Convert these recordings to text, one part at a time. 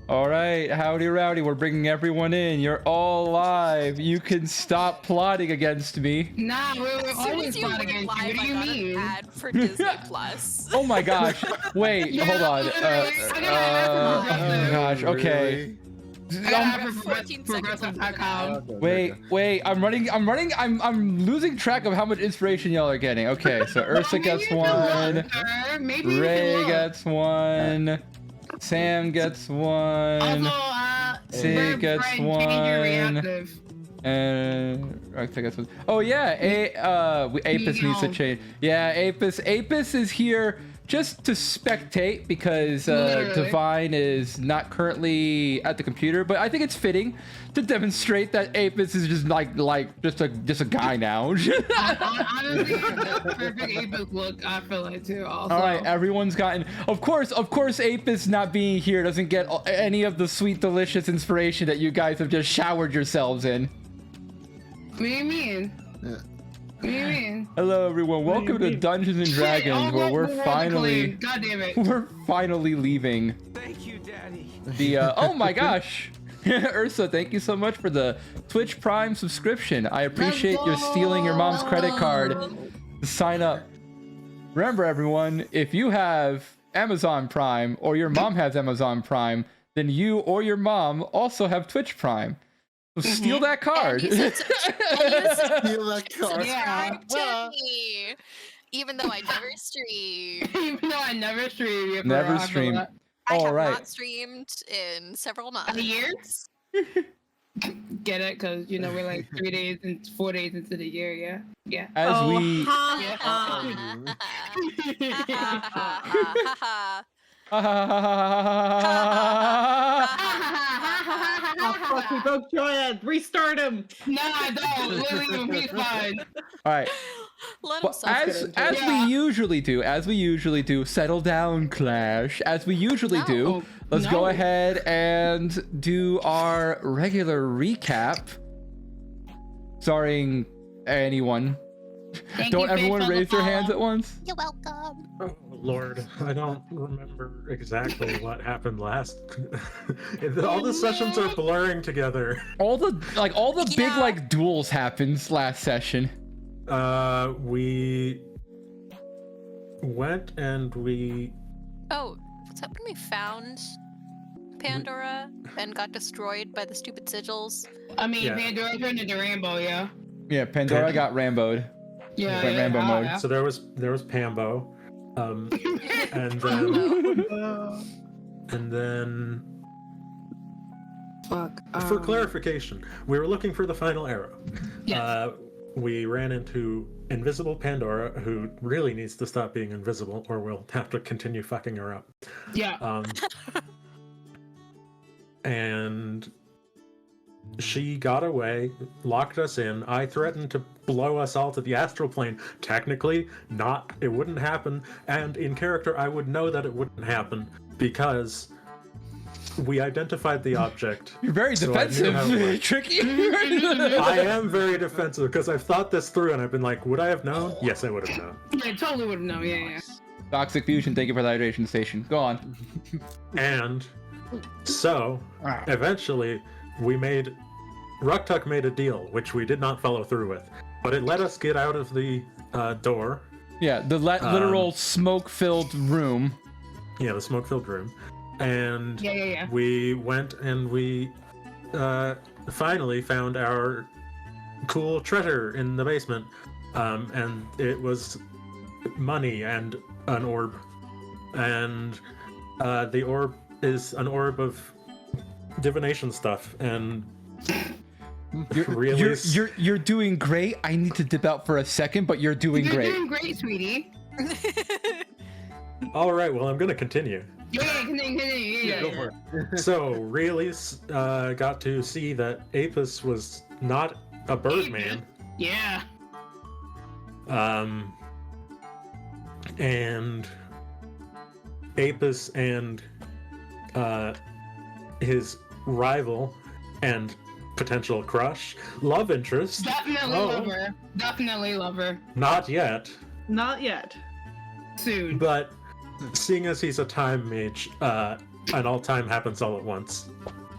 All right, howdy rowdy, we're bringing everyone in. You're all live. You can stop plotting against me. Nah, we're As soon always as you plotting went against you. live, What do you I got an mean? ad for Disney Plus. Oh my gosh. Wait, Yeah, hold on. Oh gosh, okay. I got Um, it for 14 seconds left of the progressive.com. Wait, I'm losing track of how much inspiration y'all are getting. Okay, so Ursa gets one, Maybe Ray gets one, Sam gets one, Sig gets one, and Recta gets one. Oh yeah, Apis needs to change. Yeah, Apis is here just to spectate because Divine is not currently at the computer, but I think it's fitting to demonstrate that Apis is just just a guy now. Honestly, the perfect Apis look, I feel like too. Also. All right, everyone's gotten. Of course, Apis not being here doesn't get any of the sweet, delicious inspiration that you guys have just showered yourselves in. What do you mean? What do you mean? Hello, everyone. Welcome to Dungeons and Dragons, where we're finally. God damn it. We're finally leaving. Thank you, Daddy. The oh my gosh, Ursa, thank you so much for the Twitch Prime subscription. I appreciate you stealing your mom's credit card to sign up. Remember, everyone, if you have Amazon Prime or your mom has Amazon Prime, then you or your mom also have Twitch Prime. So steal that card. Steal that card. Yeah. to me, even though I never stream. Even though I never stream. Never stream. I All have right. not streamed in several months. Years? Get it? Because, you know, we're like 3 days and 4 days into the year, yeah? Yeah. As we. Oh, fuck, we broke Dryad. Restart him. No, I don't. Literally, be fine. All right. Let Well, him as we usually do, settle down, Clash. As we usually do, let's go ahead and do our regular recap, starring anyone. Don't everyone raise their hands at once? You're welcome. Oh, Lord, I don't remember exactly what happened last. All the sessions are blurring together. All the big duels happens last session. We went and we. Oh, what's that when we found Pandora and got destroyed by the stupid sigils? I mean, Yeah. Pandora turned into Rambo, yeah? Yeah, Pandora got Rambo'd. Yeah. Went Rambo mode. Yeah. So there was Pambo, and then Fuck. for clarification, we were looking for the final arrow. Yes. We ran into Invisible Pandora, who really needs to stop being invisible, or we'll have to continue fucking her up. Yeah. And she got away, locked us in. I threatened to blow us all to the astral plane. Technically, it wouldn't happen. And in character, I would know that it wouldn't happen because we identified the object. You're very so I knew how it defensive, worked. Tricky. I am very defensive because I've thought this through and I've been like, would I have known? Yes, I would have known. Yeah, totally would have known. Yeah. Toxic Fusion, thank you for the hydration station. Go on. And so, eventually, Ruktuk made a deal, which we did not follow through with. But it let us get out of the door. Yeah, the literal smoke-filled room. Yeah, the smoke-filled room. And Yeah. we went and we finally found our cool treasure in the basement. And it was money and an orb. And the orb is an orb of divination stuff. And You're doing great. I need to dip out for a second, but you're doing great. You're doing great, sweetie. All right, well, I'm going to continue. Yeah, continue. Yeah. Go for it. So, really got to see that Apis was not a birdman. Yeah. And Apis and his rival and potential crush, love interest. Definitely love her. Not yet. Not yet. Soon. But seeing as he's a time mage, an all-time happens all at once.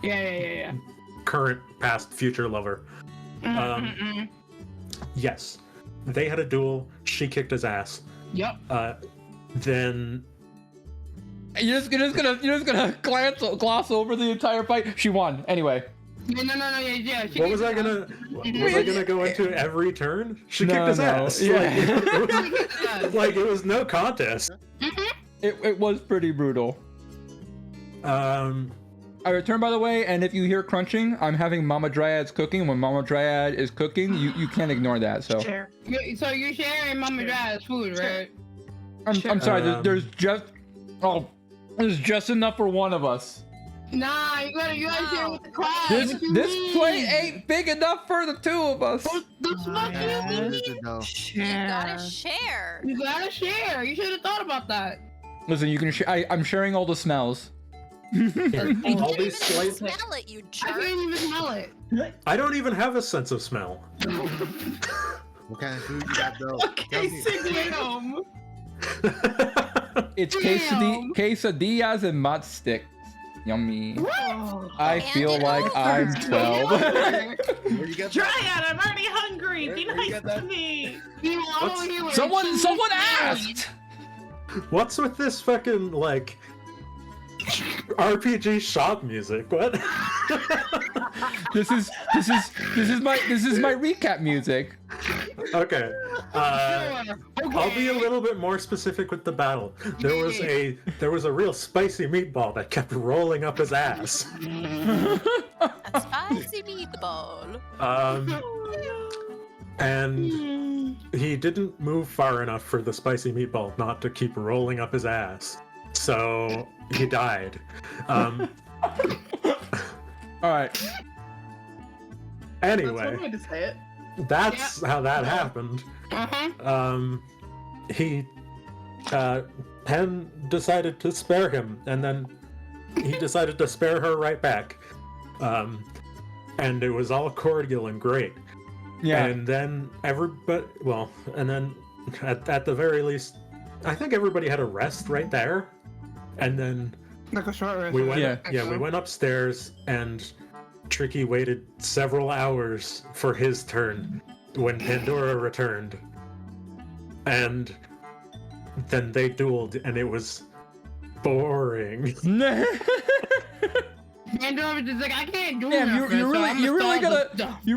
Yeah. Current, past, future lover. Yes, they had a duel. She kicked his ass. Yep. Then You're just gonna gloss over the entire fight. She won anyway. No, yeah. what was I gonna? Was I gonna go into every turn? She kicked his ass. Yeah. Like it was no contest. It was pretty brutal. I return, by the way, and if you hear crunching, I'm having Mama Dryad's cooking. When Mama Dryad is cooking, you can't ignore that. So. Share. So you're sharing Mama Dryad's food, right? I'm sorry. There's just enough for one of us. Nah, you gotta share with the class. This plate ain't big enough for the two of us. The fuck you mean? You gotta share. You gotta share. You should have thought about that. Listen, you can. I'm sharing all the smells. All You these can't even slight. smell it, you I jerk. can't even smell it. I don't even have a sense of smell. What kind of food you got though? Okay, Sigbur. Damn. It's Damn. quesadillas and mott sticks. Yummy. Oh. I And feel it like over. I'm 12. Where you got that? Dryad, I'm already hungry. Be Where you nice got to that? me. Someone asked. What's with this fucking like RPG shop music? What? This is my recap music. Okay. I'll be a little bit more specific with the battle. There was a real spicy meatball that kept rolling up his ass. A spicy meatball. And he didn't move far enough for the spicy meatball not to keep rolling up his ass. So he died. All right. That's Anyway, one way to say it. that's how that happened. He Penn decided to spare him, and then he decided to spare her right back. And it was all cordial and great. Yeah. And then and then at the very least, I think everybody had a rest right there. And then Like a short rest. we went, Yeah. we went upstairs, and Tricky waited several hours for his turn when Pandora returned. And then they dueled, and it was boring. Pandora was just like, I can't do Damn, nothing, you so I'm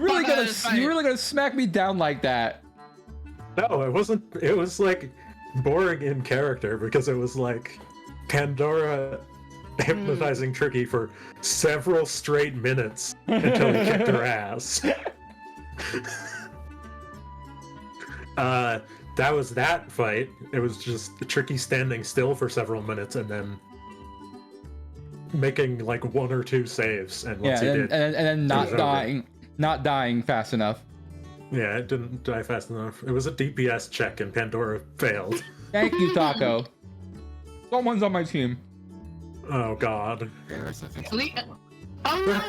really stall gonna smack me down like that. No, it wasn't. It was like boring in character because it was like Pandora hypnotizing Tricky for several straight minutes until he kicked her ass. That was that fight. It was just Tricky standing still for several minutes and then making like one or two saves. And once he did, and then it was over. not dying fast enough. Yeah, it didn't die fast enough. It was a DPS check, and Pandora failed. Thank you, Taco. Someone's on my team. Oh God. Oh no!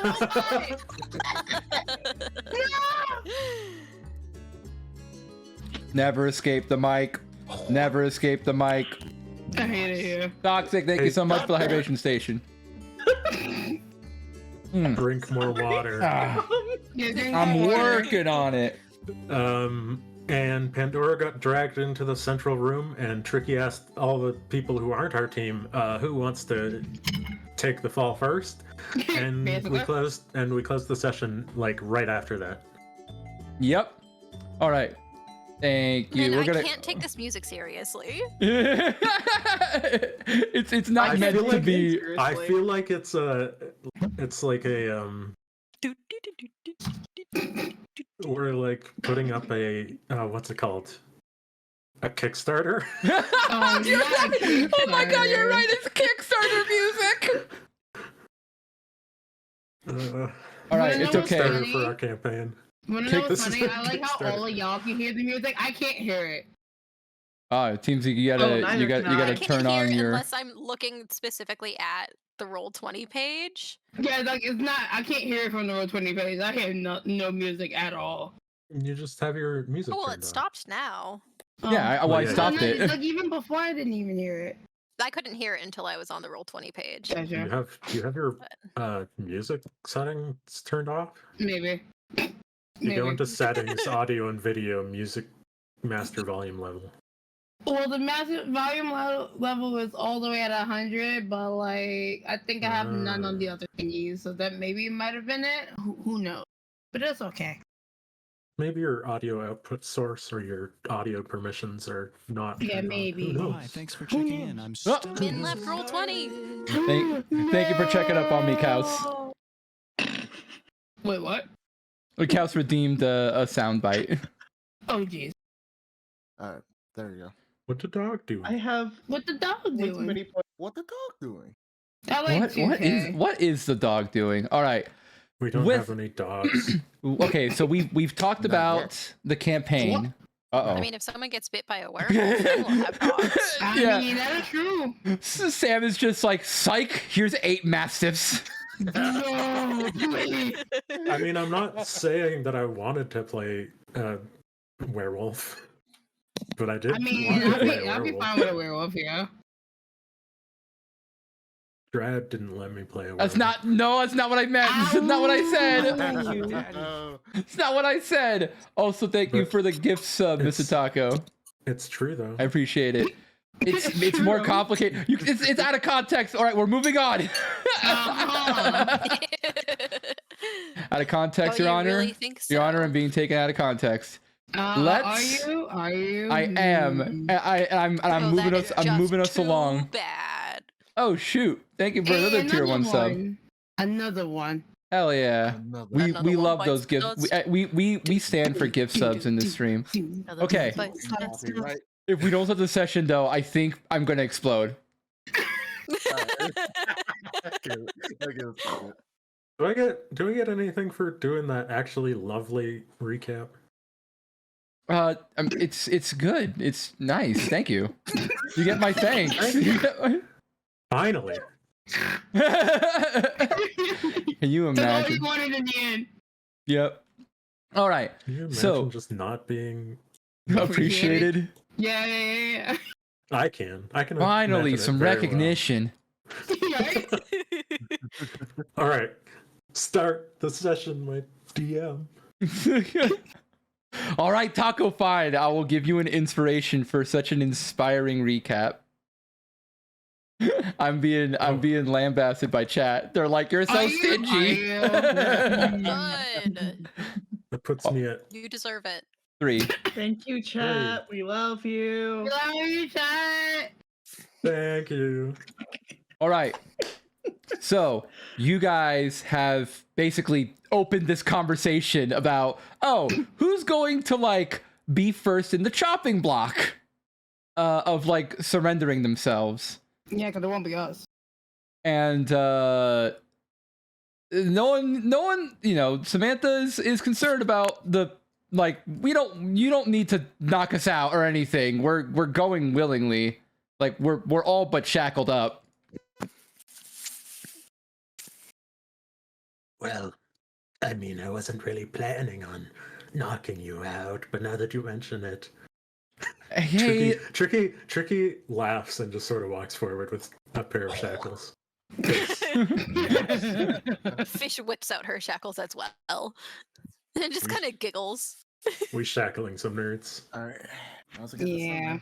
Never escape the mic. Never escape the mic. I hate it here. Toxic, thank you so much for the hydration station. Drink more water. Ah, Yeah, drink I'm more water. working on it. And Pandora got dragged into the central room, and Tricky asked all the people who aren't our team, who wants to take the fall first, and we closed the session like right after that. Yep. All right. Thank you. Man, We're I gonna. can't take this music seriously. it's not I meant feel to like be. I feel like it's like a we're like putting up a what's it called? A Kickstarter? Oh, You're yeah, right. Oh my God, you're Kickstarter. right. It's Kickstarter music. All right, You it's know okay. what's Kickstarter for our campaign. Wanna Kick know what's this funny? is a I like how Kickstarter. all of y'all can hear the music. I can't hear it. It seems like you Oh, gotta neither can I. gotta I can't turn hear on your. unless I'm looking specifically at the Roll20 page. Yeah, like it's not. I can't hear it from the Roll20 page. I hear no music at all. You just have your music Oh, well, turned it on. stopped now. Yeah, I yeah. stopped No, it. Like even before, I didn't even hear it. I couldn't hear it until I was on the Roll20 page. Yeah, sure. Do you have your music settings turned off? Maybe. You go into settings, audio and video, music, master volume level. Well, the massive volume level is all the way at 100, but like I think I have none on the other thingies, so that maybe might have been it. Who knows? But it's okay. Maybe your audio output source or your audio permissions are not. Yeah, turned on. maybe. Who knows? Hi, thanks for checking in. I'm Oh. still Min left Roll20. Thank you for checking up on me, Kaus. Wait, what? Kaus redeemed a soundbite. Oh, jeez. Alright, there you go. What the dog do? I have What the dog way too doing? many points. What the dog doing? I like What is the dog doing? All right. We don't With- have any dogs. Okay, so we've talked Not about the campaign. Uh-oh. I mean, if someone gets bit by a werewolf, then we'll have dogs. Yeah. I mean, that is true. Sam is just like, psych, here's 8 mastiffs. No, please. I mean, I'm not saying that I wanted to play werewolf, but I did. I mean, want to play a I'll be werewolf. fine with a werewolf, yeah. Drad didn't let me play a werewolf. That's not what I meant. That's not what I said. Oh, It's not what I said. Also, thank you for the gift sub, Mr. Taco. It's true though. I appreciate it. It's more complicated. It's out of context. All right, we're moving on. Out of context, Oh, Your you Honor. really think so? Your Honor, I'm being taken out of context. Let's- Are you? I am. And I'm Oh, moving that us. is I'm just moving us too along. Bad. Oh shoot! Thank you for another tier 1 sub. Another one. Hell yeah. another. We Another one love bites those the gifts. dust. We stand for gift subs in this stream. Another Okay. one bites the dust. Right. If we don't start the session though, I think I'm gonna explode. Do we get anything for doing that actually lovely recap? It's good. It's nice. Thank you. You get my thanks. Finally. Can you That's all imagine? you wanted in the end. Yep. All right. Can you imagine So- just not being? Appreciated. Yeah. I can. Finally, imagine it some very well. recognition. Right? All right, start the session, my DM. All right, Taco Fine. I will give you an inspiration for such an inspiring recap. I'm being lambasted by chat. They're like, you're so Are you? stingy. Good. That puts me at You deserve it. 3. Thank you, chat. We love you. Love you, chat. thank you. All right. So you guys have basically opened this conversation about, oh, who's going to like be first in the chopping block of like surrendering themselves. Yeah, because it won't be us. And no one, you know, Samantha is concerned about the, like, you don't need to knock us out or anything. We're going willingly. Like we're all but shackled up. Well, I mean, I wasn't really planning on knocking you out, but now that you mention it, Hey, Tricky laughs and just sort of walks forward with a pair of shackles. Fish whips out her shackles as well. And just kind of giggles. We shackling some nerds. All right. I was gonna get this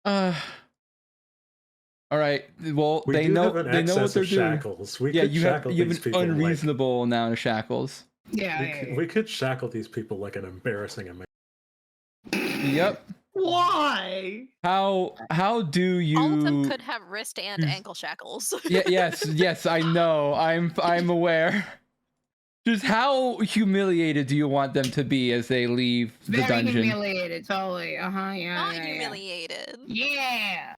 Yeah. all right. Well, We they do know have an they know what excess they're of doing. shackles. We Yeah, could you have shackle an these people unreasonable amount of shackles. Yeah. we could shackle these people like an embarrassing amount. Yep. Why? How do you? All of them could have wrist and ankle shackles. Yeah. Yes. I know. I'm aware. Just how humiliated do you want them to be as they leave the Very dungeon? humiliated, totally. Yeah. Not yeah. humiliated. Yeah.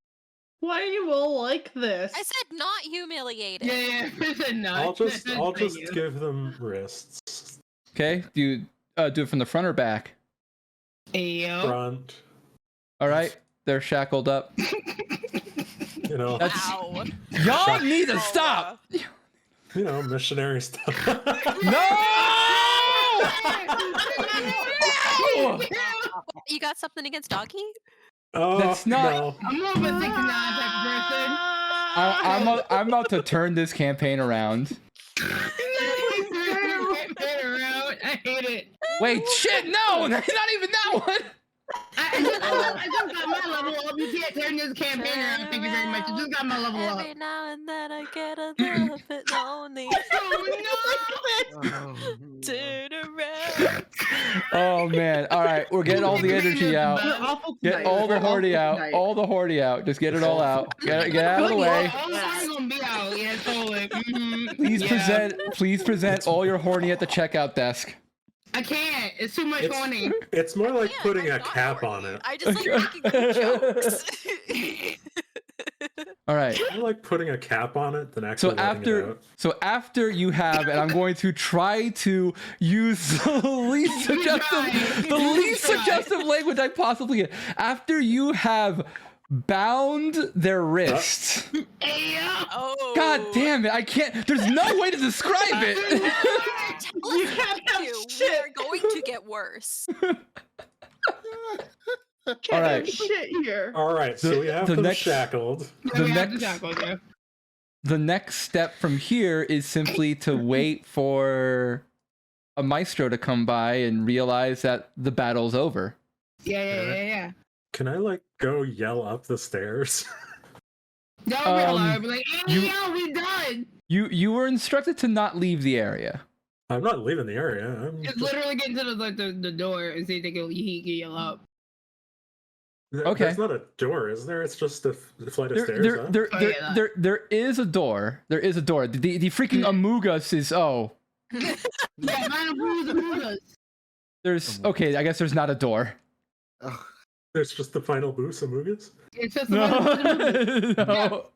Why are you all like this? I said not humiliated. Yeah. No, I'll just thank you. give them wrists. Okay. Do you do it from the front or back? Yo. Front. All right. They're shackled up. You know, That's- Ow. Y'all need to Oh, stop. you know, missionary stuff. No! You got something against Doggy? Oh, That's not- no. I'm more of a 69 type of person. I'm about to turn this campaign around. I hate it. Wait, shit, no, not even that one. I just got my level up. You can't turn this campaign around. Thank you very much. I just got my level up. Every now and then I get a little bit lonely. Oh, Turn around. Oh man! All right, we're getting all the energy out. We're awful Get tonight. all the We're horny awful out. tonight. All the horny out. Just get it all out. Get out of the way. All the horny gonna be out. Yeah, totally. Please present all your horny at the checkout desk. I can't. It's too much It's- horny. It's more like Yeah, putting I'm a not cap horny. on it. I just like making jokes. All right. More like putting a cap on it than actually letting it out. So after you have, and I'm going to try to use the least suggestive language I possibly can. After you have bound their wrists. Oh. God damn it! I can't. There's no way to describe it. You can't have shit. We're going to get worse. Can't All right. have shit here. All right, so we have the them next- shackled. The next step from here is simply to wait for a maestro to come by and realize that the battle's over. Yeah. Can I like go yell up the stairs? That would be hilarious. Be like, hey, you- yo, we done. You were instructed to not leave the area. I'm not leaving the area. I'm Just literally get into the door and see if he can yell up. Okay. There's not a door, is there? It's just a flight of stairs. Huh? There is a door. There is a door. The freaking Amugas is Yeah, man, who's us? there's okay. I guess there's not a door. oh. There's just the final boost of movies. It's just No. no.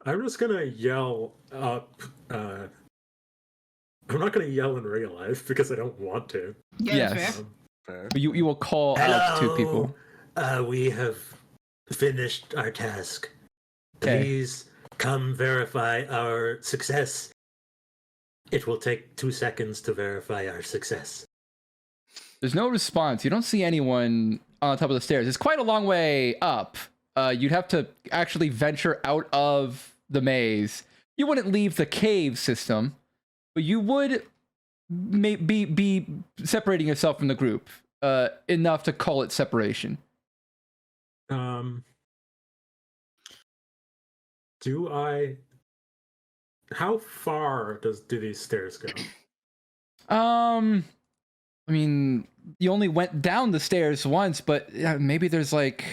I'm just gonna yell up. I'm not gonna yell in real life because I don't want to. Yes. Um, Fair. But you will call out to people. We have finished our task. Okay. Please come verify our success. It will take 2 seconds to verify our success. There's no response. You don't see anyone on top of the stairs. It's quite a long way up. You'd have to actually venture out of the maze. You wouldn't leave the cave system, but you would be separating yourself from the group enough to call it separation. How far do these stairs go? I mean, you only went down the stairs once, but maybe there's like,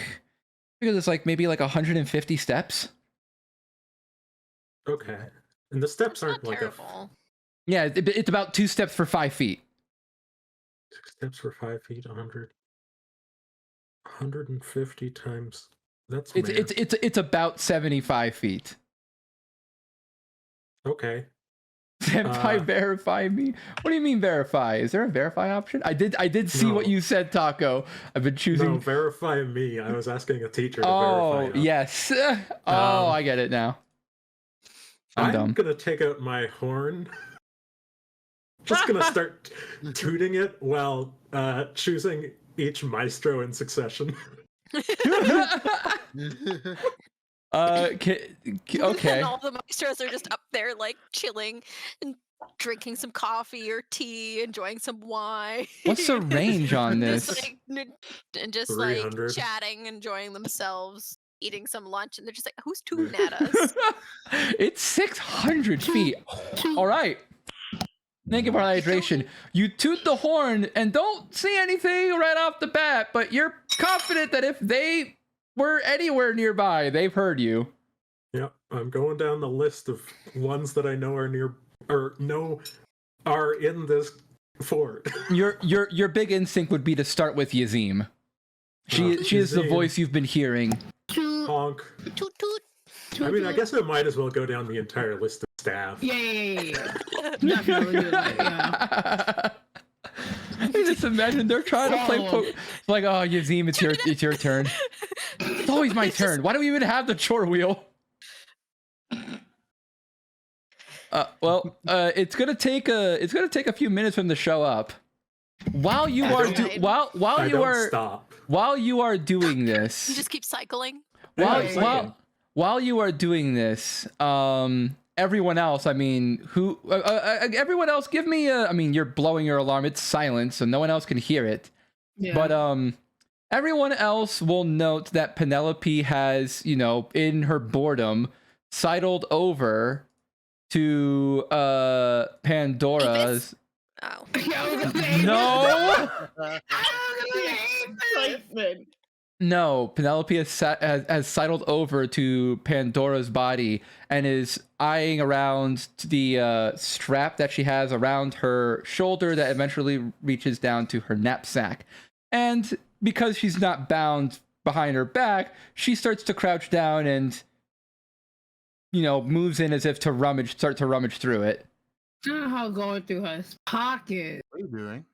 maybe 150 steps. Okay, and the steps That's aren't not like terrible. Yeah, it's about 2 steps for 5 feet. 6 steps for 5 feet, 150 times. That's It's about 75 feet. okay. Senpai, verify me. What do you mean verify? Is there a verify option? I did see what No. you said, Taco. I've been choosing. No, verify me. I was asking a teacher to Oh verify. yes. I get it now. I'm dumb. gonna take out my horn. Just gonna start tooting it while choosing each maestro in succession. Okay. And all the maestros are just up there, like chilling and drinking some coffee or tea, enjoying some wine. What's the range on this? Just 300. like chatting, enjoying themselves, eating some lunch, and they're just like, "Who's tooting at us?" It's 600 feet. All right. Thank you for the hydration. You toot the horn and don't see anything right off the bat, but you're confident that if they were anywhere nearby, they've heard you. Yep, I'm going down the list of ones that I know are are in this fort. Your big instinct would be to start with Yazim. She is the Yazim. voice you've been hearing. Honk. Toot toot. I mean, I guess I might as well go down the entire list of staff. Yeah. Definitely do that, yeah. I just imagine they're trying to play like, oh, Yazim, it's your turn. It's always my turn. Why do we even have the chore wheel? It's gonna take a few minutes for them to show up. While you are Right. while I you don't are stop. while you are doing You this, just keep cycling. while Yeah, while while you are doing this, everyone else, I mean, everyone else, give me a. I mean, you're blowing your alarm. It's silent, so no one else can hear it. Yeah. But everyone else will note that Penelope has, in her boredom, sidled over to Pandora's. Oh. No. Excitement. No, Penelope has sidled over to Pandora's body and is eyeing around the strap that she has around her shoulder that eventually reaches down to her knapsack. And because she's not bound behind her back, she starts to crouch down and, moves in as if to start to rummage through it. Somehow going through her pocket. What are you doing?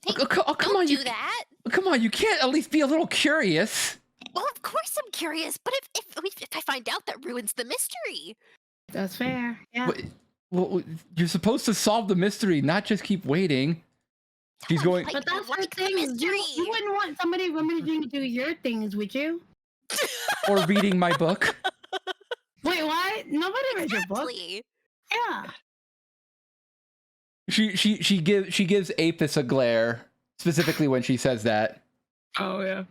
Hey, Come don't on, do that. Come on, you can't at least be a little curious. Well, of course I'm curious, but if I find out, that ruins the mystery. That's fair. Yeah. Well, you're supposed to solve the mystery, not just keep waiting. She's going. But that's the like thing. mystery. You wouldn't want somebody rummaging through your things, would you? Or reading my book. Wait, what? Nobody read your book. Exactly. Yeah. She gives Apis a glare, specifically when she says that. Oh yeah.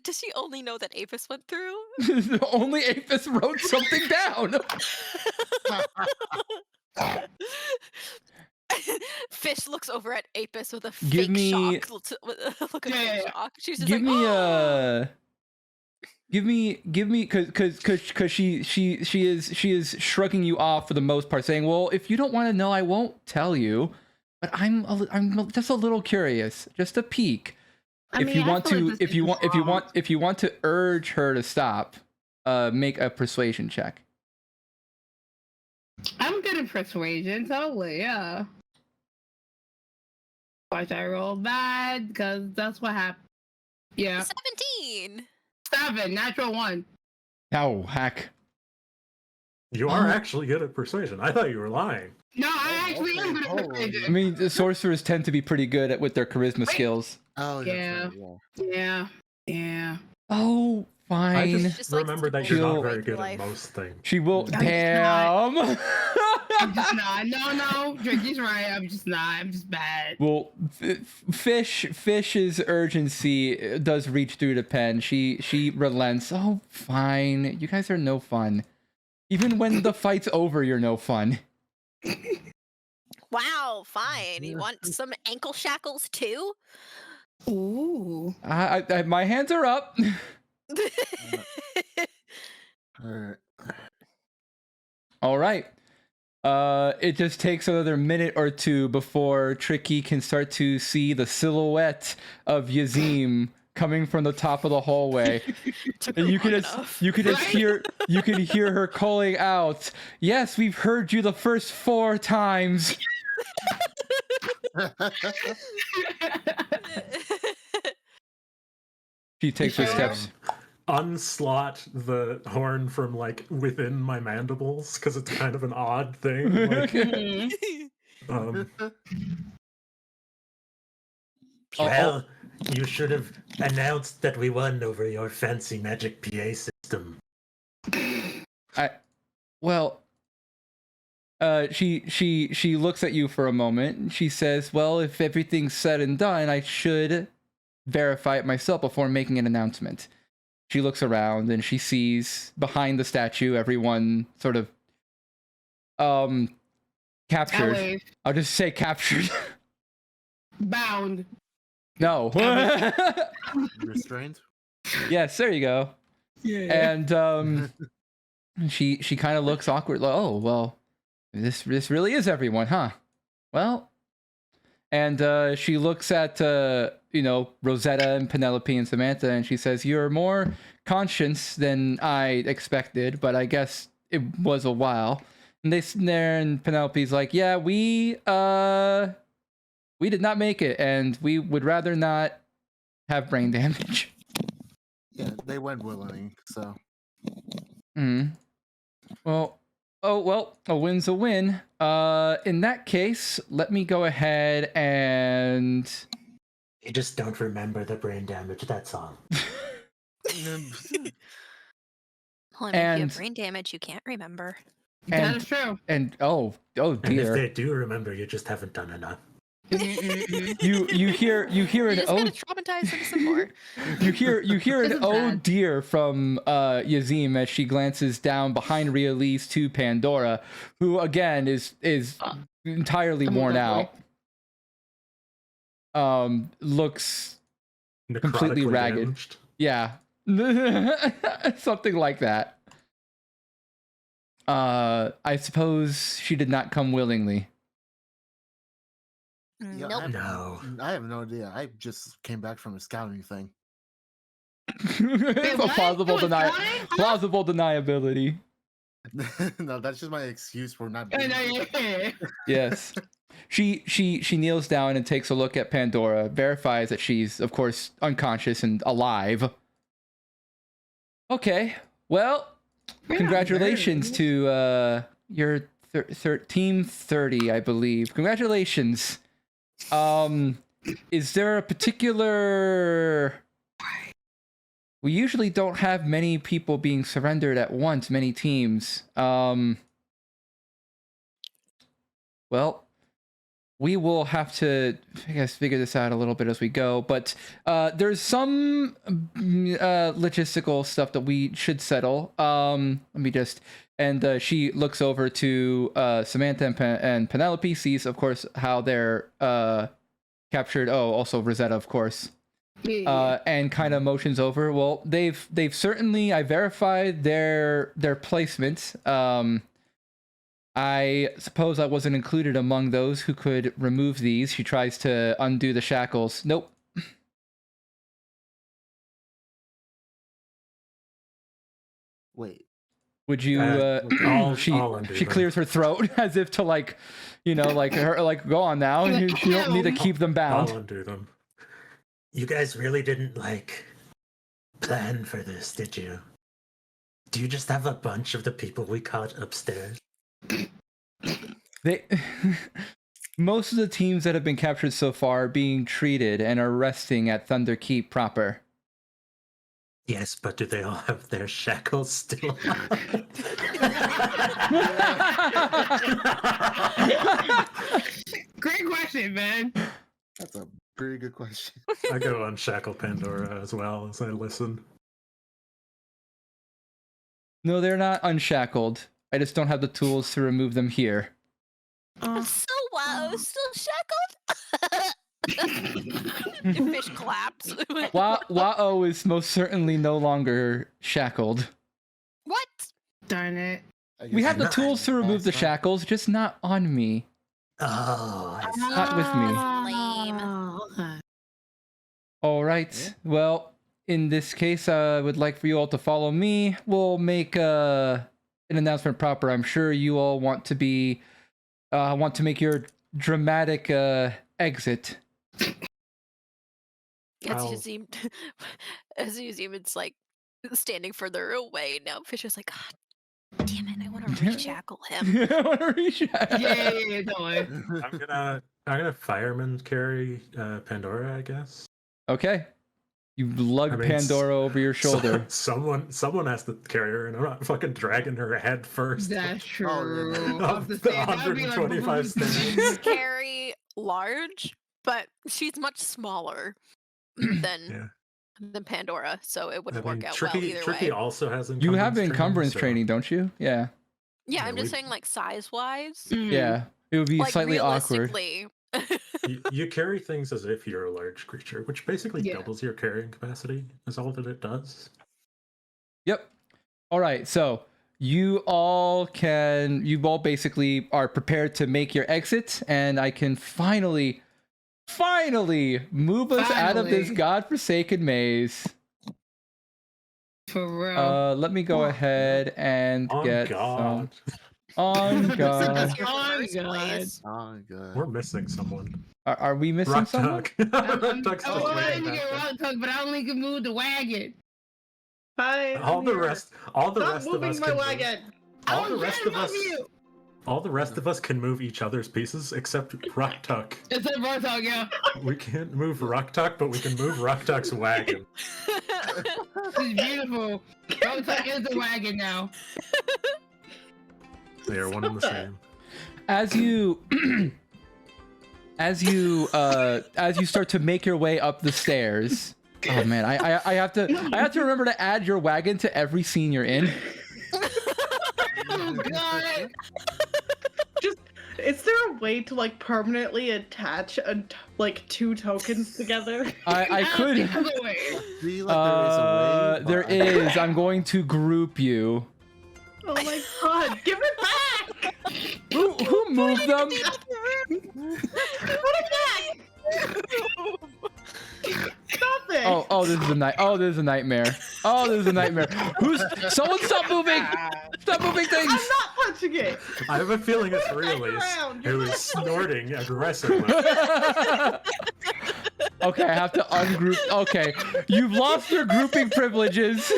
Does she only know that Apis went through? Only Apis wrote something down. Fish looks over at Apis with a Give fake me- shock. Look at Yeah. shock. She's just Give like, me "Oh." give me, cause she is shrugging you off for the most part, saying, "Well, if you don't want to know, I won't tell you. But I'm just a little curious, just a peek. If you want to urge her to stop, make a persuasion check." I'm good at persuasion, totally. Yeah. Watch I roll bad because that's what happened. Yeah. 17. 7, natural 1. Oh heck! You are actually good at persuasion. I thought you were lying. No, I actually am good at Okay. persuasion. I mean, the sorcerers tend to be pretty good with their charisma skills. Oh, Yeah. that's right, yeah. Yeah. Yeah. Oh, I fine. just remember that you're She'll- not very good life. at most things. She will. just Damn. I'm just not. No. Drinky's right. I'm just not. I'm just bad. Well, Fish's urgency does reach through the pen. She relents. Oh, fine. You guys are no fun. Even when the fight's over, you're no fun. Wow, fine. You want some ankle shackles too? Ooh. I my hands are up. Alright. All right. It just takes another minute or two before Tricky can start to see the silhouette of Yazim coming from the top of the hallway. And you can hear her calling out, "Yes, we've heard you the first 4 times." She takes her steps. Unslot the horn from like within my mandibles because it's kind of an odd thing. Like, Mhm. Well, you should have announced that we won over your fancy magic PA system. She looks at you for a moment and she says, "Well, if everything's said and done, I should verify it myself before making an announcement." She looks around and she sees behind the statue everyone sort of captured. LA. I'll just say captured. Bound. No. Restrained? Yes, there you go. Yeah. And she kind of looks awkward. Like, "Oh, well, this really is everyone, huh? Well," and she looks at Rosetta and Penelope and Samantha, and she says, "You're more conscious than I expected, but I guess it was a while." And they sit there, and Penelope's like, "Yeah, we did not make it, and we would rather not have brain damage." Yeah, they went willingly, so. Hmm. Well, Oh, well, a win's a win. In that case, let me go ahead and... You just don't remember the brain damage, that's all. Well, I mean, if you And- have brain damage, you can't remember. That is true. And oh And if dear. they do remember, you just haven't done enough. You hear You an just oh gotta traumatize them some more. you hear This an is oh bad. dear from Yazim as she glances down behind Rialise to Pandora, who again is entirely Come on, worn that out. Looks completely Necrotically ragged. damaged. Yeah. Something like that. I suppose she did not come willingly. Yeah, Nope. No. I have no idea. I just came back from a scouting thing. It's a what? plausible It was deni- fine? Huh? plausible deniability. No, that's just my excuse for not I being. know, yeah. Yes. She kneels down and takes a look at Pandora, verifies that she's of course unconscious and alive. Okay. Well, Yeah, congratulations very to your team 30, I believe. Congratulations. Is there a particular... We usually don't have many people being surrendered at once, many teams. Well, we will have to, I guess, figure this out a little bit as we go. But there's some logistical stuff that we should settle. Let me just... And she looks over to Samantha and Penelope, sees, of course, how they're captured. Oh, also Rosetta, of course. Yeah. And kind of motions over. Well, they've certainly, I verified their placement. I suppose I wasn't included among those who could remove these. She tries to undo the shackles. Nope. Wait. Would you? I'll undo She them. clears her throat as if to like her go on now. You don't need to keep them I'll bound. undo them. You guys really didn't, plan for this, did you? Do you just have a bunch of the people we caught upstairs? They most of the teams that have been captured so far are being treated and are resting at Thunder Keep proper. Yes, but do they all have their shackles still on? Great question, man. That's a pretty good question. I go unshackle Pandora as well as I listen. No, they're not unshackled. I just don't have the tools to remove them here. So wow, still shackled? Fish claps. Wao is most certainly no longer shackled. What? Darn it. I We guess have the not. tools to remove the That's fine. shackles, just not on me. Oh, I see. Not with me. Lame. Oh, okay. All right. Yeah. Well, in this case, I would like for you all to follow me. We'll make an announcement proper. I'm sure you all want to make your dramatic exit. As you seem, it's like standing further away now. Fisher's like, God damn it, I want to reshackle him. I want to reach out. Yeah, totally. I'm gonna fireman carry Pandora, I guess. Okay. You lug I mean, Pandora over your shoulder. Someone has to carry her, and I'm not fucking dragging her head first. That's true. Oh, yeah. I was Of gonna the say, that would be like 125 stairs. Carry large, but she's much smaller than Pandora, so it wouldn't work out well either Tricky way. also has You encumbrance have encumbrance so- training, don't you? Yeah. Yeah, I'm Yeah, just we- saying, like size-wise. Yeah. It would be Like slightly awkward. realistically, You carry things as if you're a large creature, which basically Yeah. doubles your carrying capacity, is all that it does. Yep. All right. So you all basically are prepared to make your exit, and I can finally move us out of this Finally. godforsaken maze. For real. Let me go ahead and On get God. some. On so God. that's your Oh, first God. place. Oh, good. We're missing someone. Are we missing Rock someone? Tug. Tug's I still wanted waiting. to get Rock Tug, but I only could move the wagon. Hi. All I'm the here. rest Stop of us moving my can move. wagon. All the rest of us. All the rest of us can move each other's pieces except Rocktuck. It's a Rocktuck, yeah. We can't move Rocktuck, but we can move Rocktuck's wagon. It's beautiful. Rocktuck is the wagon now. They are one and the same. As you start to make your way up the stairs. Oh man, I have to remember to add your wagon to every scene you're in. Oh god. Is there a way to like permanently attach like 2 tokens together? I could. See, like, There is. I'm going to group you. Oh my god, give it back! Who moved them? Put it back! Stop it! Oh, this is a night. Oh, this is a nightmare. Oh, this is a nightmare. Someone stop moving! Stop moving things! I'm not touching it! I have a feeling it's Reelise, who is snorting aggressively. Okay, I have to ungroup. Okay, you've lost your grouping privileges.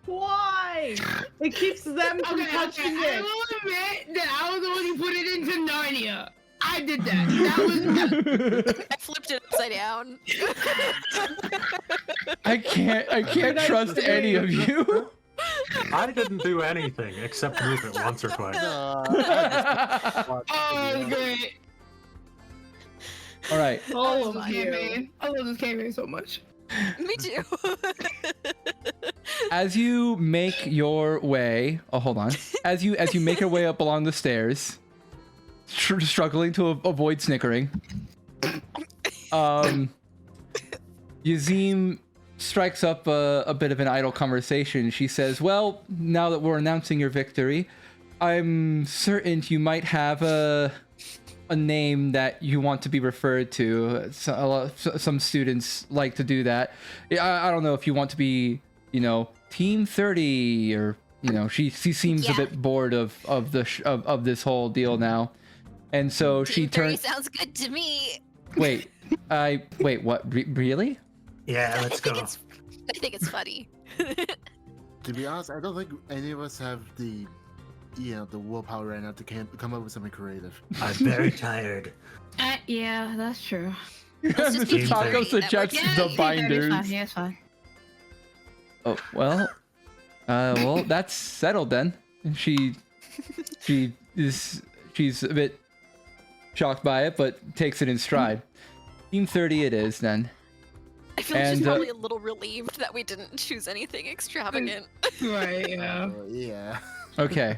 Why? It keeps them from touching I it. will admit that I was the one who put it into Narnia. I did that. That was me. I flipped it upside down. I can't trust any of you. I didn't do anything except move it once or twice. Oh, great. All right. All of you. Campaign. I love this campaign so much. Me too. As you make your way, hold on. As you make your way up along the stairs, struggling to avoid snickering, Yazim strikes up a bit of an idle conversation. She says, "Well, now that we're announcing your victory, I'm certain you might have a name that you want to be referred to. Some students like to do that. I don't know if you want to be, Team 30 or, she seems a bit bored of this whole deal now." And so she turns. Sounds good to me. Wait, what? Really? Yeah, let's go. I think it's funny. To be honest, I don't think any of us have the willpower right now to come up with something creative. I'm very tired. Yeah, that's true. Let's just be Mr. Taco free. suggests Yeah, the binders. Yeah, it's fine. Oh well, that's settled then. She's a bit shocked by it, but takes it in stride. Team 30 it is then. I feel she's probably a little relieved that we didn't choose anything extravagant. Right, yeah. Yeah. Okay.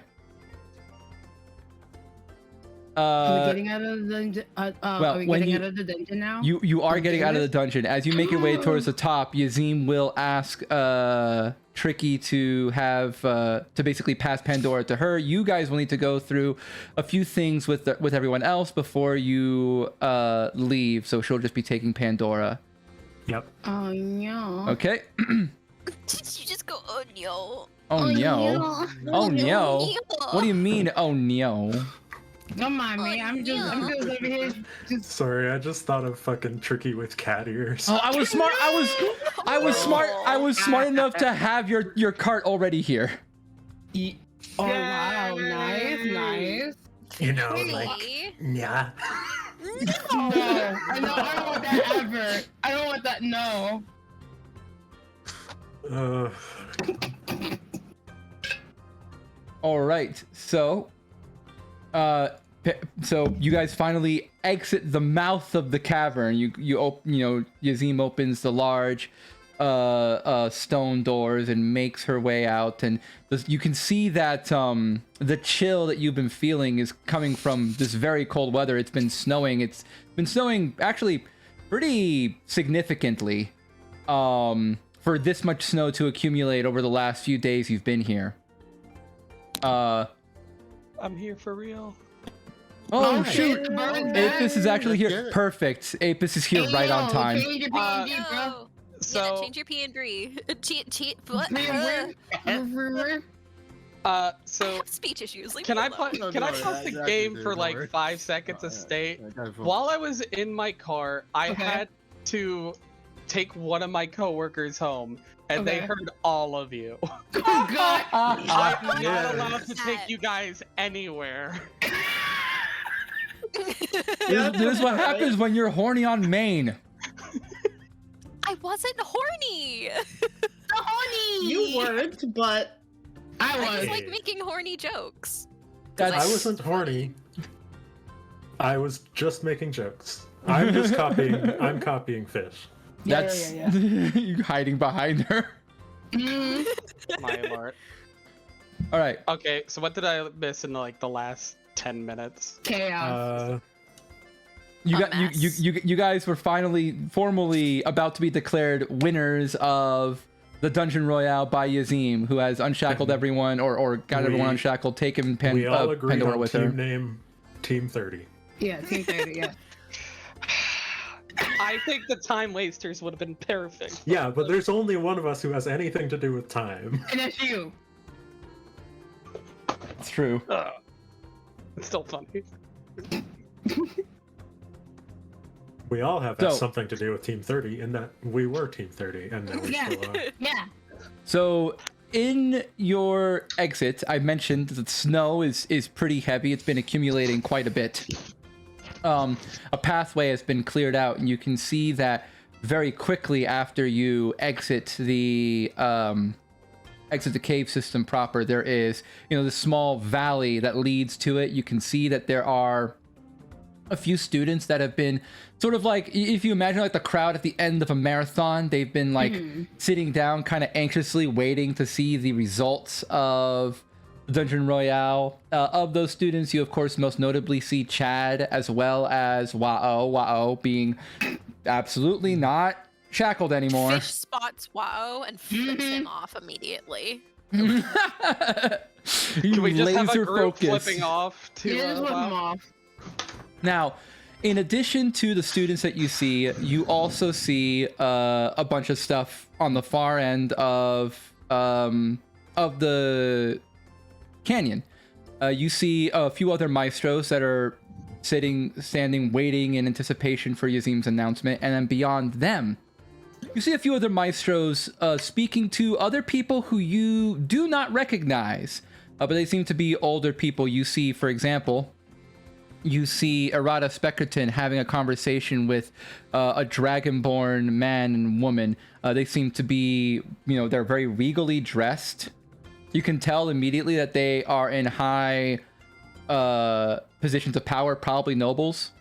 Are we getting out of the dungeon? Are we getting out of the dungeon now? You are getting out of the dungeon. As you make your way towards the top, Yazim will ask Tricky to basically pass Pandora to her. You guys will need to go through a few things with everyone else before you leave. So she'll just be taking Pandora. Yep. Oh no. Okay. Did you just go, oh no? Oh no. Oh no. What do you mean? Oh no. Don't mind me. I'm just over here. Sorry, I just thought of fucking Tricky with cat ears. Oh, I was smart. I was smart. I was smart enough to have your cart already here. Oh wow, nice. Yeah. No, I don't want that ever. I don't want that. No. All right. So you guys finally exit the mouth of the cavern. Yazim opens the large stone doors and makes her way out, and you can see that the chill that you've been feeling is coming from this very cold weather. It's been snowing. It's been snowing actually pretty significantly for this much snow to accumulate over the last few days you've been here. I'm here for real. Oh shoot! Apis is actually here. Perfect. Apis is here right on time. Change your PNG, bro. So change your P&D. So speech issues. Can I pause the game for like 5 seconds to state? While I was in my car, I had to take one of my coworkers home, and they Okay. heard all of you. Oh god. I'm not Yes. allowed to take you guys anywhere. This is what happens when you're horny on main. I wasn't horny. The horny. You weren't, but I I was. just like making horny jokes. That's I wasn't horny. I was just making jokes. I'm just copying. I'm copying Fish. that's you hiding behind her. Mm, My lord. All right. Okay, so what did I miss in like the last 10 minutes? chaos. You A got you guys were formally about to be declared winners of the Dungeon Royale by Yazim, who has unshackled everyone or got everyone We- unshackled, taken we all agreed Pandora on with team her. name, Team 30. Yeah, Team 30, yeah. I think the time wasters would have been perfect. Yeah, but there's only one of us who has anything to do with time. And that's you. It's true. It's still funny. We all have So- something to do with Team 30 in that we were Team 30 and now we Yeah. still are. Yeah. So in your exit, I mentioned that snow is pretty heavy. It's been accumulating quite a bit. A pathway has been cleared out, and you can see that very quickly after you exit the cave system proper, there is, this small valley that leads to it. You can see that there are a few students that have been sort of like, if you imagine like the crowd at the end of a marathon, they've been like sitting down kind of anxiously waiting to see the results of Dungeon Royale. Of those students, you of course most notably see Chad as well as Wao being absolutely not shackled anymore. Fish spots Wow and flips him off immediately. You Can we just have a laser group focus. flipping off to Yeah, just whip WoW? them off. Now, in addition to the students that you see, you also see a bunch of stuff on the far end of the canyon. You see a few other maestros that are standing, waiting in anticipation for Yazim's announcement, and then beyond them, you see a few other maestros speaking to other people who you do not recognize, but they seem to be older people. You see, for example, Errata Speckerton having a conversation with a dragonborn man and woman. They seem to be, they're very regally dressed. You can tell immediately that they are in high positions of power, probably nobles.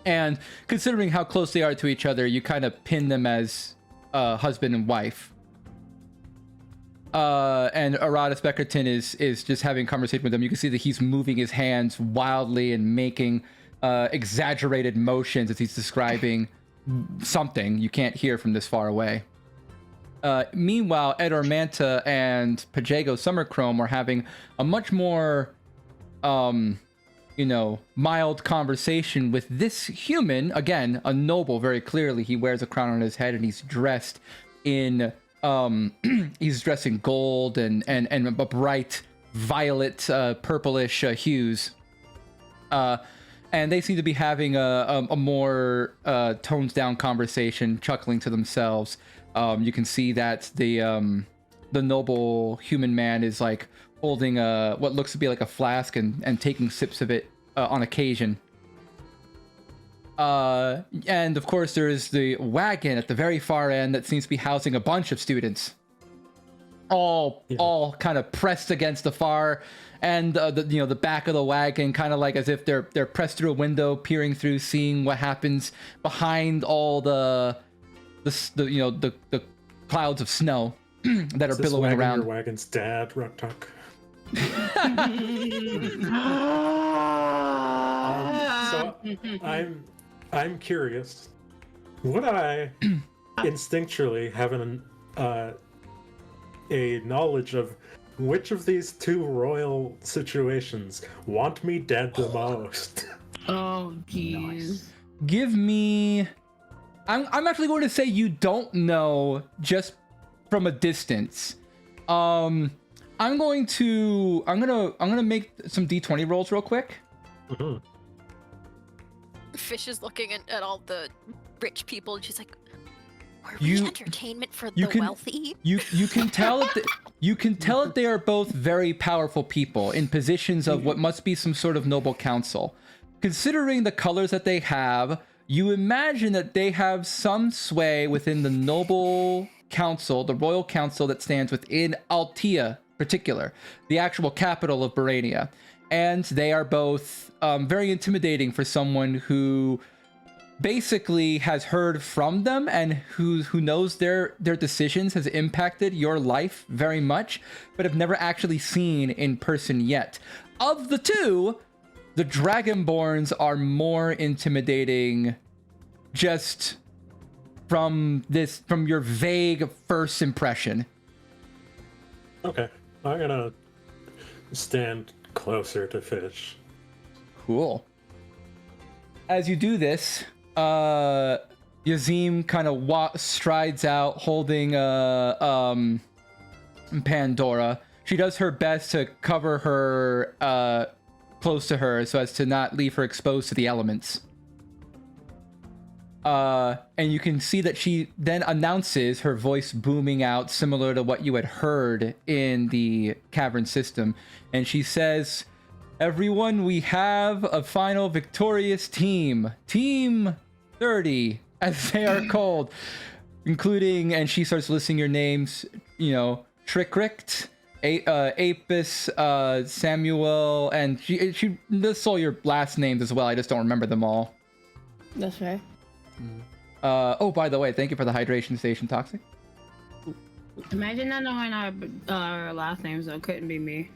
And considering how close they are to each other, you kind of pin them as husband and wife. And Errata Speckerton is just having a conversation with them. You can see that he's moving his hands wildly and making exaggerated motions as he's describing something you can't hear from this far away. Meanwhile, Edor Manta and Pajago Summerchrome are having a much more, mild conversation with this human. Again, a noble, very clearly. He wears a crown on his head and he's dressed in, he's dressed in gold and a bright violet, purplish hues. And they seem to be having a more toned down conversation, chuckling to themselves. You can see that the noble human man is like holding what looks to be like a flask and taking sips of it on occasion. And of course there is the wagon at the very far end that seems to be housing a bunch of students, all kind of pressed against the far end, the back of the wagon, kind of like as if they're pressed through a window, peering through, seeing what happens behind all the clouds of snow that are billowing around. Your wagon's dad, Ruktuk. So I'm curious. Would I instinctually have a knowledge of which of these two royal situations want me dead the most? Oh, jeez. Give me. I'm actually going to say you don't know just from a distance. I'm gonna make some D20 rolls real quick. Mm-hmm. Fish is looking at all the rich people and she's like, Were we entertainment for the wealthy? You can tell you can tell that they are both very powerful people in positions of what must be some sort of noble council. Considering the colors that they have, you imagine that they have some sway within the noble council, the royal council that stands within Altea, particular, the actual capital of Barania. And they are both very intimidating for someone who basically has heard from them and who knows their decisions has impacted your life very much, but have never actually seen in person yet. Of the two, the Dragonborns are more intimidating just from your vague first impression. Okay, I'm gonna stand closer to Fish. Cool. As you do this, Yazim kind of strides out holding Pandora. She does her best to cover her close to her so as to not leave her exposed to the elements. And you can see that she then announces, her voice booming out similar to what you had heard in the cavern system. And she says, "Everyone, we have a final victorious team. Team 30, as they are called, including," and she starts listing your names, Trickricht, Apis, Samuel, and she lists all your last names as well. I just don't remember them all. That's right. Oh, by the way, thank you for the hydration station, Toxic. Imagine not knowing our last names, though. Couldn't be me.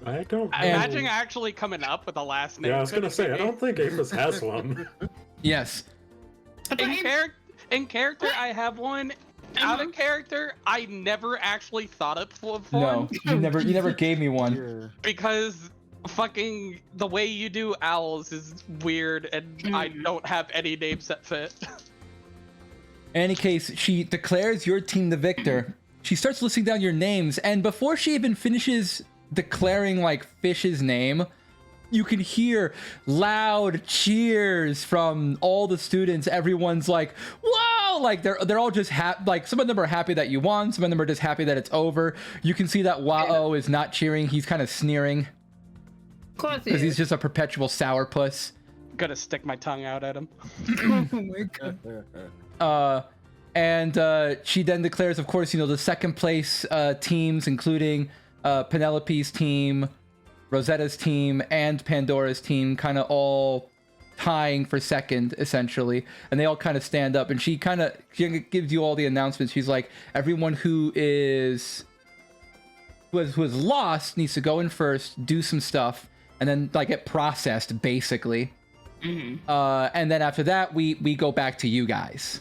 I don't. Imagine actually coming up with a last name. Yeah, I was gonna say, I don't think Apis has one. Yes. In character, I have one. Out of character, I never actually thought of one. No, you never gave me one. Yeah. Because fucking the way you do owls is weird, and I don't have any names that fit. In any case, she declares your team the victor. She starts listing down your names, and before she even finishes declaring Fish's name, you can hear loud cheers from all the students. Everyone's like, "Whoa!" They're all just happy. Some of them are happy that you won. Some of them are just happy that it's over. You can see that Wao is not cheering. He's kind of sneering. Of course he Because he's is. just a perpetual sourpuss. Gonna stick my tongue out at him. Oh my god. And she then declares, of course, the second place teams, including Penelope's team, Rosetta's team, and Pandora's team, kind of all tying for second, essentially. And they all kind of stand up, and she gives you all the announcements. She's like, everyone who has lost needs to go in first, do some stuff, and then get processed, basically. Mm-hmm. And then after that, we go back to you guys.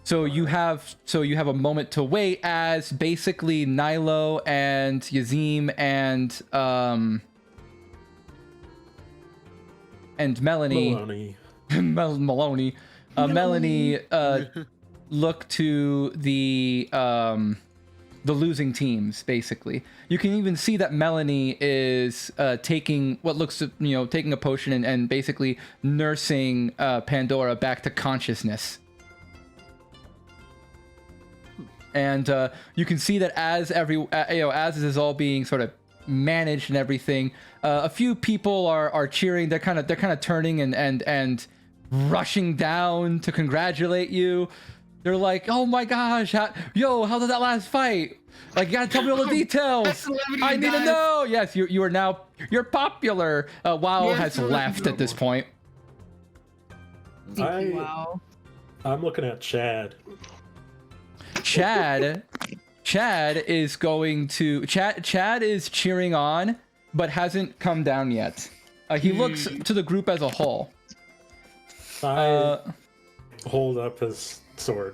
So you have a moment to wait as basically Nilo and Yazim and Melanie Maloney Melanie look to the losing teams. Basically, you can even see that Melanie is taking what looks to taking a potion and basically nursing Pandora back to consciousness. And you can see that as as this is all being sort of managed and everything, a few people are cheering. They're kind of turning and rushing down to congratulate you. They're like, "Oh my gosh, how did that last fight? You gotta tell me all the details. I need to know." Yes, you're popular. WoW has left at this point. Wow. I'm looking at Chad. Chad is going to Chad is cheering on, but hasn't come down yet. He looks to the group as a whole. I hold up his sword.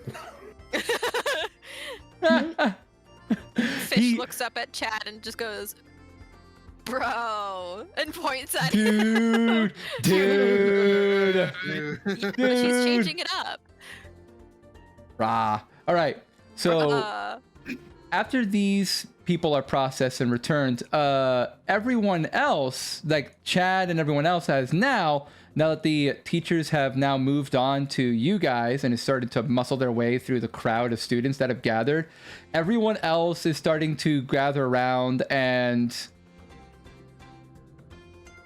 Fish looks up at Chad and just goes, "Bro," and points at dude, him. dude. She's changing it up. Rah. All right. So after these people are processed and returned. Everyone else, like Chad and everyone else, has now that the teachers have now moved on to you guys and has started to muscle their way through the crowd of students that have gathered, everyone else is starting to gather around and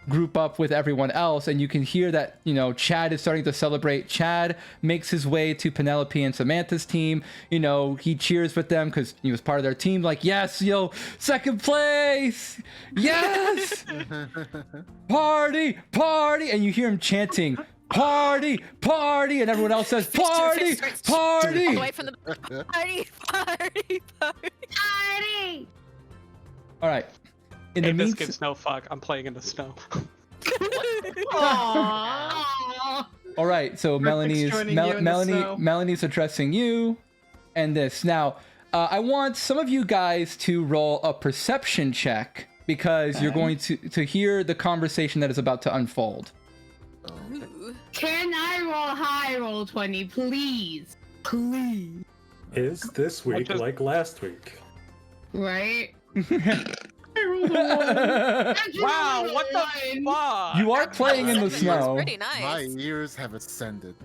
group up with everyone else, and you can hear that, you know, Chad is starting to celebrate. Chad makes his way to Penelope and Samantha's team. You know, he cheers with them because he was part of their team, like, yes, yo, second place, yes, party, party, and you hear him chanting, party, party, and everyone else says, party, party. Away from the party, party, party. All right. In Hey, the Biscuit, meantime, snow fuck. I'm playing in the snow. Aww. all right, so Perfect's joining you in the snow. Melanie's addressing you, and this now. I want some of you guys to roll a perception check because you're going to hear the conversation that is about to unfold. Ooh. Can I roll high? Roll 20, please, please. Is this week just- like last week? Right? Wow, what the fuck? You are playing in the That was snow. pretty My nice. ears have ascended.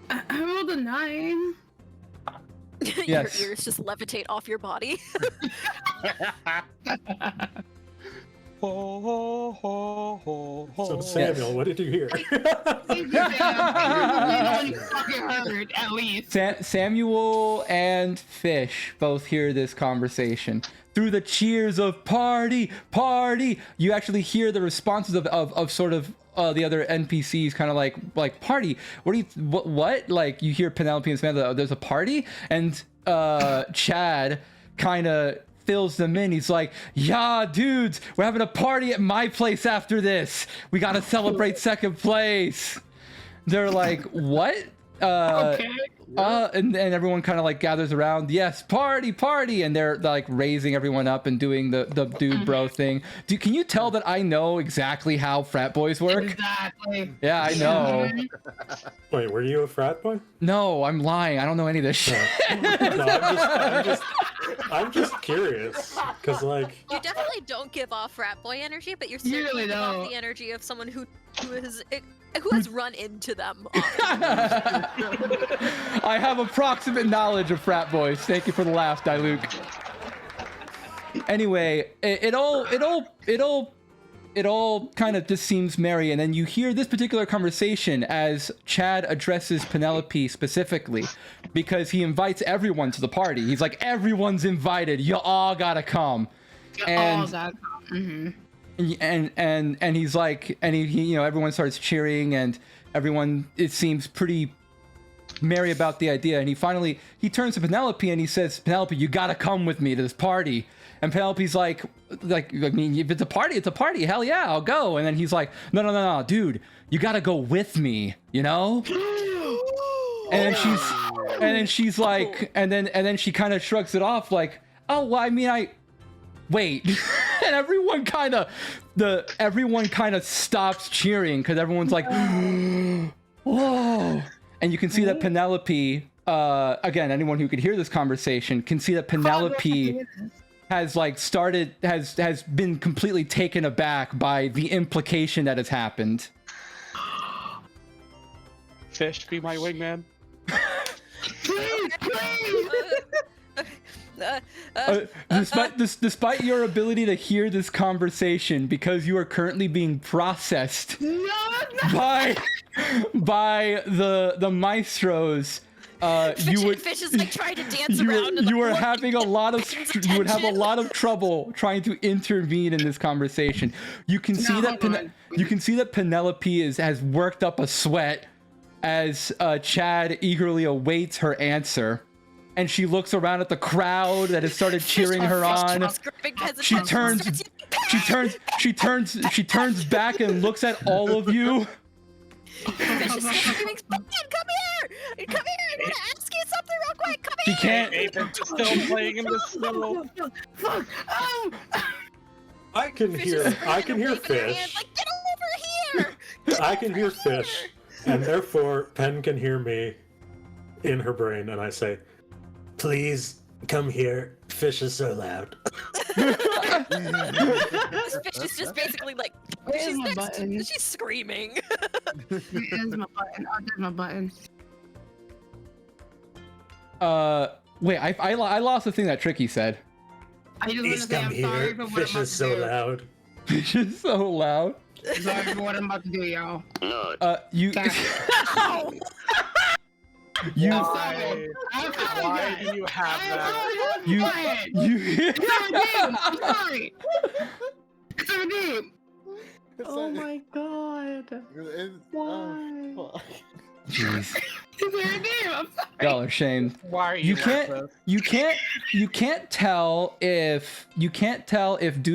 I rolled a 9. Yes. Your ears just levitate off your body. Ho, ho, ho, ho, ho. So Samuel, what did you hear? Fucking heard, at least. Samuel and Fish both hear this conversation. Through the cheers of party, party, you actually hear the responses of sort of the other NPCs, kind of like party. What do you what? Like you hear Penelope and Samantha, oh, there's a party, and Chad kind of fills them in. He's like, yeah, dudes, we're having a party at my place after this. We gotta celebrate second place. They're like, what? Okay. And everyone kind of like gathers around. Yes, party, party, and they're like raising everyone up and doing the dude bro thing. Can you tell that I know exactly how frat boys work? Exactly. Yeah, I know. Wait, were you a frat boy? No, I'm lying. I don't know any of this shit. No, I'm just curious, cause like You definitely don't give off frat boy energy, but you're You certainly really give off don't. the energy of someone who has run into them. Often. I have approximate knowledge of frat boys. Thank you for the laugh, Diluke. Anyway, it all kind of just seems merry, and then you hear this particular conversation as Chad addresses Penelope specifically, because he invites everyone to the party. He's like, everyone's invited. You all gotta come. And and he's like, and he you know, everyone starts cheering, and everyone, it seems pretty merry about the idea. And he turns to Penelope and he says, Penelope, you gotta come with me to this party. And Penelope's like, I mean, if it's a party, it's a party. Hell yeah, I'll go. And then he's like, no, dude, you gotta go with me, you know? And then she's like, and then she kind of shrugs it off like, oh, well, I mean, wait. And everyone kind of stops cheering because everyone's like, whoa. And you can see that Penelope, again, anyone who could hear this conversation can see that Penelope has been completely taken aback by the implication that has happened. Fish, be my wingman. Despite your ability to hear this conversation, because you are currently being processed by the maestros, Fish is like trying to dance around. And, you like, are look having a lot of you would have a lot of trouble trying to intervene in this conversation. You can see that Penelope has worked up a sweat as Chad eagerly awaits her answer. And she looks around at the crowd that has started cheering her on. She turns back and looks at all of you. Fish is screaming, come here! Come here! I gotta ask you something real quick! Come She here! can't. Apex is still playing in the snow. Fuck! Oh! I can hear Fish fish. Like, get over here! I can hear fish, and therefore Pen can hear me in her brain, and I say, "Please come here, fish is so loud. This fish is just basically like Where's she's my next. button? She's screaming. There's my button. Oh, there's my button. Wait, I lost the thing that Tricky said. I just want Please to say come I'm sorry here. for what Fish I'm about is to so do. loud. It's just so loud. Sorry for what I'm about to do, y'all. You Sorry. you Why? I'm sorry, Why guys. do you have that? you It's a redeem. I'm sorry. It's a redeem. Oh my god. Why? Jeez. It's a redeem. I'm sorry. Y'all are shamed. Why are You like can't this? you can't tell if due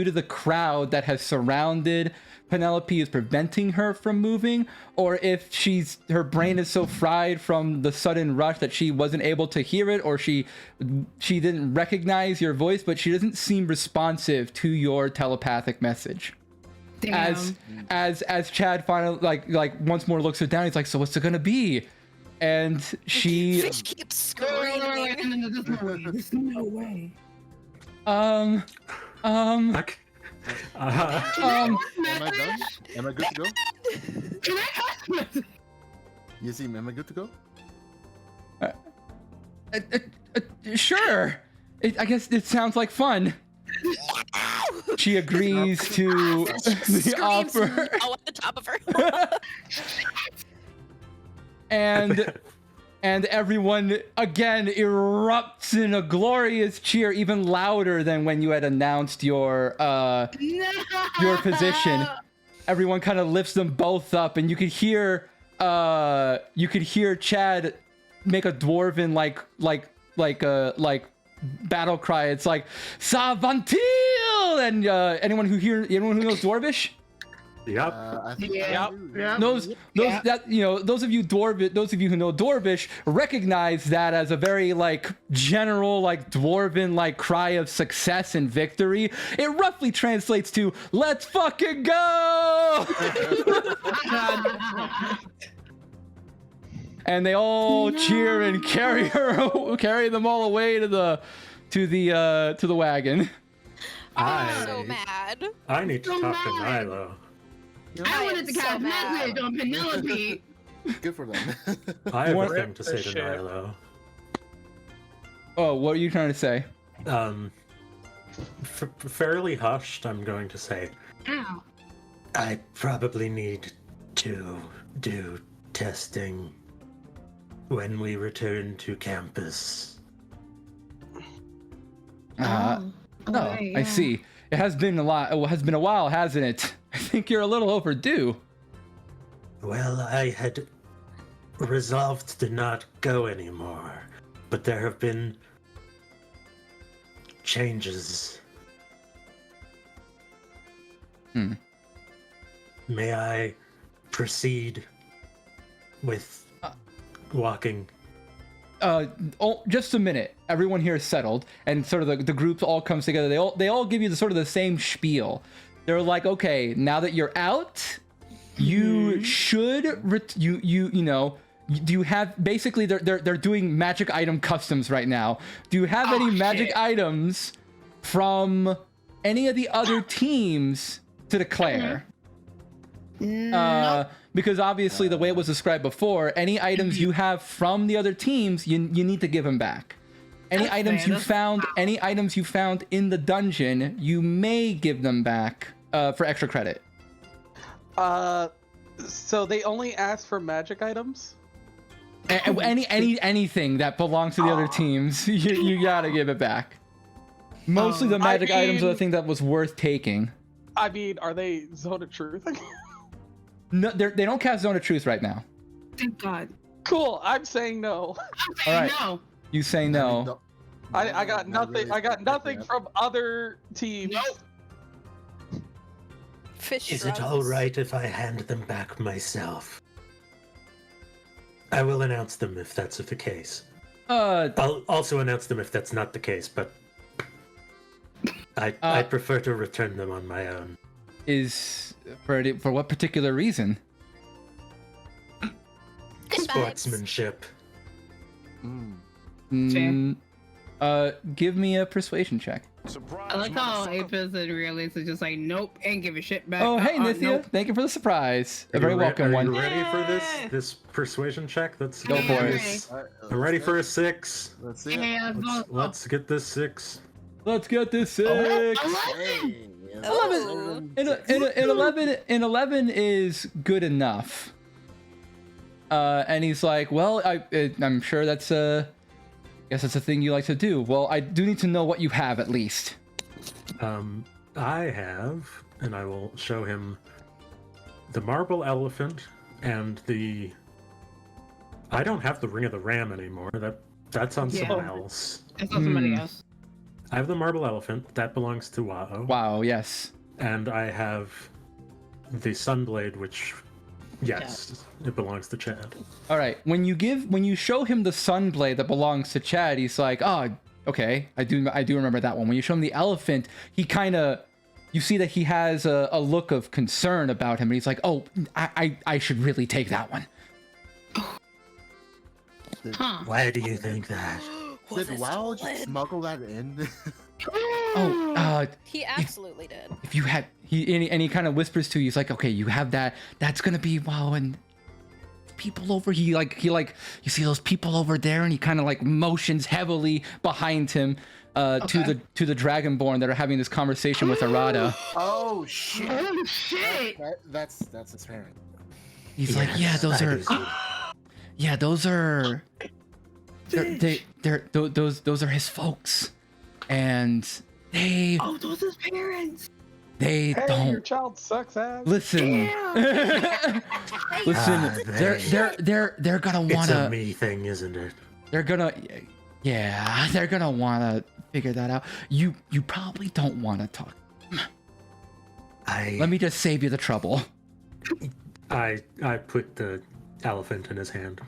to the crowd that has surrounded Penelope is preventing her from moving, or if her brain is so fried from the sudden rush that she wasn't able to hear it, or she didn't recognize your voice, but she doesn't seem responsive to your telepathic message. Damn. As Chad finally like once more looks her down, he's like, so what's it gonna be? And she Fish keeps screaming. There's no way. Okay. Am I done? Am I good to go? Can I have message? Yazim, am I good to go? Sure. I guess it sounds like fun. She agrees to the Screams offer, no at the top of her. and everyone again erupts in a glorious cheer, even louder than when you had announced your position. Everyone kind of lifts them both up, and you could hear Chad make a dwarven like battle cry. It's like Savantil, and anyone who knows Dwarvish. Yep. I think Yeah. I do. Yeah. Those those of you who know Dwarvish recognize that as a very like general like dwarven like cry of success and victory. It roughly translates to "Let's fucking go!" And they all cheer and carry them all away to the wagon. I'm so mad. I need to So talk to mad. Milo. I wanted to so cast mad. message on Penelope. Good for them. I have What- a thing to say to Shit. Milo. Oh, what are you trying to say? Fairly hushed, I'm going to say. Ow. I probably need to do testing when we return to campus. Oh, Okay, I yeah. see. It has been a while, hasn't it? I think you're a little overdue. Well, I had resolved to not go anymore, but there have been changes. May I proceed with walking? Just a minute. Everyone here is settled, and sort of the group all comes together. They all give you the same spiel. They're like, okay, now that you're out, you should do you have basically they're doing magic item customs right now. Do you have any magic items from any of the other teams to declare? Because obviously the way it was described before, any items you have from the other teams, you need to give them back. Any That's items fair, you found, any items you found in the dungeon, you may give them back for extra credit. So they only ask for magic items? Anything that belongs to the other teams, you gotta give it back. Mostly the magic items are the thing that was worth taking. I mean, are they Zone of Truth? No, they don't cast Zone of Truth right now. Thank God. Cool, I'm saying no. I'm saying All right. no. You say no. I got Not nothing. really I got nothing yet. from other teams. Nope. Fish Is it shrugs. all right if I hand them back myself? I will announce them if that's the case. I'll also announce them if that's not the case, but I prefer to return them on my own. Is for what particular reason? Good vibes. Sportsmanship. Mm. Mm, Give me a persuasion check. I like how Apis and Realists are just like, nope, ain't give a shit back. Oh, hey, Nithya. Nope. Thank you for the surprise. A Are very you welcome one. Are you ready for this persuasion check? Let's Go get for it. this. I'm ready for a 6. Let's see. Yeah, Let's get this 6. Let's get this 6. 11. 11 is good enough. And he's like, well, I'm sure that's guess that's a thing you like to do. Well, I do need to know what you have at least. I have, and I will show him the marble elephant and the. I don't have the ring of the ram anymore. That's on someone else. It's on somebody else. I have the marble elephant that belongs to Wao. Wow, yes. And I have the sunblade, which, yes, it belongs to Chad. All right. When you show him the sunblade that belongs to Chad, he's like, oh, okay, I do remember that one. When you show him the elephant, he kind of, you see that he has a look of concern about him, and he's like, oh, I should really take that one. Why do you think that? Did WoW just smuggle that in? He absolutely did. If you had he kind of whispers to you, he's like, okay, you have that. That's gonna be WoW, and people over. He like you see those people over there, and he kind of like motions heavily behind him to the Dragonborn that are having this conversation with Arata. Oh shit! Oh shit! That's his parent. He's like, yeah, those are. Yeah, those are. Those are his folks, and they. Oh, those are his parents. They Hey, don't your child sucks ass. listen. Listen, they're gonna wanna. It's a me thing, isn't it? They're gonna, yeah, they're gonna wanna figure that out. You probably don't wanna talk. Let me just save you the trouble. I put the elephant in his hand.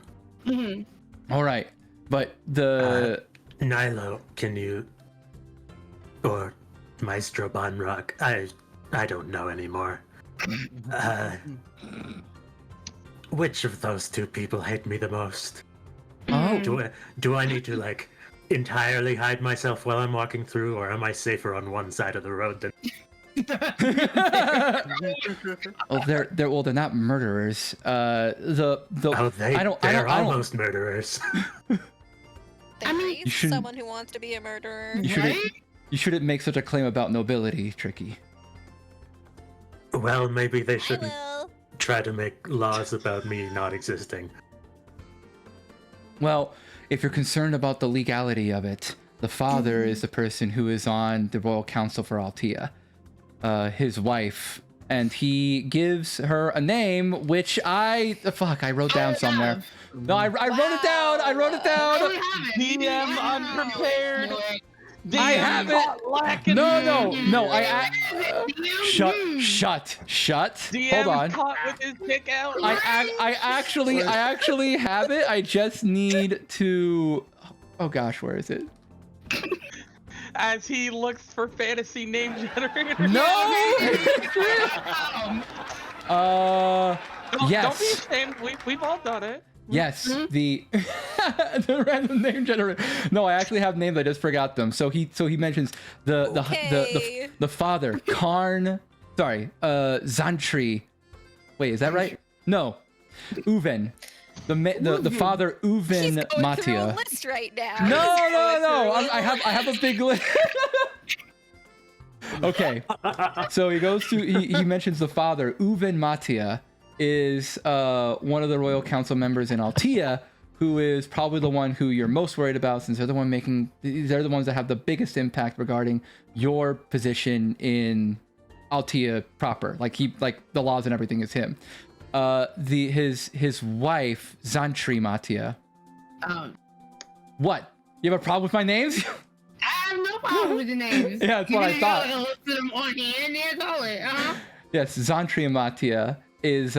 All right, but the Nilo, can you, or Maestro Bonrock? I don't know anymore. Which of those two people hate me the most? oh, Do I need to like entirely hide myself while I'm walking through, or am I safer on one side of the road than? oh, they're not murderers. They're almost murderers. There you is shouldn't- someone who wants to be a murderer. You shouldn't make such a claim about nobility, Tricky. Well, maybe they I shouldn't will. try to make laws about me not existing. Well, if you're concerned about the legality of it, the father is the person who is on the Royal Council for Altea, his wife, and he gives her a name, which I wrote down somewhere. No, I wrote it down. I wrote it down. DM unprepared. DM I have caught it. lacking. No. Shut. DM Hold on. caught with his dick out. I actually have it. I just need to. Oh gosh, where is it? As he looks for fantasy name generator. No. Don't be Yes. ashamed. We've all done it. Yes. The the random name generator. No, I actually have names. I just forgot them. So he mentions Okay. the father, Karn. Sorry, Zantri. Wait, is that right? No, Uven. The father, Uven He's going through a Matia. list right now. No. I have a big list. Okay. So he mentions the father, Uven Matia, is one of the Royal Council members in Altea, who is probably the one who you're most worried about, since they're the ones that have the biggest impact regarding your position in Altea proper. Like the laws and everything is him. His wife, Zantri Matia. What? You have a problem with my names? I have no problem with the names. Yeah, that's what I thought. Look at them on hand. That's all it. Yes, Zantri Matia is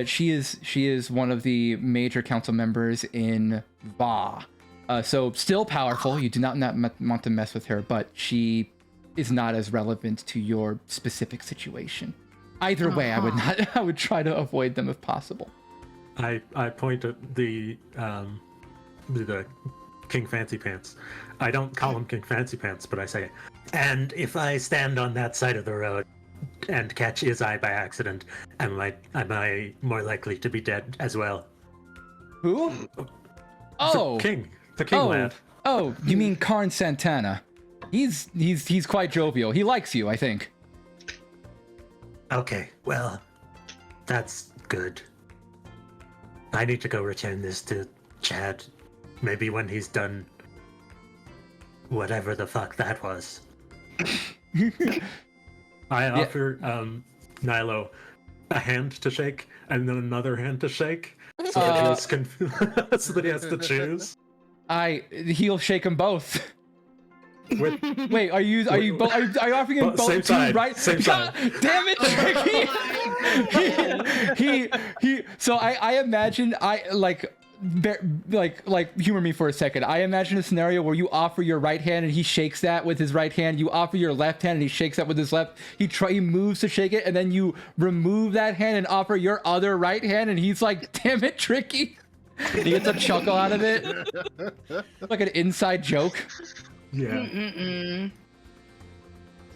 she is one of the major council members in Va. So still powerful. You do not want to mess with her, but she is not as relevant to your specific situation. Either way, I would try to avoid them if possible. I point at the King Fancy Pants. I don't call him King Fancy Pants, but I say, and if I stand on that side of the road and catch his eye by accident, am I more likely to be dead as well? Who? Oh, the king lad. Oh, you mean Karn Santana? He's quite jovial. He likes you, I think. Okay, well, that's good. I need to go return this to Chad. Maybe when he's done whatever the fuck that was. I offer Nilo a hand to shake and then another hand to shake, so that he has to choose. He'll shake them both. Wait, are you offering him both same two side, right? Same God side. damn it, Tricky! he. So I imagine humor me for a second. I imagine a scenario where you offer your right hand and he shakes that with his right hand. You offer your left hand and he shakes that with his left. He moves to shake it, and then you remove that hand and offer your other right hand, and he's like, "Damn it, Tricky!" He gets a chuckle out of it, like an inside joke. Yeah. Mm-mm-mm.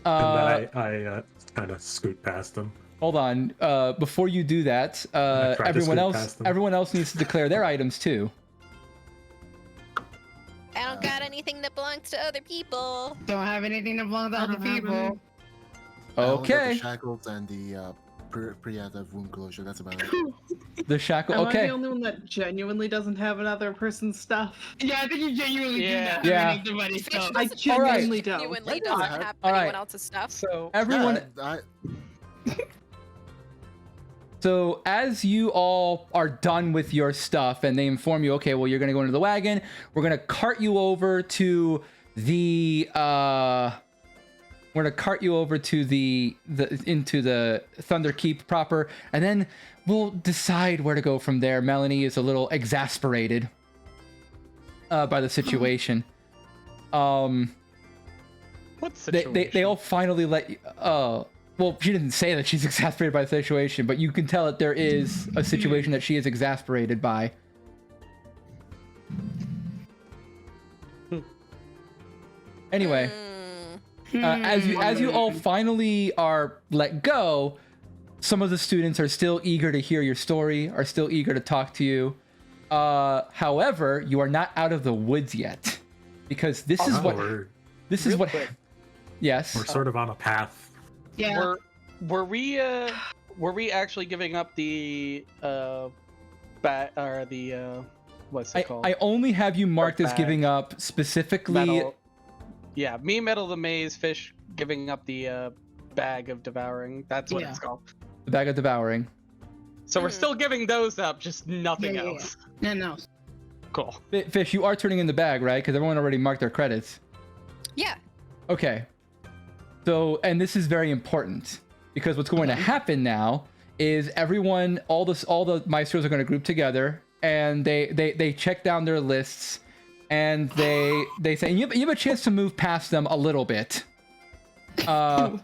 And then I kind of scoot past him. Hold on. Before you do that, everyone else needs to declare their items too. I don't got anything that belongs to other people. Don't have anything that belongs to other people. Okay. The shackles and the pre-active wound closure. That's about it. The shackle. Am I Okay. the only one that genuinely doesn't have another person's stuff? Yeah, I think you genuinely do not Yeah. have anybody's stuff. I genuinely don't. Genuinely Right. doesn't have anyone Alright. else's stuff. So Everyone. Yeah, So as you all are done with your stuff and they inform you, okay, well, you're going to go into the wagon. We're going to cart you over to the into the Thunder Keep proper, and then we'll decide where to go from there. Melanie is a little exasperated by the situation. what situation? They all finally let you. Well, she didn't say that she's exasperated by the situation, but you can tell that there is a situation that she is exasperated by. Anyway, as you all finally are let go, some of the students are still eager to hear your story, are still eager to talk to you. However, you are not out of the woods yet, because this is what. Yes. We're sort of on a path. Yeah. Were we actually giving up the what's it called? I only have you marked as giving up specifically. Metal the Maze, Fish giving up the bag of devouring. That's what it's called. The bag of devouring. So we're still giving those up, just nothing else. Yeah. No. Cool. Fish, you are turning in the bag, right? Because everyone already marked their credits. Yeah. Okay. So, and this is very important, because what's going to happen now is all the maestros are going to group together, and they check down their lists, and they say, and you have a chance to move past them a little bit. But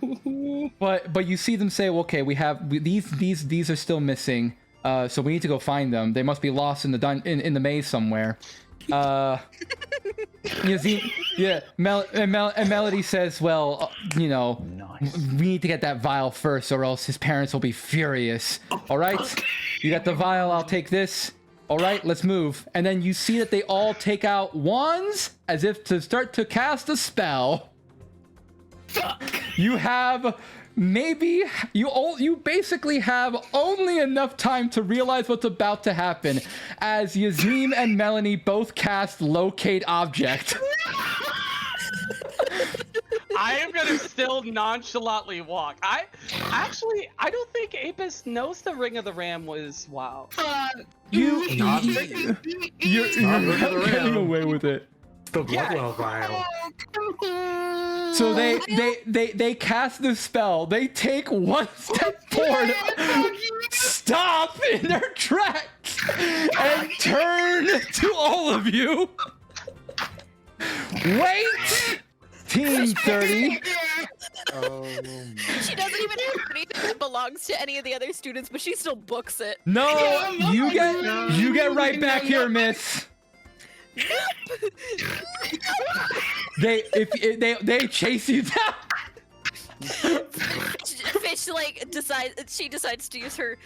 you see them say, well, okay, we have these are still missing, so we need to go find them. They must be lost in the maze somewhere. You see, yeah, Melody says, well, we need to get that vial first, or else his parents will be furious. All right, you got the vial, I'll take this. All right, let's move. And then you see that they all take out wands as if to start to cast a spell. You have you basically have only enough time to realize what's about to happen as Yazim and Melanie both cast locate object. I am gonna still nonchalantly walk. I don't think Apis knows the Ring of the Ram was You're getting away with it. The Bloodwell vial. So they cast the spell. They take one step forward, stop in their tracks, and turn to all of you. Wait! Team 30. She doesn't even have anything that belongs to any of the other students, but she still books it. No, you get right back here, miss. They chase you down. Fish like decides to use her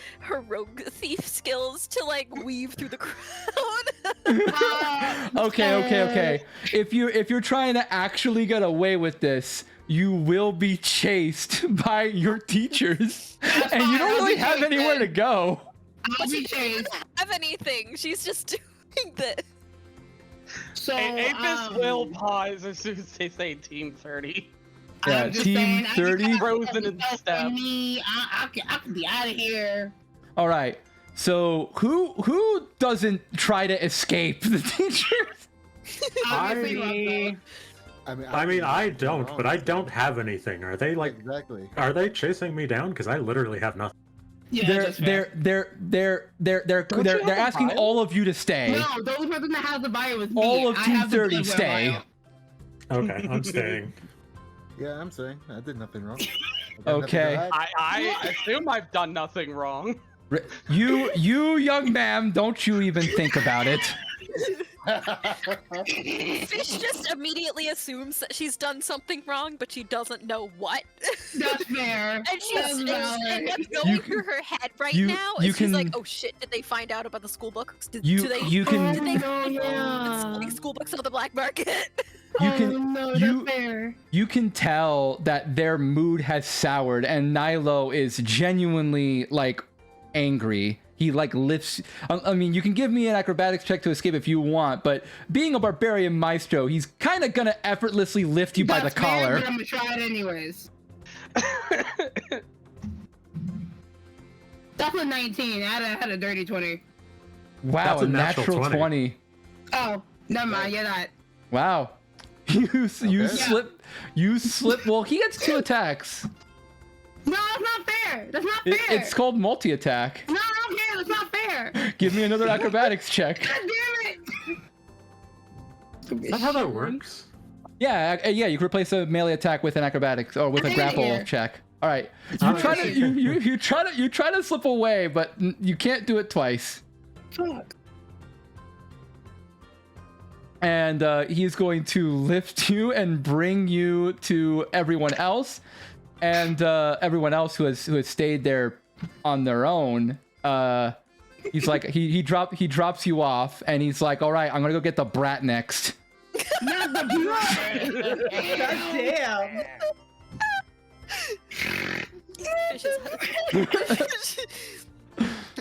rogue thief skills to like weave through the crowd. Okay. If you're trying to actually get away with this, you will be chased by your teachers, and you don't really have anywhere to go. She doesn't have anything. She's just doing this. So Apis will pause as soon as they say Team 30. Yeah, Team 30. Frozen in step. I can be out of here. All right. So who doesn't try to escape the teachers? I don't, but I don't have anything. Are they like Exactly. Are they chasing me down? Because I literally have nothing. Yeah, They're asking all of you to stay. No, the only person that has the bio is me. All of I Team have the 30 Bloodborne stay. bio. Okay, I'm staying. Yeah, I'm saying I did nothing wrong. Okay. I assume I've done nothing wrong. You young ma'am, don't you even think about it. Fish just immediately assumes that she's done something wrong, but she doesn't know what. That's fair. And she's That's valid. and what's going through her head right now is she's like, oh shit, did they find out about the school books? Did they find school books on the black market? You can tell that their mood has soured, and Nilo is genuinely like angry. He like lifts. I mean, you can give me an acrobatics check to escape if you want, but being a barbarian maestro, he's kind of gonna effortlessly lift you by the collar. But I'm gonna try it anyways. That's a 19. I had a dirty 20. Wow, That's a natural 20. Oh, never mind. You're not. Wow. You slip. Well, he gets 2 attacks. No, that's not fair. That's not fair. It's called multi-attack. No, I don't care. That's not fair. Give me another acrobatics check. God damn it. Is that how that works? Yeah, you can replace a melee attack with an acrobatics or with a grapple check. All right. You try to slip away, but you can't do it twice. Fuck. And he's going to lift you and bring you to everyone else, and everyone else who has stayed there on their own. He's like he drops you off, and he's like, all right, I'm gonna go get the brat next. Not the brat. God damn.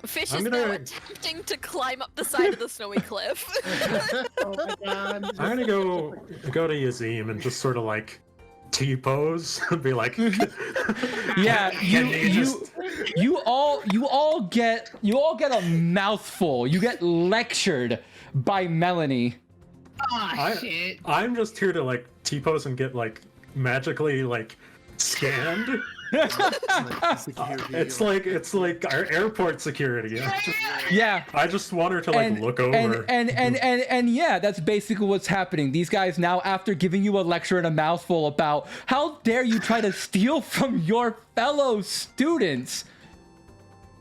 Fish is now attempting to climb up the side of the snowy cliff. Oh my god. I'm gonna go to Yazim and just sort of like T-pose and be like, yeah, you all get a mouthful. You get lectured by Melanie. Oh shit. I'm just here to like T-pose and get like magically like scanned. It's like our airport security. Yeah. I just want her to like look over. And yeah, that's basically what's happening. These guys now, after giving you a lecture and a mouthful about how dare you try to steal from your fellow students.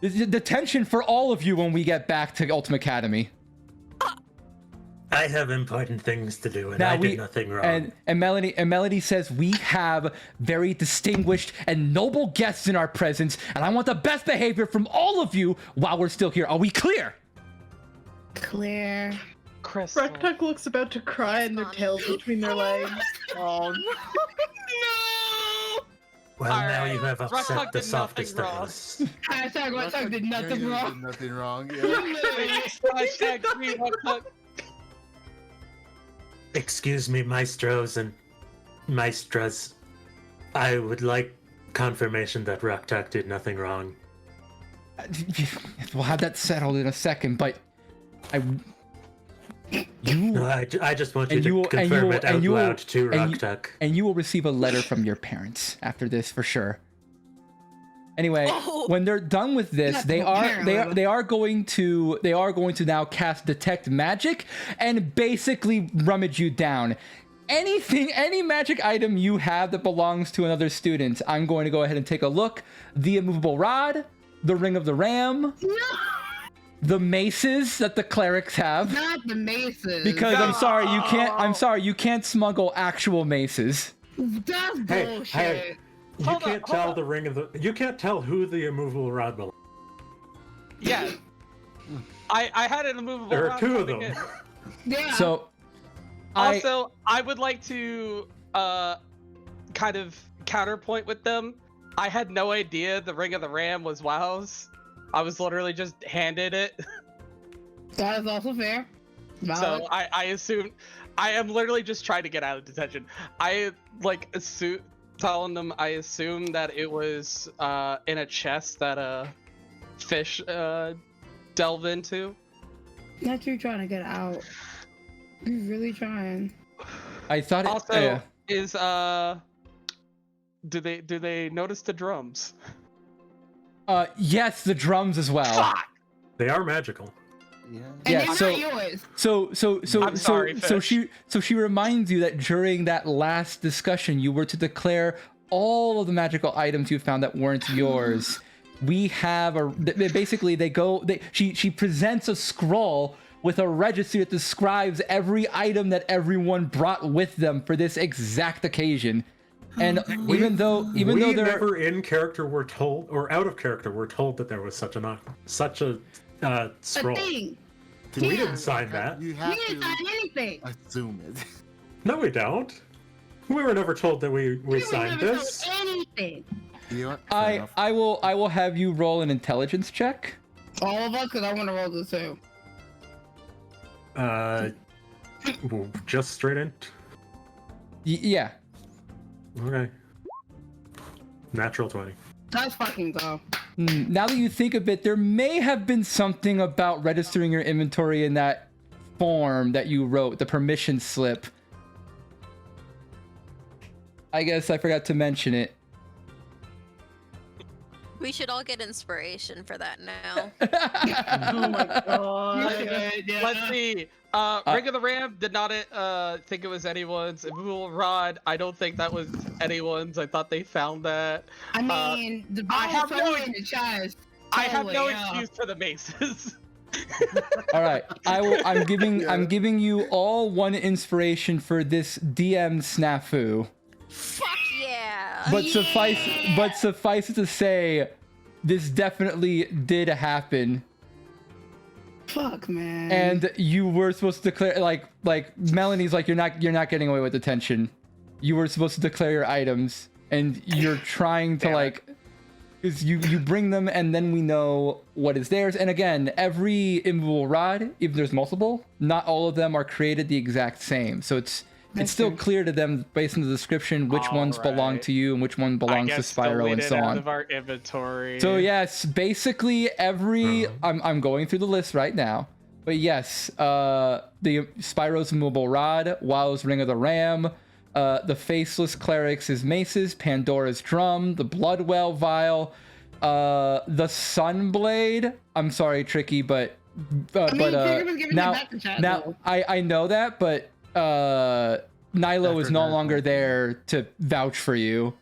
Detention for all of you when we get back to Ultimacademy. I have important things to do, and I did nothing wrong. And Melody says we have very distinguished and noble guests in our presence, and I want the best behavior from all of you while we're still here. Are we clear? Clear. Crystal. Rektuk looks about to cry and their tails between their legs. Oh no! Well, now you have Rektuk upset the did softest nothing of wrong. us. Hashtag Rektuk did nothing wrong. Did nothing wrong. Yeah. Hashtag free Rektuk. Excuse me, maestros and maestras. I would like confirmation that Rektuk did nothing wrong. We'll have that settled in a second, but No, I just want you to confirm it out loud to Rektuk. And you will receive a letter from your parents after this for sure. Anyway, when they're done with this, they are going to now cast Detect Magic and basically rummage you down. Any magic item you have that belongs to another student, I'm going to go ahead and take a look. The immovable rod, the ring of the ram, the maces that the clerics have. Not the maces. Because I'm sorry, you can't smuggle actual maces. That's Hey, bullshit. hey. You can't tell the ring of the. You can't tell who the immovable rod belongs. Yeah. I had an immovable There are rod two of coming them. in. Yeah. So, Also, I would like to kind of counterpoint with them. I had no idea the Ring of the Ram was WoW's. I was literally just handed it. that is also fair. Valid. So I assumed. I am literally just trying to get out of detention. I like telling them I assumed that it was in a chest that a fish delve into. Not you trying to get out. You're really trying. I thought it Also, is do they notice the drums? yes, the drums as well. Fuck! They are magical. Yeah. And Yeah, they're so- not yours. I'm sorry, So she reminds you that during that last discussion, you were to declare all of the magical items you found that weren't yours. We have she presents a scroll with a registry that describes every item that everyone brought with them for this exact occasion. And even though we they're never in character were told, or out of character were told that there was such a scroll. A thing. We Yeah. didn't sign that. You You have didn't to sign anything. assume it. No, we don't. We were never told that we You signed never this. told anything. You know what? Fair enough. I will have you roll an intelligence check. All of us, because I want to roll this too. Just straight in. Yeah. Okay. Natural 20. Let's fucking go. Now that you think of it, there may have been something about registering your inventory in that form that you wrote, the permission slip. I guess I forgot to mention it. We should all get inspiration for that now. Oh my god. Yeah. Let's see. Ring of the Ram did not think it was anyone's. Immovable Rod, I don't think that was anyone's. I thought they found that. I mean, the I have bottle no- in the chest. I have no Totally, yeah. excuse for the maces. All right, I'm giving you all one inspiration for this DM snafu. Fuck yeah! But suffice it to say, this definitely did happen. Fuck, man. And you were supposed to declare, like Melanie's like, you're not getting away with detention. You were supposed to declare your items, and you're trying to like, because you bring them, and then we know what is theirs. And again, every immovable rod, if there's multiple, not all of them are created the exact same. So it's still clear to them based on the description which ones belong Alright. to you and which one belongs to Spyro and so out on. of our inventory. So yes, basically every I'm going through the list right now. But yes, the Spyro's immovable rod, WoW's Ring of the Ram, the Faceless Cleric's maces, Pandora's drum, the Bloodwell vial, the Sunblade. I'm sorry, Tricky, but Trigger was giving it back to chat, now though. I know that, but Nilo is no longer there to vouch for you.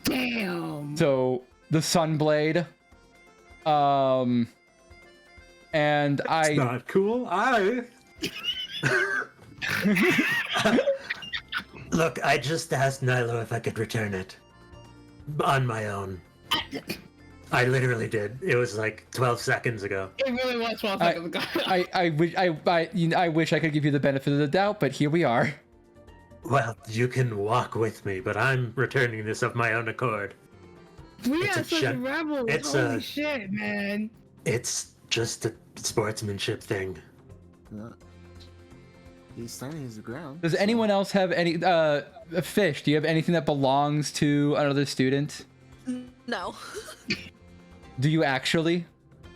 Damn. So the Sunblade, and It's not cool. Look, I just asked Nilo if I could return it. On my own. I literally did. It was like 12 seconds ago. It really was 12 seconds ago. I wish I could give you the benefit of the doubt, but here we are. Well, you can walk with me, but I'm returning this of my own accord. We It's are a such check. rebels. It's Holy a- shit, man. It's just a sportsmanship thing. No. He's standing his ground. Does so- anyone else have any Fish? Do you have anything that belongs to another student? No. Do you actually?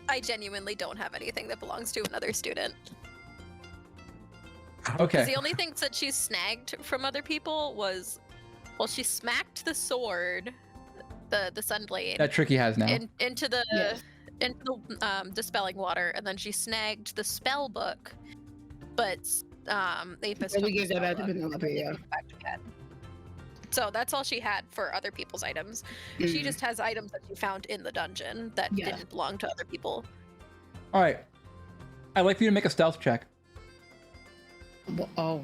I genuinely don't have anything that belongs to another student. Okay. The only things that she snagged from other people was, well, she smacked the sword, the sunblade, That Tricky has now. into the Yes. dispelling water, and then she snagged the spell book. But Apis So we took the gave that spell back to book. Penelope, yeah. Back to Kat. So that's all she had for other people's items. She Mhm. just has items that she found in the dungeon that Yeah. didn't belong to other people. All right. I'd like for you to make a stealth check. Oh.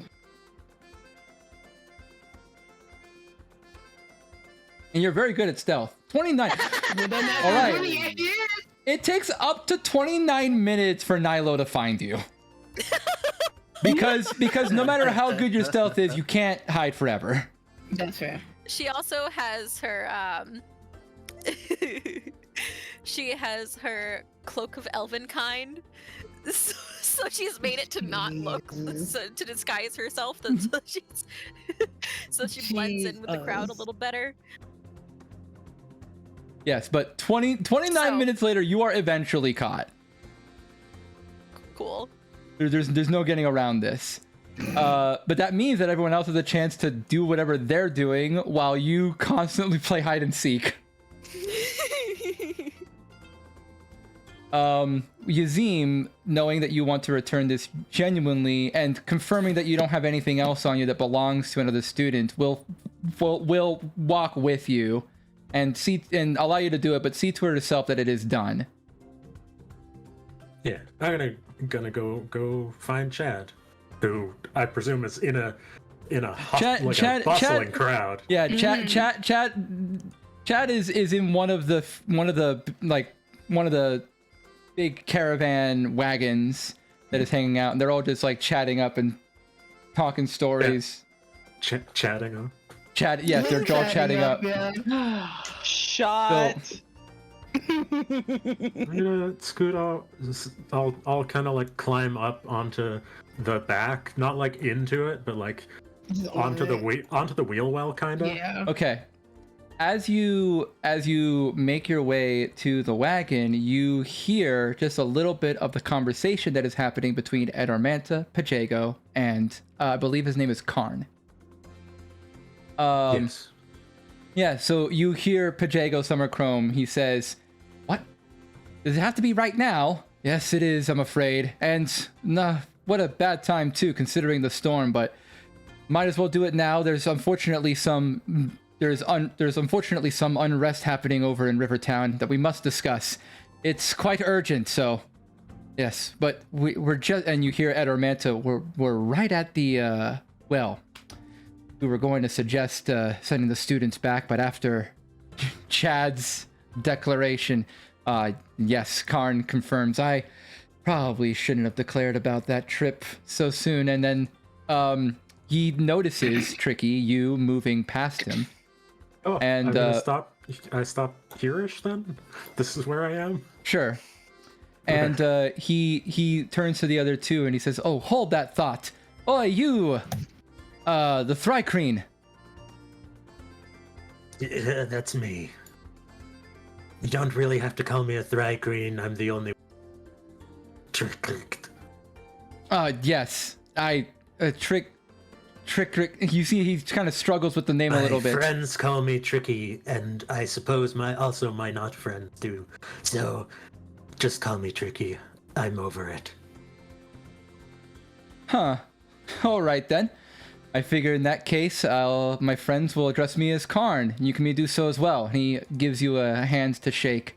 And you're very good at stealth. 29. All right. It takes up to 29 minutes for Nilo to find you. Because no matter how good your stealth is, you can't hide forever. That's fair. She also has her she has her cloak of elvenkind. So she's made it to not look, so to disguise herself. So she blends in with the crowd a little better. Yes, but 29 minutes later, you are eventually caught. Cool. There's no getting around this. But that means that everyone else has a chance to do whatever they're doing while you constantly play hide and seek. Yazim, knowing that you want to return this genuinely and confirming that you don't have anything else on you that belongs to another student, will walk with you and and allow you to do it, but see to herself that it is done. Yeah, I'm gonna go find Chad, who I presume is in a bustling crowd. Yeah, Chad is in one of the big caravan wagons that is hanging out, and they're all just like chatting up and talking stories. Yeah. Chatting up. Yes, they're all chatting up. Yeah. Shot. So, I'm gonna scoot out. I'll kind of like climb up onto the back, not like into it, but like onto the wheel well, kind of. Yeah. Okay. As you make your way to the wagon, you hear just a little bit of the conversation that is happening between Edormanta, Pajago, and I believe his name is Karn. Yes. Yeah, so you hear Pajago Summerchrome. He says, "What? Does it have to be right now?" "Yes, it is, I'm afraid. And what a bad time too, considering the storm, but might as well do it now. There's unfortunately some unrest happening over in Rivertown that we must discuss. It's quite urgent, so yes, but we're just..." And you hear Edormanta, we're right at the we were going to suggest sending the students back, but after Chad's declaration, yes, Karn confirms, I probably shouldn't have declared about that trip so soon. And then he notices, Tricky, you moving past him. Oh, and I'm gonna stop. I stop here-ish then? This is where I am? Sure. And he turns to the other two and he says, "Oh, hold that thought. Oi, you! The Thrycreen." Yeah, that's me. You don't really have to call me a Thrycreen. I'm the only... Yes. Trick. You see, he kind of struggles with the name a little bit. My friends call me Tricky, and I suppose my not friends do. So, just call me Tricky. I'm over it. Huh. All right then. I figure in that case, my friends will address me as Karn. You can do so as well. And he gives you a hand to shake.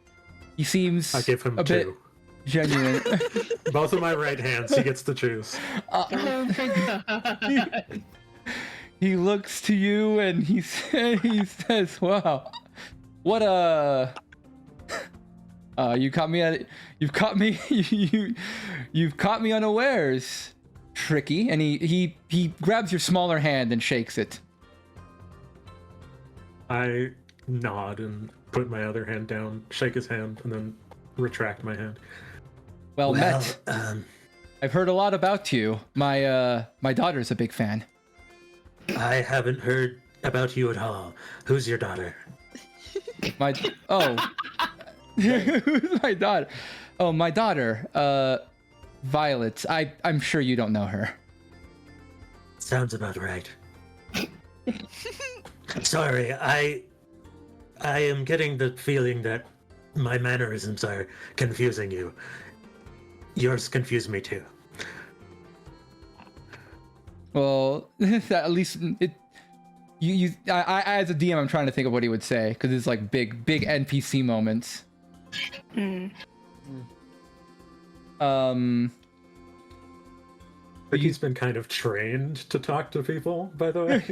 He seems I give him a bit two. genuine. Both of my right hands, he gets to choose. Oh my god. He looks to you and he says, "Wow, what a you've caught me unawares, Tricky." And he grabs your smaller hand and shakes it. I nod and put my other hand down, shake his hand, and then retract my hand. Well met. I've heard a lot about you. My daughter's a big fan. I haven't heard about you at all. Who's your daughter? Who's my daughter? Oh, my daughter, Violet. I'm sure you don't know her. Sounds about right. Sorry, I am getting the feeling that my mannerisms are confusing you. Yours confuse me too. Well, at least I as a DM, I'm trying to think of what he would say because it's like big NPC moments. Like he's been kind of trained to talk to people, by the way.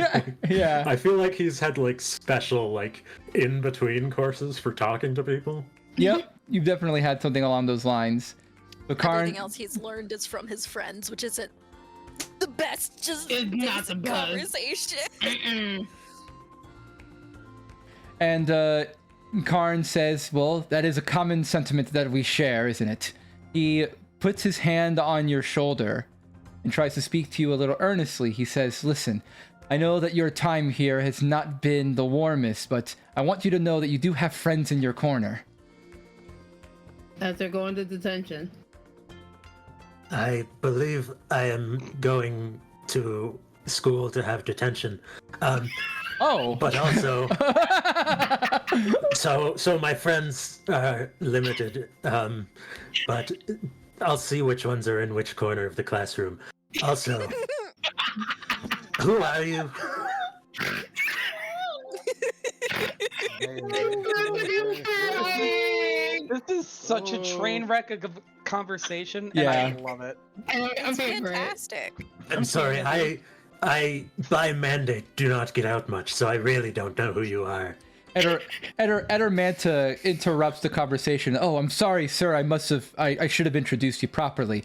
Yeah. I feel like he's had like special like in between courses for talking to people. Yep, you've definitely had something along those lines. So Karn, Everything else he's learned is from his friends, which isn't the best. Just It's not the basic best. conversation. and Karn says, "Well, that is a common sentiment that we share, isn't it?" He puts his hand on your shoulder and tries to speak to you a little earnestly. He says, "Listen, I know that your time here has not been the warmest, but I want you to know that you do have friends in your corner." As they're going to detention. I believe I am going to school to have detention. Oh. But also, so my friends are limited. But I'll see which ones are in which corner of the classroom. Also, who are you? This is such a train wreck of conversation, and Yeah. I love it. It's fantastic. I'm sorry, I by mandate do not get out much, so I really don't know who you are. Manta interrupts the conversation. "Oh, I'm sorry, sir. I should have introduced you properly.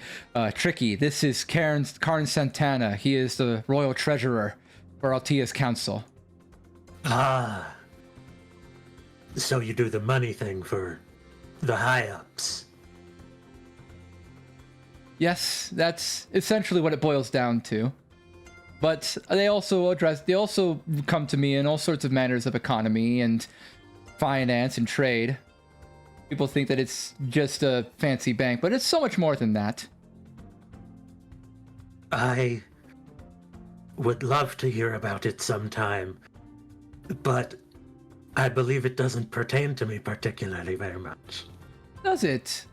Tricky, this is Karn Santana. He is the royal treasurer for Altia's council." Ah. So you do the money thing for the high-ups. Yes, that's essentially what it boils down to. But they also come to me in all sorts of matters of economy and finance and trade. People think that it's just a fancy bank, but it's so much more than that. I would love to hear about it sometime, but I believe it doesn't pertain to me particularly very much. Does it?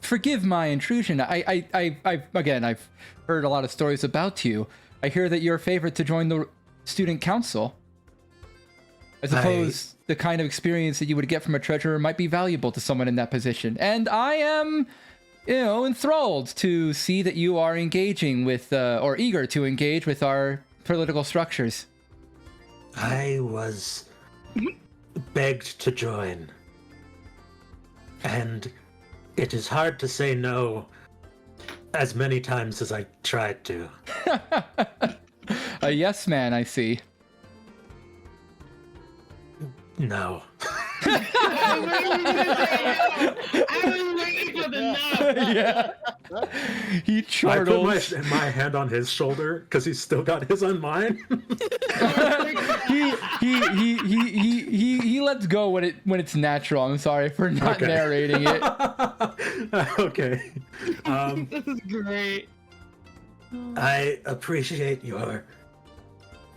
Forgive my intrusion. I've heard a lot of stories about you. I hear that you're a favorite to join the student council. I suppose the kind of experience that you would get from a treasurer might be valuable to someone in that position. And I am, enthralled to see that you are engaging with, or eager to engage with our political structures. I was begged to join. And it is hard to say no as many times as I tried to. A yes man, I see. No. I was waiting for the no. Yeah. He I put chortles. my hand on his shoulder because he's still got his on mine. he lets go when it's natural. I'm sorry for not narrating it. Okay. This is great. I appreciate your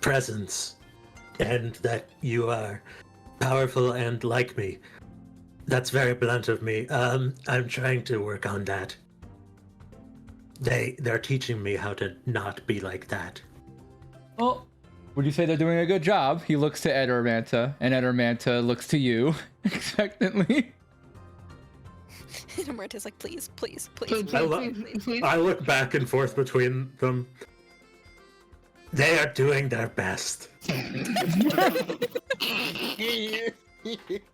presence and that you are powerful and like me. That's very blunt of me. I'm trying to work on that. They're teaching me how to not be like that. Oh, would you say they're doing a good job? He looks to Ed Manta, and Ed Manta looks to you expectantly. And Marta's like, please, please, please, Please, please, please. I look back and forth between them. They are doing their best.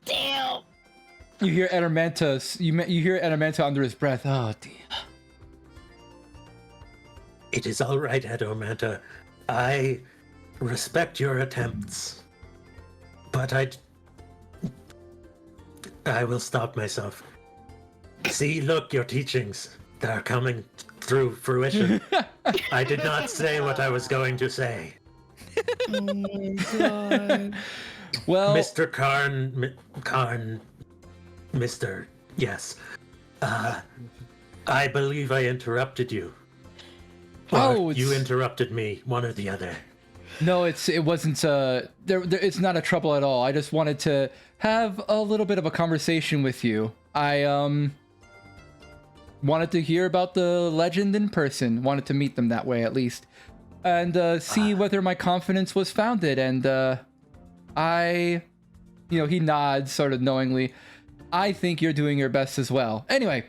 Damn. You hear Ed Manta. You hear Ed Manta under his breath. Oh dear. It is all right, Edomanta. I respect your attempts, but I will stop myself. See, look, your teachings, they're coming through fruition. I did not say what I was going to say. Oh my god. Well, Mr. Karn, Mr. Yes. I believe I interrupted you. Or you interrupted me, one or the other. no, it wasn't. It's not a trouble at all. I just wanted to have a little bit of a conversation with you. I wanted to hear about the legend in person. Wanted to meet them that way at least, and see whether my confidence was founded. And he nods sort of knowingly. I think you're doing your best as well. Anyway,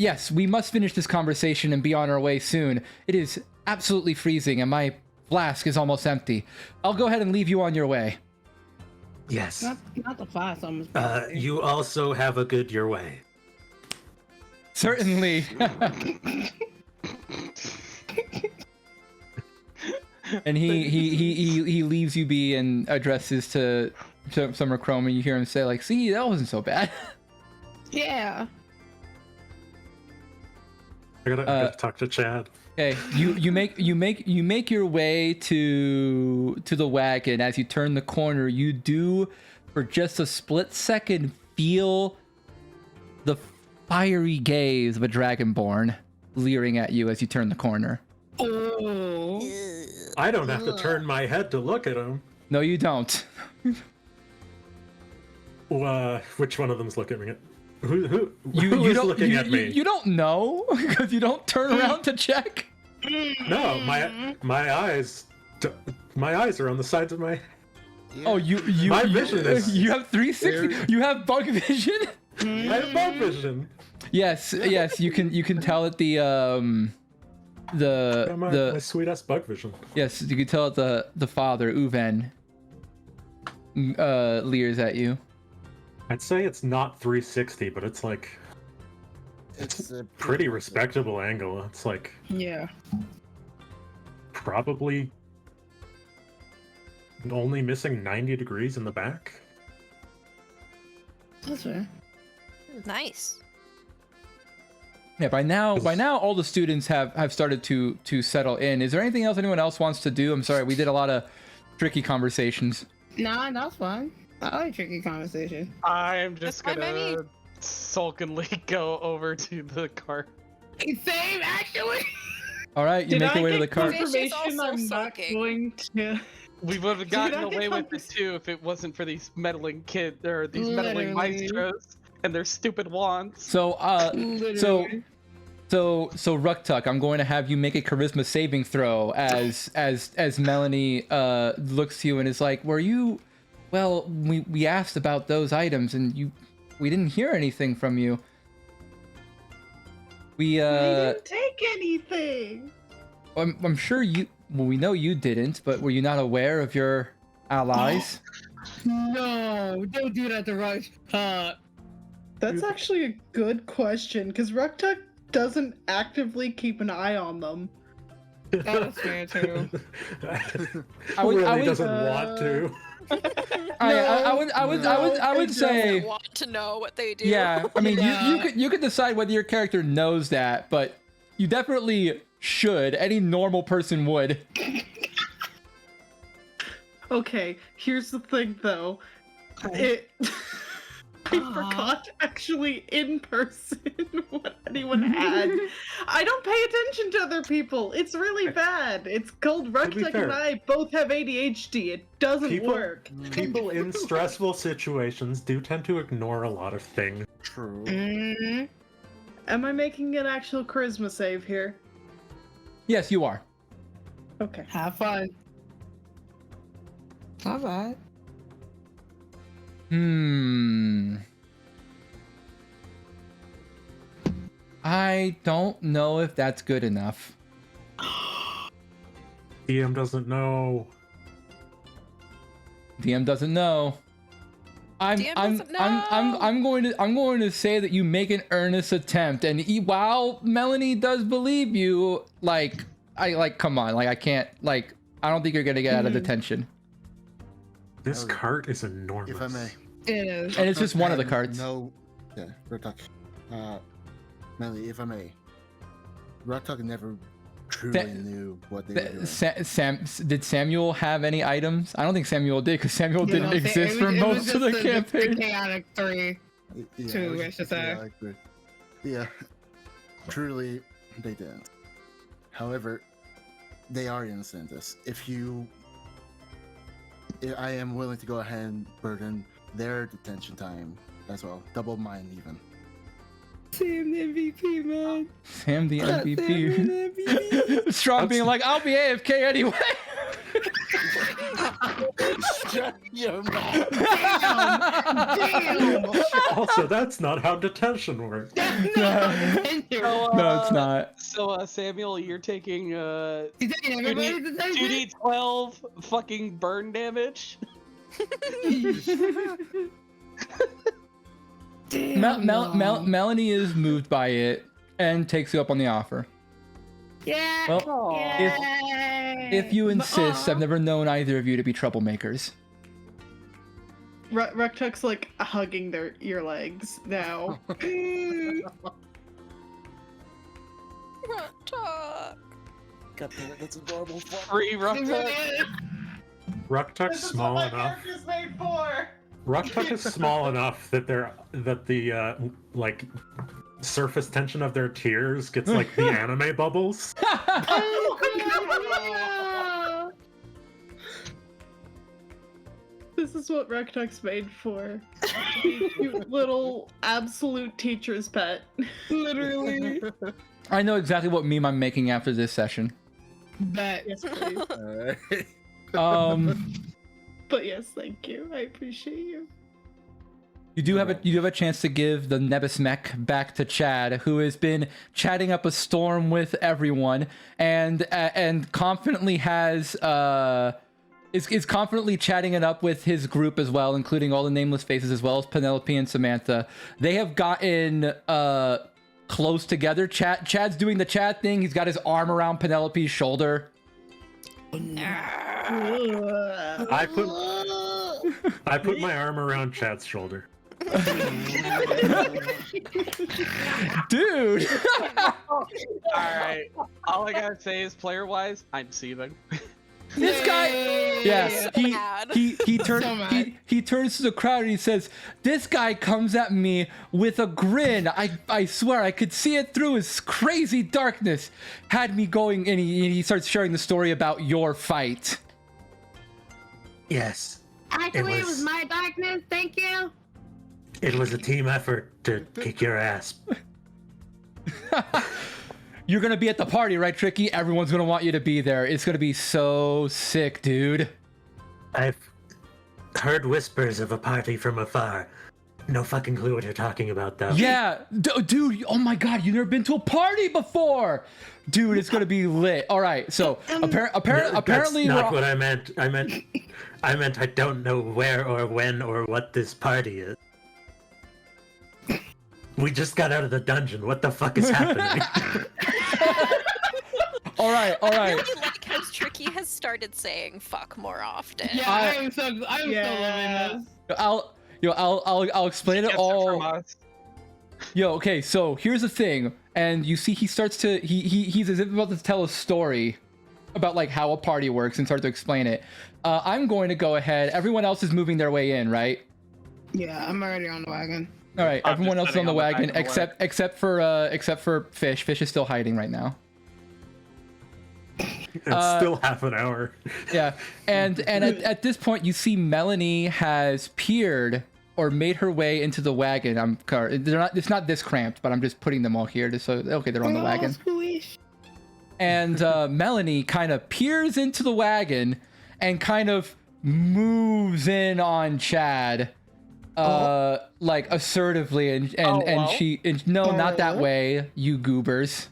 yes, we must finish this conversation and be on our way soon. It is absolutely freezing and my flask is almost empty. I'll go ahead and leave you on your way. Yes. Not the fast almost. You also have a good your way. Certainly. And he leaves you be and addresses to Summer Chrome, and you hear him say like, "See, that wasn't so bad." Yeah. I gotta talk to Chad. Okay, you make your way to the wagon. As you turn the corner, you do, for just a split second, feel the fiery gaze of a dragonborn leering at you as you turn the corner. Oh. I don't have to turn my head to look at him. No, you don't. Which one of them's looking at me? Who You is don't looking at me? You don't know because you don't turn around to check. No, my eyes are on the sides of my. Oh, My vision is. you have 360. You have bug vision. I have bug vision. Yes, you can tell it My sweet ass bug vision. yes, you can tell it the father Uven leers at you. I'd say it's not 360, but it's like It's a pretty respectable angle. It's like Yeah. probably only missing 90 degrees in the back. That's fair. Nice. Yeah, by now all the students have started to settle in. Is there anything else anyone else wants to do? I'm sorry, we did a lot of tricky conversations. Nah, that's fine. I like tricky conversation. I'm just That's fine by gonna sulkily go over to the cart. Same, actually. All right, you Did make I your way to the get cart. She's confirmation also I'm not sulking. going to? We would have gotten I away get with it confirmation? too if it wasn't for these meddling kids or these meddling Literally. maestros and their stupid wands. So Literally. So Ruktuk, I'm going to have you make a charisma saving throw as Melanie looks to you and is like, "Were you? Well, we asked about those items and we didn't hear anything from you. We I didn't take anything. I'm sure you. Well, we know you didn't, but were you not aware of your allies? No, don't do that to Rush. That's actually a good question, because Ruktuk doesn't actively keep an eye on them. That is fair too. I would- really doesn't want to. I would say. Want to know what they do? Yeah, I mean, Yeah. you could decide whether your character knows that, but you definitely should. Any normal person would. Okay, here's the thing though. I forgot actually in person what anyone had. I don't pay attention to other people. It's really bad. It's called Ruktuk fair. and I both have ADHD. It doesn't work. People in stressful situations do tend to ignore a lot of things. True. Mm-hmm. Am I making an actual charisma save here? Yes, you are. Okay. Have fun. Not bad. I don't know if that's good enough. DM doesn't know. DM doesn't know. I'm going to say that you make an earnest attempt, and while Melanie does believe you, come on, I can't, I don't think you're gonna get out of detention. This Okay. cart is enormous. If I may. It is. And it's just one of the And carts. No. Yeah, Ruktuk. Melly, if I may. Ruktuk never truly knew what they were doing. Did Samuel have any items? I don't think Samuel did, because Samuel didn't It exist was- for it was most of the just campaign. chaotic 3. Yeah, Two, it was I just should say. chaotic, but- Yeah, truly, they didn't. However, they are innocent. I am willing to go ahead and burden their detention time as well, double mine even. Sam the MVP, man. Sam the Sam the MVP. MVP. Strom being like, I'll be AFK anyway. Shut your mouth. Damn. Also, that's not how detention works. No, it's not. So, Samuel, you're taking He's taking everybody's attention? 2d12 fucking burn damage. Melanie is moved by it and takes you up on the offer. Yeah. Well, if you insist, I've never known either of you to be troublemakers. Rektuk's like hugging your legs now. Talk. God damn it, that's adorable. Free Ruktuk. Ruktuk's small enough. made for. Ruktuk is small enough that the like surface tension of their tears gets like the anime bubbles. This is what Rektuk's made for. Cute little absolute teacher's pet. Literally. I know exactly what meme I'm making after this session. Bet. Yes, please. But yes, thank you. I appreciate you. You do have a chance to give the Nebus mech back to Chad, who has been chatting up a storm with everyone, and confidently has is confidently chatting it up with his group as well, including all the nameless faces as well as Penelope and Samantha. They have gotten close together. Chad's doing the Chad thing. He's got his arm around Penelope's shoulder. I put my arm around Chad's shoulder. Dude. Alright. All I gotta say is player wise, I'm seething. This guy, yes, he turns So mad. he turns to the crowd and he says, "This guy comes at me with a grin. I swear I could see it through his crazy darkness. Had me going." And he starts sharing the story about your fight. Yes, Actually, it was my darkness. Thank you. it was a team effort to kick your ass. You're gonna be at the party, right, Tricky? Everyone's gonna want you to be there. It's gonna be so sick, dude. I've heard whispers of a party from afar. No fucking clue what you're talking about, though. Yeah, dude. Oh my God, you've never been to a party before, dude. It's gonna be lit. All right, so apparently, that's not what I meant. I meant I don't know where or when or what this party is. We just got out of the dungeon. What the fuck is happening? all right. I really like how Tricky has started saying "fuck" more often. Yeah, I'm so loving this. I'll explain it Gets it all. from us. Okay, so here's the thing, and you see, he's as if about to tell a story about like how a party works and start to explain it. I'm going to go ahead. Everyone else is moving their way in, right? Yeah, I'm already on the wagon. All right, I'm everyone just else is on the sitting on the wagon back of the except for Fish. Fish is still hiding right now. It's still half an hour. Yeah, and at this point, you see Melanie has peered or made her way into the wagon. It's not this cramped, but I'm just putting them all here just so okay, they're on the wagon. And Melanie kind of peers into the wagon and kind of moves in on Chad, like assertively, and not that way, you goobers.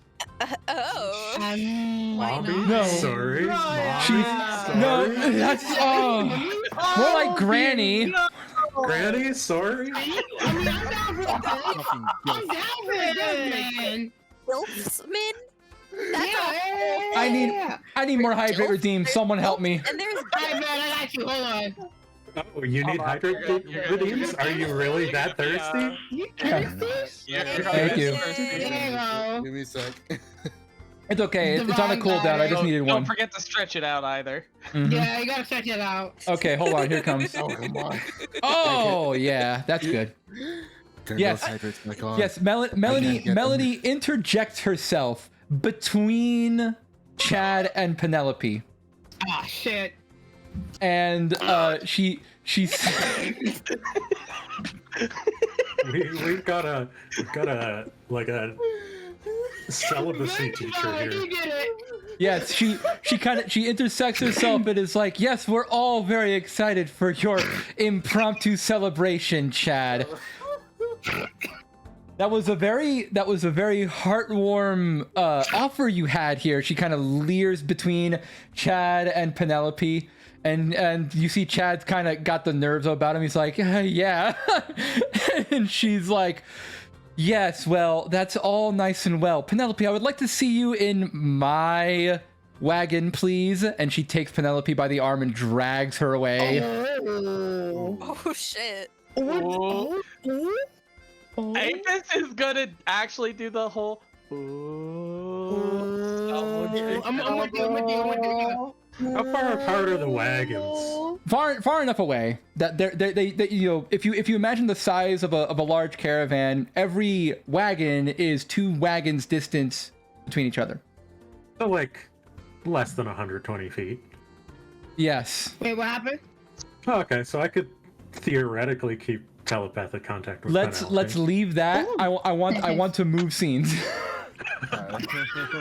No, sorry. No, that's more like Granny. Granny, sorry. I'm down for it, man. Wilfsman? I need more hydrate redeem. Someone help me. And there's Hey, man, I got you. Hold on. Oh, you need hydrate redeems? Are you really that thirsty? You thirsty? Thank you. There you go. Give me a sec. It's okay. It's on a cooldown. I just needed Don't one. forget to stretch it out either. Mhm. Yeah, you gotta check it out. Okay, hold on. Here it comes. Oh, come on. Oh yeah, that's good. Turn Yes. those hydrates back on. Yes, I can't get Melanie interjects herself between Chad and Penelope, Ah, shit. and she's We've got a like a celibacy teacher You here. did it. Yes, she intersects herself and is like, yes, we're all very excited for your impromptu celebration, Chad. That was a very heartwarm offer you had here. She kind of leers between Chad and Penelope, and you see Chad's kind of got the nerves about him. He's like, yeah, and she's like, yes, well, that's all nice and well. Penelope, I would like to see you in my wagon, please. And she takes Penelope by the arm and drags her away. Oh shit. Ooh. Apis is gonna actually do the whole. How far apart are the wagons? Far enough away that they you know, if you imagine the size of a large caravan, every wagon is 2 wagons distance between each other. So like less than 120 feet. Yes. Wait, what happened? Oh, okay, so I could theoretically keep telepathic contact with Let's leave that. I want to move scenes.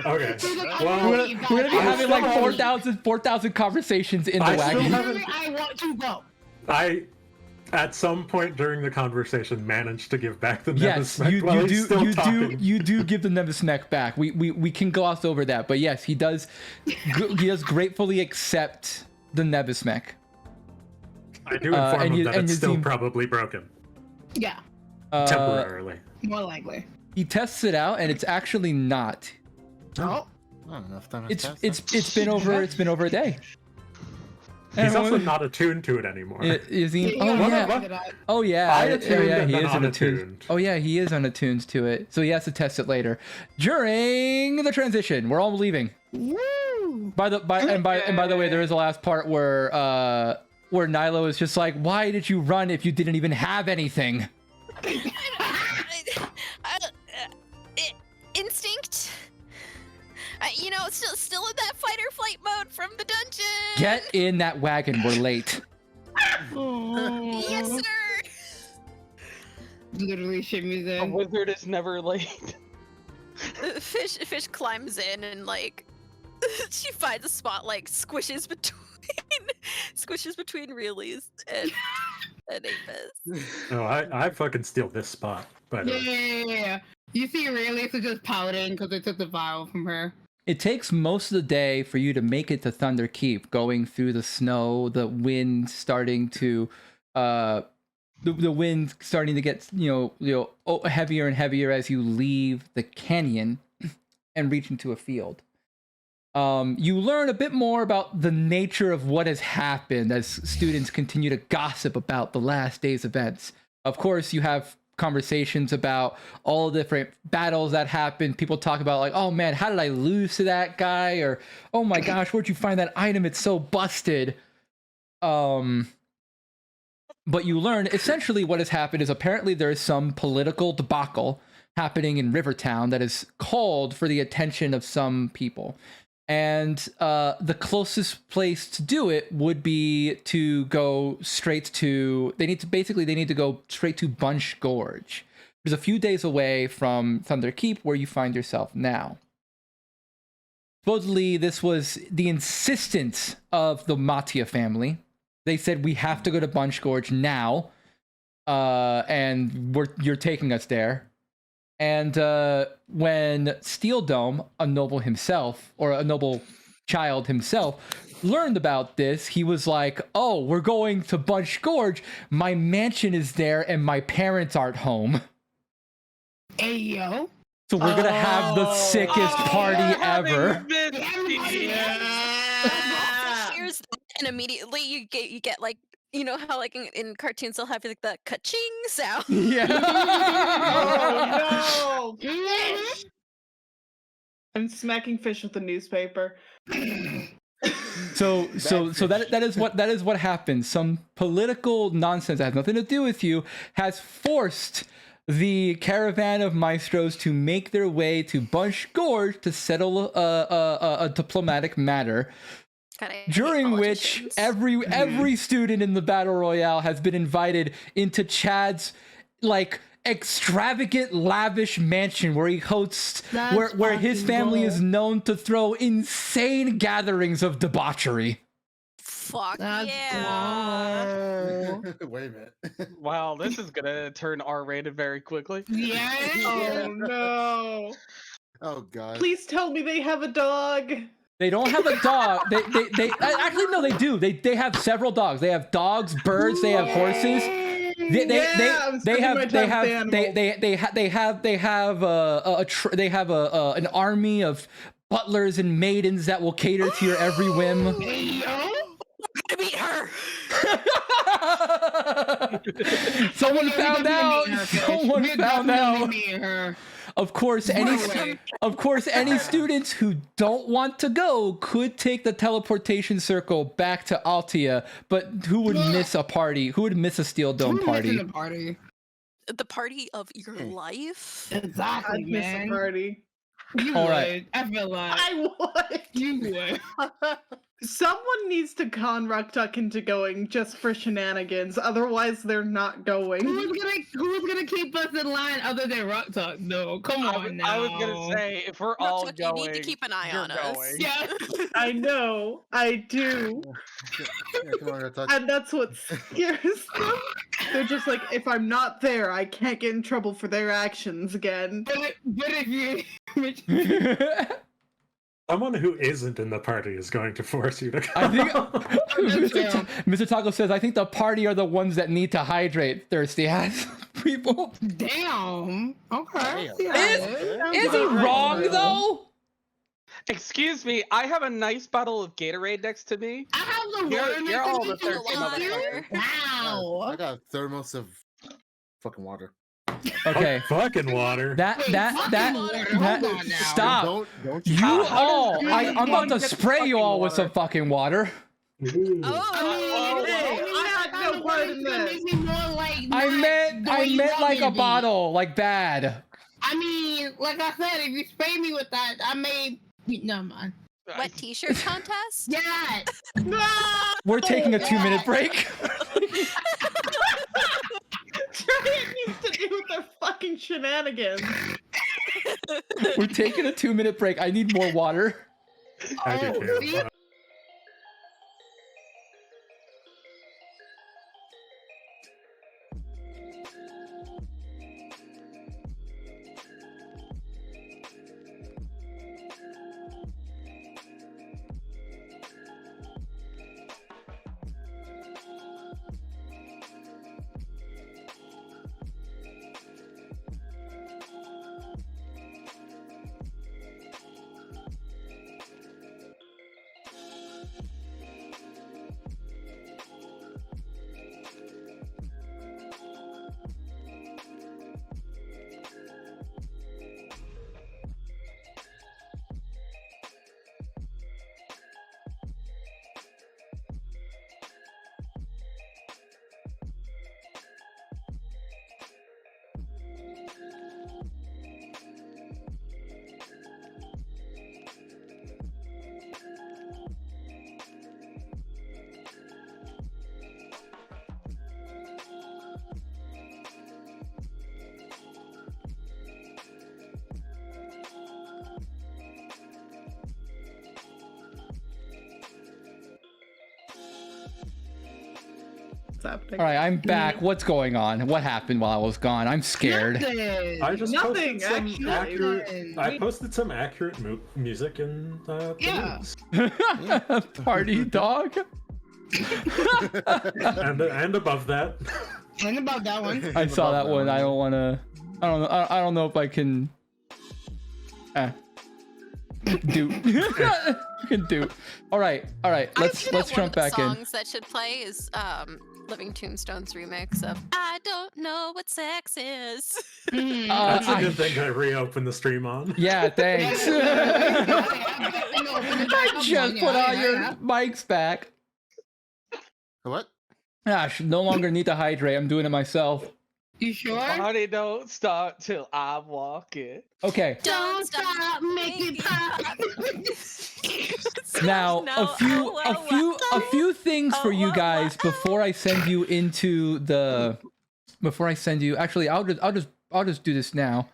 Okay. Well, we're gonna be having like 4,000 conversations in the wagon. I want to go. I, at some point during the conversation, managed to give back the Yes, Nevis mech you do give the Nevis mech back. We can gloss over that, but yes, he does gratefully accept the Nevis mech. I do inform him that it's still team... probably broken. Yeah. Temporarily. More likely. He tests it out, and it's actually not. Oh. Not enough time. It's been over a day. He's also not attuned to it anymore. Is he? Yeah, Oh yeah. He is unattuned. Oh yeah, he is unattuned to it. So he has to test it later. During the transition, we're all leaving. Woo! By the way, there is a last part where Nilo is just like, "Why did you run if you didn't even have anything?" Instinct. You know, still in that fight or flight mode from the dungeon. Get in that wagon. We're late. Yes, sir. Literally shimmies A in. wizard is never late. Fish climbs in and like she finds a spot like squishes between Realies and Apis. Oh, I fucking steal this spot. But Yeah. You see Realies is just pouting because they took the vial from her. It takes most of the day for you to make it to Thunder Keep, going through the snow, the wind starting to the wind starting to get heavier and heavier as you leave the canyon and reach into a field. You learn a bit more about the nature of what has happened as students continue to gossip about the last day's events. Of course, you have conversations about all the different battles that happened. People talk about like, oh man, how did I lose to that guy? Or, oh my gosh, where'd you find that item? It's so busted. But you learn essentially what has happened is apparently there is some political debacle happening in Rivertown that has called for the attention of some people. And the closest place to do it would be to go straight to, they need to go straight to Bunch Gorge. It's a few days away from Thunder Keep, where you find yourself now. Supposedly, this was the insistence of the Matia family. They said, we have to go to Bunch Gorge now, and you're taking us there. And when Steel Dome, a noble himself, or a noble child himself, learned about this, he was like, oh, we're going to Bunch Gorge. My mansion is there and my parents aren't home. Hey, yo. So we're going to have the sickest party ever. Here's that, and immediately you get like, you know how like in cartoons they'll have like the ka-ching sound. Yeah. Oh no! I'm smacking Fish with the newspaper. So that is what happens. Some political nonsense that has nothing to do with you has forced the caravan of maestros to make their way to Bunch Gorge to settle a diplomatic matter. During which every student in the battle royale has been invited into Chad's like extravagant, lavish mansion where he hosts, That's where his fucking family cool. is known to throw insane gatherings of debauchery. Fuck That's yeah. cool. Wait a minute. Wow, this is gonna turn R-rated very quickly. Yeah. Oh no! Oh god. Please tell me they have a dog. They don't have a dog. They actually no, they do. They have several dogs. They have dogs, birds. They have horses. They have an army of butlers and maidens that will cater to your every whim. I beat her. Someone found out. Someone found out. Of course, any students who don't want to go could take the teleportation circle back to Altia, but who would miss a party? Who would miss a Steel Dome party? The party of your life. Exactly, I'd miss a man. party. You All would. right. I feel like I would. you would. Someone needs to con Ruktuk into going just for shenanigans. Otherwise, they're not going. Who's gonna keep us in line other than Ruktuk? No, come on now. I was gonna say, if we're all Ruktuk, going, you need to keep an eye you're on us. going. Yeah. I know. I do. Yeah, come on, Ruktuk. And that's what scares them. They're just like, if I'm not there, I can't get in trouble for their actions again. But if you, Someone who isn't in the party is going to force you to go. I think Mr. Taco says, I think the party are the ones that need to hydrate, thirsty ass people. damn. Okay. Damn. Is he wrong though? Excuse me, I have a nice bottle of Gatorade next to me. I have the You're all the thirsty thirsty motherfucker. Wow. I got a thermos of fucking water. Okay. Fucking water. Stop. Don't You all, I'm about to spray you all with some fucking water. Ooh. Oh, Hey, I had no part in this. I meant like a bottle, like bad. I mean, like I said, if you spray me with that, I may. Never mind. wet t-shirt contest? Yeah. We're taking a 2-minute break. Trying needs to do with their fucking shenanigans. We're taking a 2-minute break. I need more water. I do too. see? What's happening? All right, I'm back. What's going on? What happened while I was gone? I'm scared. I just Nothing, posted some actually. accurate. I posted some accurate music in the Yeah. news. Party dog. and above that. And about that one. I saw that one. I don't want to. I don't know. I don't know if I can. Do. You can do. All right. Let's jump back in. One of the songs that should play is Living Tombstone's remix of "I Don't Know What Sex Is." That's a good thing I reopened the stream on. Yeah, thanks. I just put all your mics back. What? I should no longer need to hydrate. I'm doing it myself. You sure? Party don't start till I walk in. Okay. Don't stop, make it pop. Now, a few things for you Oh, guys before I send you into the before I send you, actually, I'll just do this now.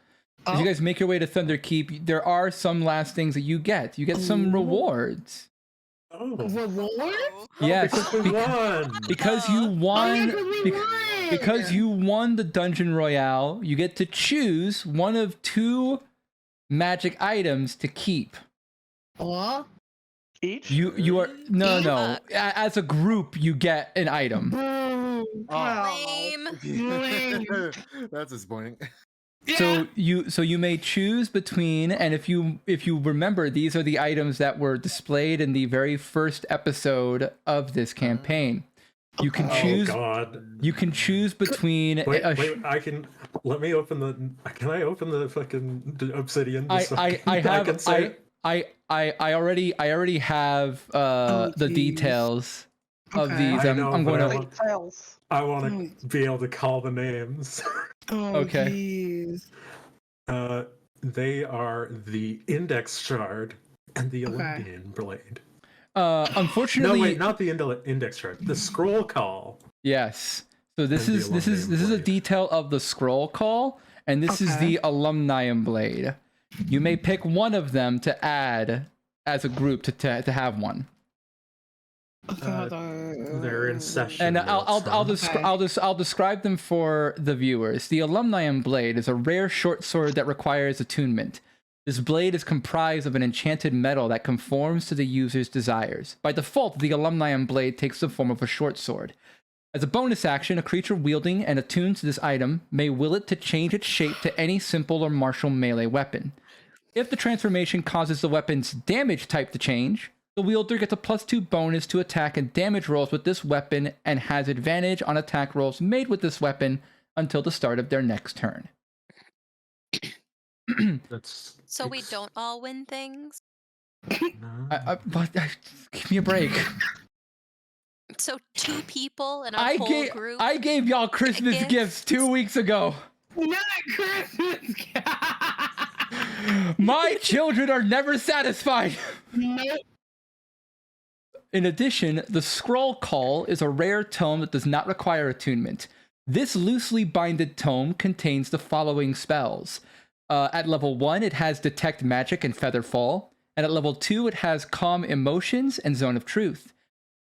As you guys make your way to Thunder Keep, there are some last things that you get. You get some rewards. Oh, Reward? Yes, because we won. because you won. we won. Because you won the Dungeon Royale, you get to choose one of 2 magic items to keep. Oh. Each? You are no. As a group, you get an item. Lame. That's disappointing. So you may choose between, and if you remember, these are the items that were displayed in the very first episode of this campaign. You can choose. Oh God. You can choose between. Wait, I can. Let me open the. Can I open the fucking obsidian? I already have the details of these. I'm going to. I want to be able to call the names. Okay. Geez. They are the Index Shard and the Olympian Blade. Unfortunately, No, wait, not the Index Shard. The Scroll Call. Yes. So this And is the a Blade. detail of the Scroll Call, and this is the Alumnium Blade. You may pick one of them to add as a group to have one. They're in session. And I'll describe them for the viewers. The Alumnium Blade is a rare short sword that requires attunement. This blade is comprised of an enchanted metal that conforms to the user's desires. By default, the Alumnium Blade takes the form of a short sword. As a bonus action, a creature wielding and attuned to this item may will it to change its shape to any simple or martial melee weapon. If the transformation causes the weapon's damage type to change, the wielder gets a +2 bonus to attack and damage rolls with this weapon and has advantage on attack rolls made with this weapon until the start of their next turn. So we don't all win things? Give me a break. So 2 people in a whole group? I gave y'all Christmas gifts 2 weeks ago. Not Christmas. My children are never satisfied. Nope. In addition, the Scroll Call is a rare tome that does not require attunement. This loosely binded tome contains the following spells. At level 1, it has Detect Magic and Featherfall, and at level 2, it has Calm Emotions and Zone of Truth.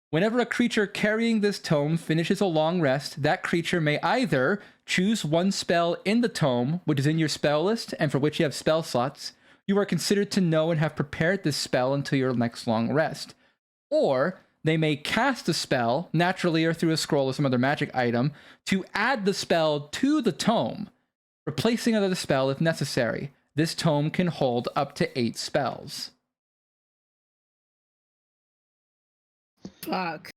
Whenever a creature carrying this tome finishes a long rest, that creature may either choose one spell in the tome, which is in your spell list and for which you have spell slots. You are considered to know and have prepared this spell until your next long rest. Or they may cast a spell, naturally or through a scroll or some other magic item, to add the spell to the tome, replacing another spell if necessary. This tome can hold up to 8 spells. Fuck.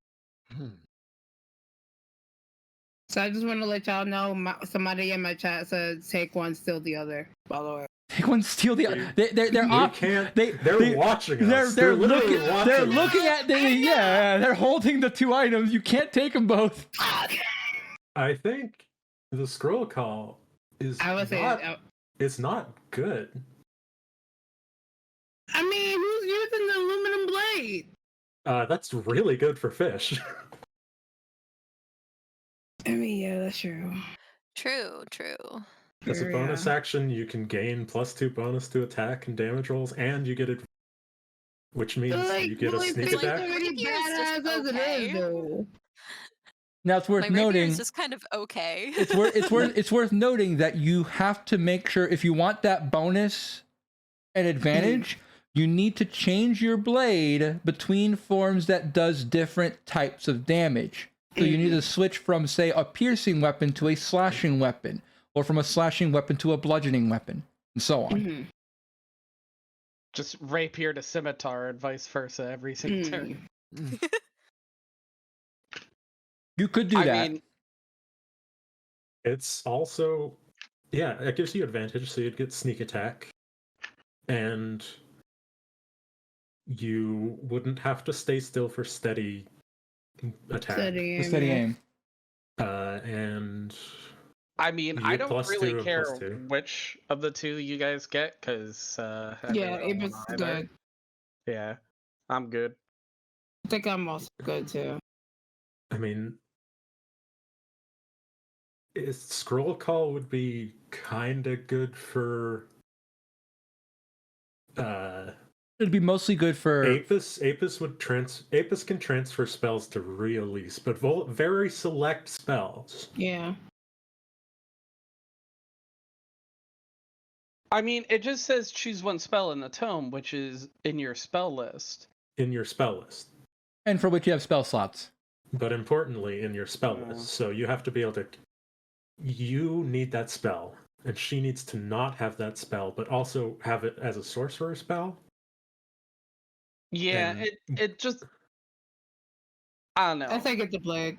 So I just want to let y'all know, somebody in my chat said take one, steal the other, by the way. Take one, steal the other. They're watching us. They're literally watching. They're looking at they're holding the 2 items. You can't take them both. I think the Scroll Call is it's not good. I mean, who's using the aluminum blade? That's really good for fish. I mean, yeah, that's true. True. As a bonus action, you can gain +2 bonus to attack and damage rolls, and you get it, which means you get a sneak attack. Now it's worth noting. It's just kind of okay. it's worth noting that you have to make sure if you want that bonus and advantage, you need to change your blade between forms that does different types of damage. So you need to switch from, say, a piercing weapon to a slashing weapon, or from a slashing weapon to a bludgeoning weapon, and so on. Just rapier to scimitar and vice versa every single turn. You could do that. I mean, it's also, it gives you advantage, so you'd get sneak attack, and you wouldn't have to stay still for steady attack. Steady aim. And I mean, I don't really +2 care +2. which of the 2 you guys get, because Avis is good. Yeah, I'm good. I think I'm also good too. I mean, Scroll call would be kind of good for. It'd be mostly good for Apis can transfer spells to release, but very select spells. Yeah. I mean, it just says choose one spell in the tome, which is in your spell list. In your spell list. And for which you have spell slots. But importantly, in your spell list. So you have to be able to. You need that spell, and she needs to not have that spell, but also have it as a sorcerer spell. Yeah, And- it just. I don't know. I think it's a blade.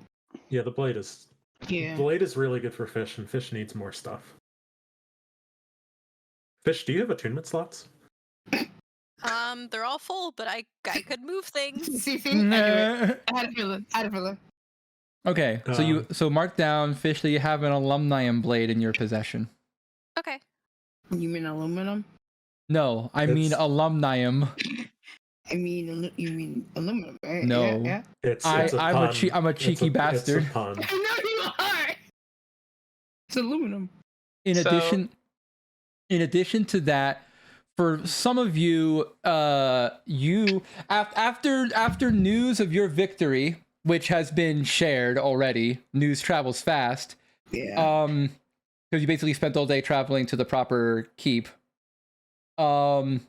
Yeah, the blade is. Yeah. Blade is really good for Fish, and Fish needs more stuff. Fish, do you have attunement slots? They're all full, but I could move things. See, I had a feeling. Okay, so mark down, Fish, that you have an alumnium blade in your possession. Okay. You mean aluminum? No, I mean alumnium. You mean aluminum, right? No. Yeah. I'm a cheeky bastard. It's a pun. I know you are. It's aluminum. In addition to that, for some of you, after news of your victory, which has been shared already, news travels fast. Yeah. Because you basically spent all day traveling to the proper keep. Some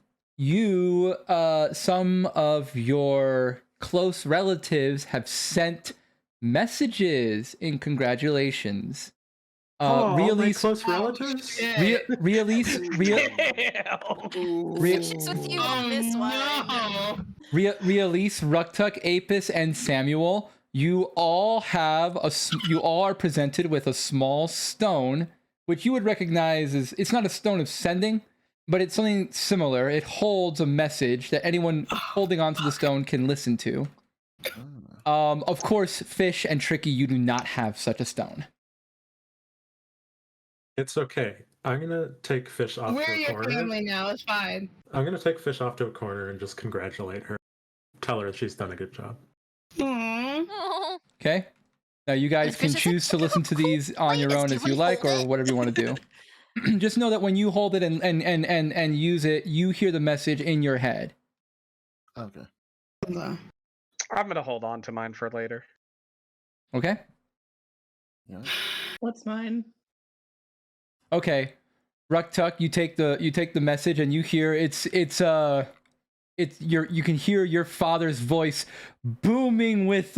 of your close relatives have sent messages in congratulations. My close relatives? Release She's with you on this one. Release, Ruktuk, Apis, and Samuel. You all are presented with a small stone, which you would recognize as, it's not a stone of sending, but it's something similar. It holds a message that anyone holding onto the stone can listen to. Of course, Fish and Tricky, you do not have such a stone. It's okay. I'm gonna take Fish off We're to a your corner. family now. It's fine. I'm gonna take Fish off to a corner and just congratulate her. Tell her she's done a good job. Aww. Oh, Okay? Now you guys And can Fish is choose to like, listen to these on your own as you like, or whatever you want to do. Just know that when you hold it and use it, you hear the message in your head. Okay. I'm gonna hold on to mine for later. Okay? Yeah. What's mine? Okay. Ruktuk, you take the message and you hear you can hear your father's voice booming with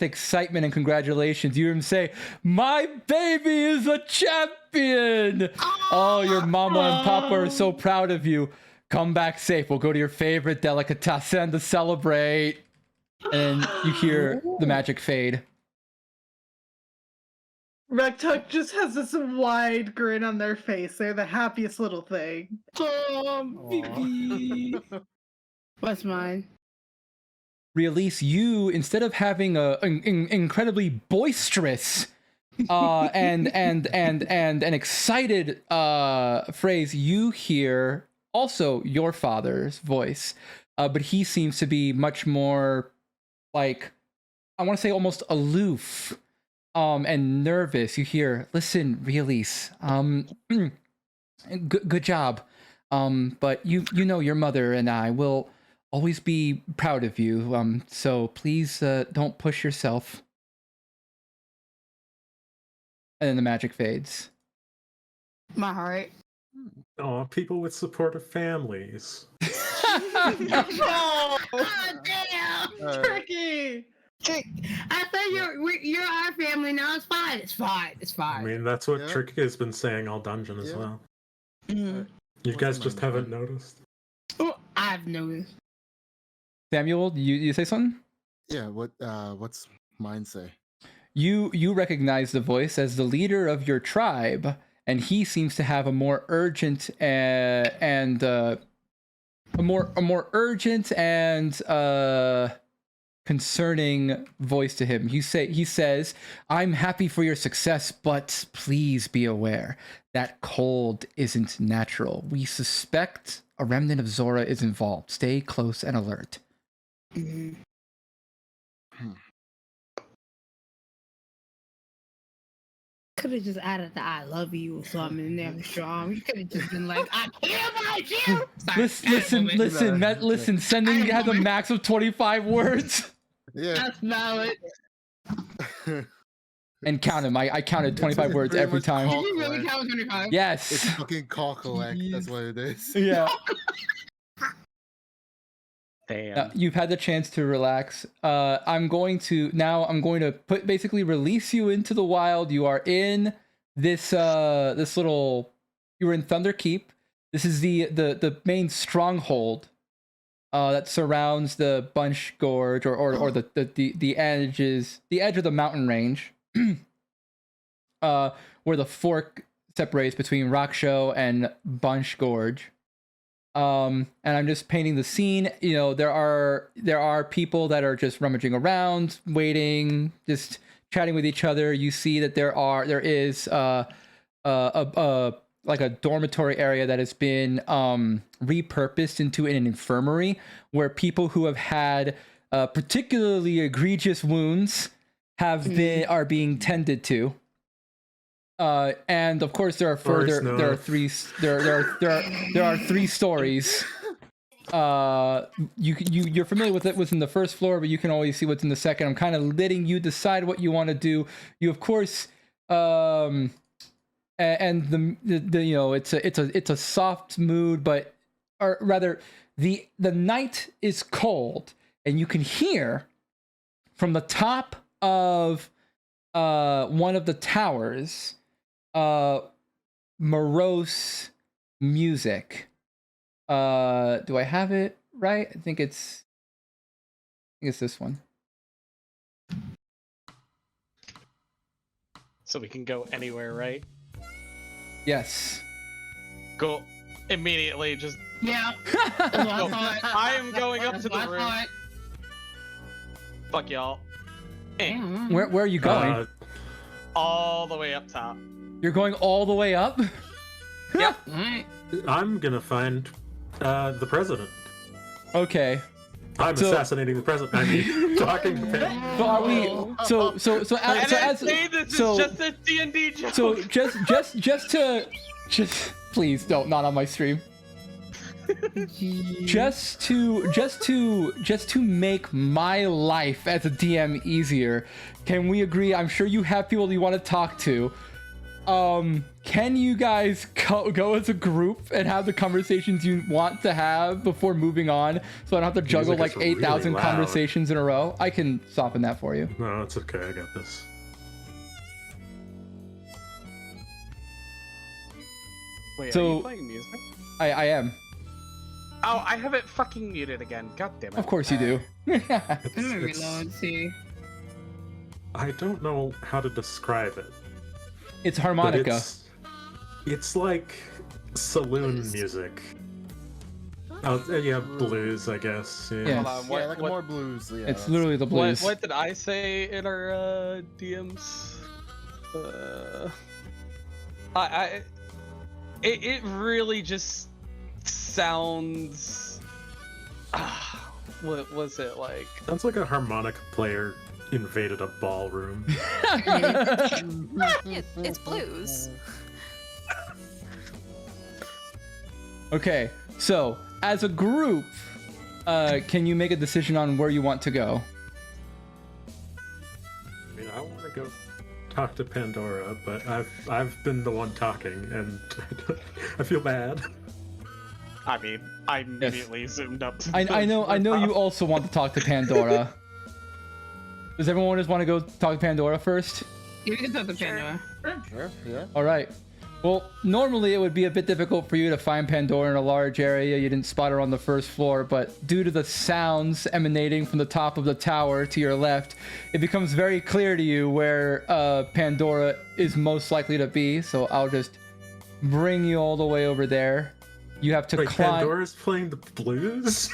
excitement and congratulations. You hear him say, "My baby is a champion!" Oh, your mama and papa are so proud of you. Come back safe. We'll go to your favorite delicatessen to celebrate. And you hear the magic fade. Rectuck just has this wide grin on their face. They're the happiest little thing. What's mine? Release, you, instead of having an incredibly boisterous and an excited phrase, you hear also your father's voice, but he seems to be much more like, I want to say almost aloof and nervous. You hear, "Listen, Release, good job, but you know your mother and I will always be proud of you, so please don't push yourself." And then the magic fades. My heart. Oh, people with supportive families. Oh, damn! Tricky! I said you're our family now. It's fine. It's fine. It's I fine. mean, that's what Yeah. Tricky has been saying all dungeon as Yeah. well. Mhm. You guys What's just mine? haven't noticed. Oh, I've noticed. Samuel, you say something? Yeah. What's mine say? You recognize the voice as the leader of your tribe, and he seems to have a more urgent and concerning voice to him. He says, "I'm happy for your success, but please be aware that cold isn't natural. We suspect a remnant of Zora is involved. Stay close and alert." Mhm. could have just added the "I love you" or something in there, Strom. You could have just been like, "I care about you." Sorry, Listen. Sending has a max of 25 words. Yeah. That's valid. And count them. I counted 25 words pretty every much time. Did you really count 25? Yes. It's fucking call collect. That's what it is. Yeah. Damn. You've had the chance to relax. I'm going to basically release you into the wild. You are in this you were in Thunder Keep. This is the main stronghold that surrounds the Bunch Gorge or the edge of the mountain range. Where the fork separates between Rock Show and Bunch Gorge. And I'm just painting the scene. You know, there are people that are just rummaging around, waiting, just chatting with each other. You see that there is like a dormitory area that has been repurposed into an infirmary where people who have had particularly egregious wounds are being tended to. And of course there are three stories. You're familiar with it what's in the first floor, but you can always see what's in the second. I'm kind of letting you decide what you want to do. You of course and the you know, it's a soft mood, but or rather the night is cold and you can hear from the top of one of the towers morose music. Do I have it right? I think it's this one. So we can go anywhere, right? Yes. Go immediately. Just Yeah. That's what I go. thought. I am going up to That's what the I room. thought. Fuck y'all. Eh. Damn. Where are you going? All the way up top. You're going all the way up? Yep. Alright. I'm gonna find the president. Okay. I'm So- assassinating the president. I mean, talking to him. So are we? So And I as say this so- is just a D&D joke. so just please don't, not on my stream. Just to make my life as a DM easier, can we agree? I'm sure you have people you want to talk to. Can you guys go as a group and have the conversations you want to have before moving on, so I don't have to juggle Music like is 8,000 really loud. conversations in a row? I can soften that for you. No, it's okay. I got this. Wait, So- are you playing music? I am. Oh, I have it fucking muted again. God damn it. Of course you do. It's, Let me it's- reload, see. I don't know how to describe it. It's but harmonica. It's like saloon Blues. music. Oh, yeah, blues, I guess. Yeah. Yeah. Hold on, Yeah, like more blues. Yeah, It's that's- literally the blues. What did I say in our DMs? It really just sounds. What was it like? Sounds like a harmonica player invaded a ballroom. It's blues. Okay, so as a group, can you make a decision on where you want to go? I mean, I want to go talk to Pandora, but I've been the one talking, and I feel bad. I mean, I immediately zoomed up. To I know you also want to talk to Pandora. Does everyone just want to go talk to Pandora first? You can talk to Pandora. Sure, yeah. All right. Well, normally it would be a bit difficult for you to find Pandora in a large area. You didn't spot her on the first floor, but due to the sounds emanating from the top of the tower to your left, it becomes very clear to you where Pandora is most likely to be. So I'll just bring you all the way over there. You have to Wait, climb. Pandora's playing the blues?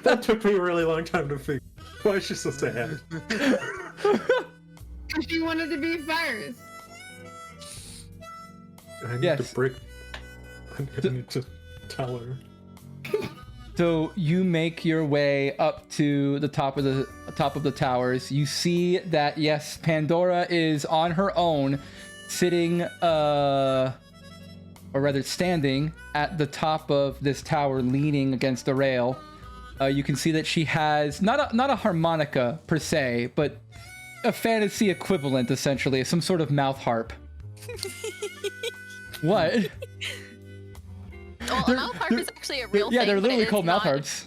That took me a really long time to figure. Why is she so sad? Because she wanted to be first. I need Yes. to break. I need to tell her. So you make your way up to the top of the towers. You see that yes, Pandora is on her own, sitting, or rather standing at the top of this tower, leaning against the rail. You can see that she has not a harmonica per se, but a fantasy equivalent, essentially, some sort of mouth harp. What? Well, a mouth harp is actually a real thing. Yeah, they're but literally it's called mouth not- harps.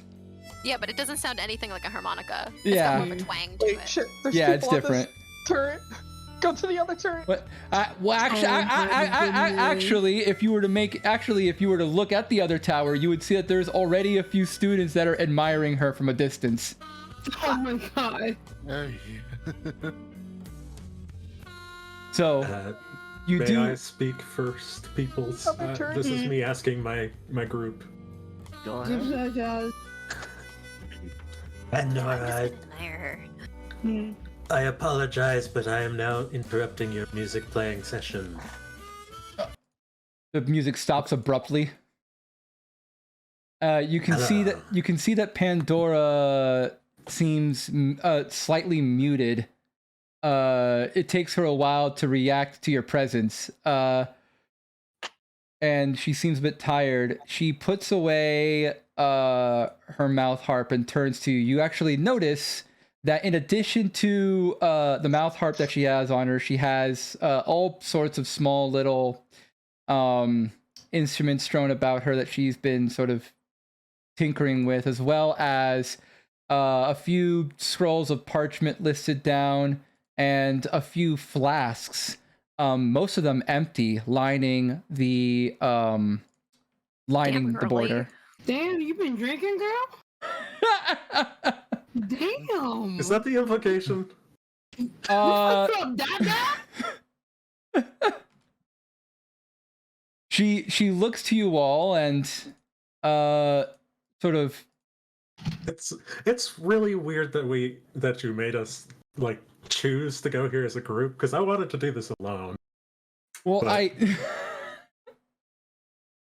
Yeah, but it doesn't sound anything like a harmonica. It's Yeah. got more of a twang to Wait, it. shit. There's Yeah, it's people on this different. turret. Go to the other turret. What? Well, actually, actually, if you were to look at the other tower, you would see that there's already a few students that are admiring her from a distance. Oh my god. So you May do. I speak first, peoples? Other turret. This is me asking my group. Go ahead. Pandora, Admire I apologize, but I am now interrupting your music playing session. The music stops abruptly. You can see that Pandora seems slightly muted. It takes her a while to react to your presence. And she seems a bit tired. She puts away her mouth harp and turns to you. You actually notice that in addition to the mouth harp that she has on her, she has all sorts of small little instruments strewn about her that she's been sort of tinkering with, as well as a few scrolls of parchment listed down and a few flasks, most of them empty, lining the border. Damn, you been drinking, girl? Damn. Is that the implication? You fucked up that bad? She looks to you all and sort of. It's really weird that you made us like choose to go here as a group, because I wanted to do this alone. Well, But-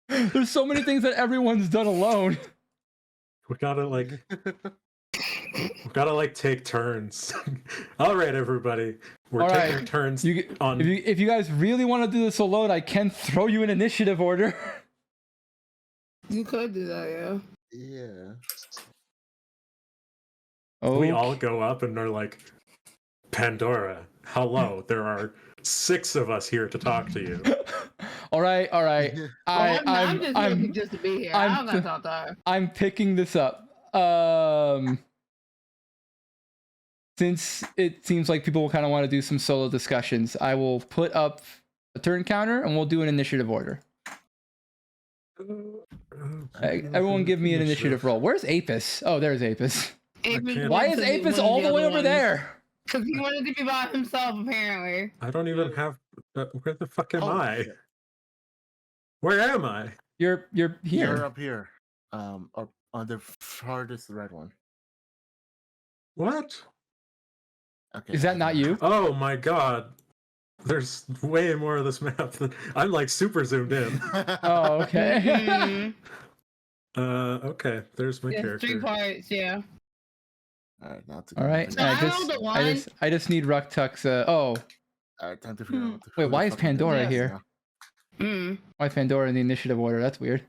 there's so many things that everyone's done alone. We gotta take turns. All right, everybody, we're All taking right. turns You, on. if you guys really want to do this alone, I can throw you an initiative order. You could do that, yeah. Yeah. Oh, We all go up and are like, Pandora, hello. There are 6 of us here to talk to you. all right. I'm just looking just to be here. I'm I'm not talk to her. I'm picking this up. Since it seems like people kind of want to do some solo discussions, I will put up a turn counter and we'll do an initiative order. Everyone give me an initiative roll. Where's Apis? Oh, there's Apis. Apis Why is went to be Apis one of all the way other over ones. there? Because he wanted to be by himself, apparently. I don't even have. Where the fuck am Oh, I? shit. Where am I? You're here. You're up here. Up on the farthest red one. What? Okay. Is that not you? Oh my god. There's way more of this map than I'm like super zoomed in. Oh, okay. Mhm. Okay, there's my It's 3 character. parts, yeah. All right, now to All right. So I rolled a 1. I just need Rucktuck's. Oh, All right, time to figure out. Wait, who the why is fuck Pandora is here? now. Mm. why Pandora in the initiative order? That's weird.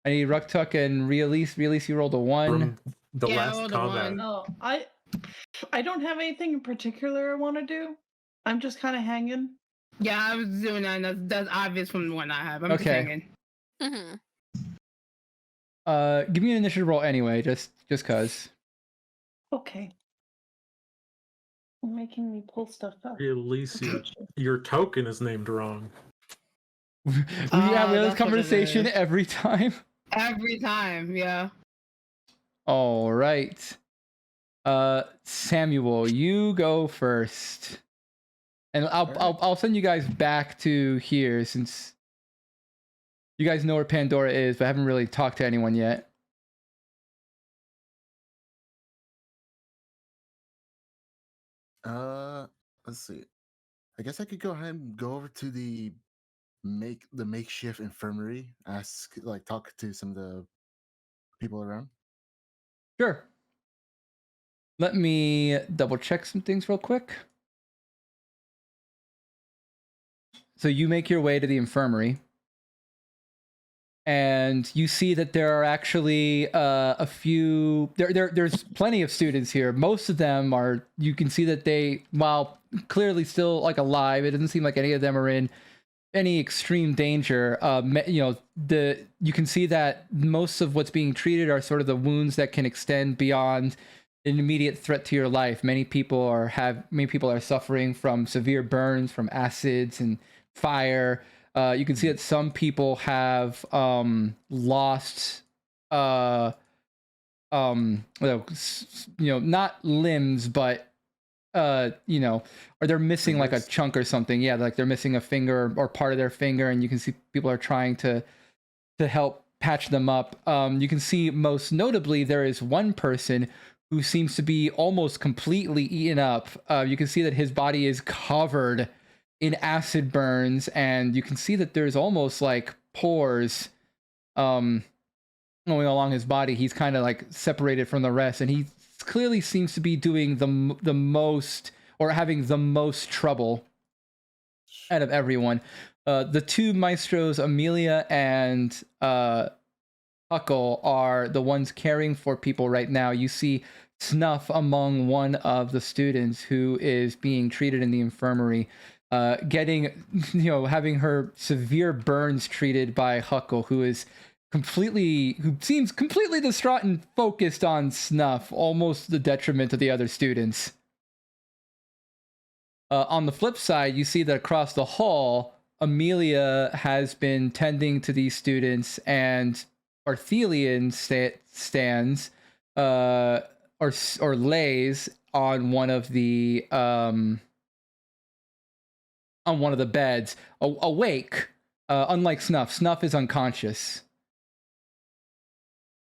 I need Rucktuck and Release. Release, you rolled a 1. From the Yeah, I last rolled a combat. 1. Oh, I don't have anything in particular I want to do. I'm just kind of hanging. Yeah, I was doing that, and that's obvious from the one I have. I'm just Okay. hanging. Mm-hmm. Give me an initiative roll anyway, just cause. Okay. You're making me pull stuff up. At least your token is named wrong. We have that's this what it conversation is. every time. Every time, yeah. All right. Samuel, you go first. And I'll send you guys back to here since you guys know where Pandora is, but I haven't really talked to anyone yet. Let's see. I guess I could go ahead and go over to the makeshift infirmary, talk to some of the people around? Sure. Let me double check some things real quick. So you make your way to the infirmary. And you see that there are actually a few. There's plenty of students here. Most of them are. You can see that they, while clearly still like alive, it doesn't seem like any of them are in any extreme danger. You can see that most of what's being treated are sort of the wounds that can extend beyond an immediate threat to your life. Many people are suffering from severe burns from acids and fire. You can see that some people have lost, not limbs, but or they're missing like a chunk or something. Yeah, like they're missing a finger or part of their finger, and you can see people are trying to help patch them up. You can see most notably there is one person who seems to be almost completely eaten up. You can see that his body is covered in acid burns, and you can see that there's almost like pores going along his body. He's kind of like separated from the rest, and he clearly seems to be doing the most, or having the most trouble out of everyone. The two maestros, Amelia and Huckle, are the ones caring for people right now. You see Snuff among one of the students who is being treated in the infirmary, having her severe burns treated by Huckle, who seems completely distraught and focused on Snuff, almost the detriment of the other students. On the flip side, you see that across the hall, Amelia has been tending to these students, and Arthelian stands or lays on one of the beds, awake. Unlike Snuff, Snuff is unconscious.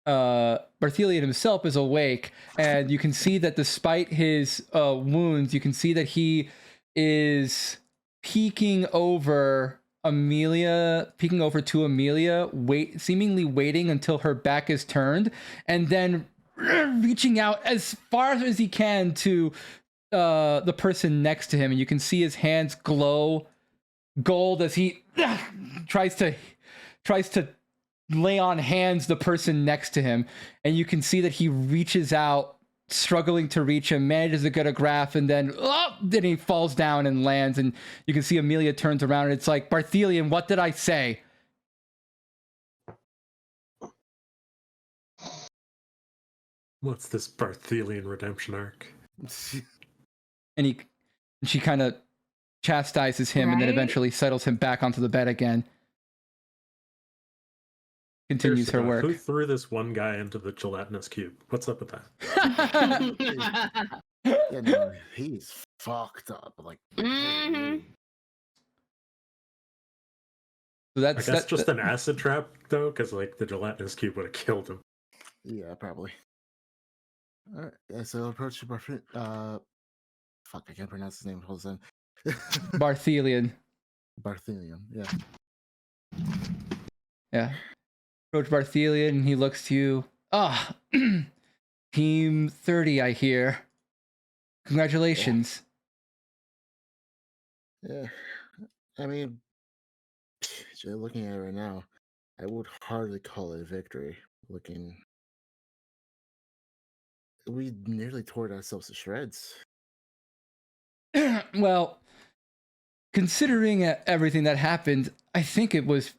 Barthelian himself is awake, and you can see that despite his wounds, you can see that he is peeking over to Amelia, seemingly waiting until her back is turned, and then reaching out as far as he can to the person next to him, and you can see his hands glow gold as he tries to lay on hands the person next to him, and you can see that he reaches out, struggling to reach him, manages to get a grasp, and then he falls down and lands, and you can see Amelia turns around, and it's like, Barthelian, what did I say? What's this Barthelian redemption arc? And she kind of chastises him, and then eventually settles him back onto the bed again. Continues her work. Who threw this one guy into the gelatinous cube? What's up with that? Yeah, no, he's fucked up. Like, Mhm. So that's just an acid trap, though, because like the gelatinous cube would have killed him. yeah, probably. All right, yeah, so approach to fuck, I can't pronounce his name. Hold on. Barthelian. Barthelian, yeah. Yeah. Approach Barthelian, and he looks to you. Team 30, I hear. Congratulations. Yeah. I mean, looking at it right now, I would hardly call it a victory. We nearly tore ourselves to shreds. Well, considering everything that happened, I think it was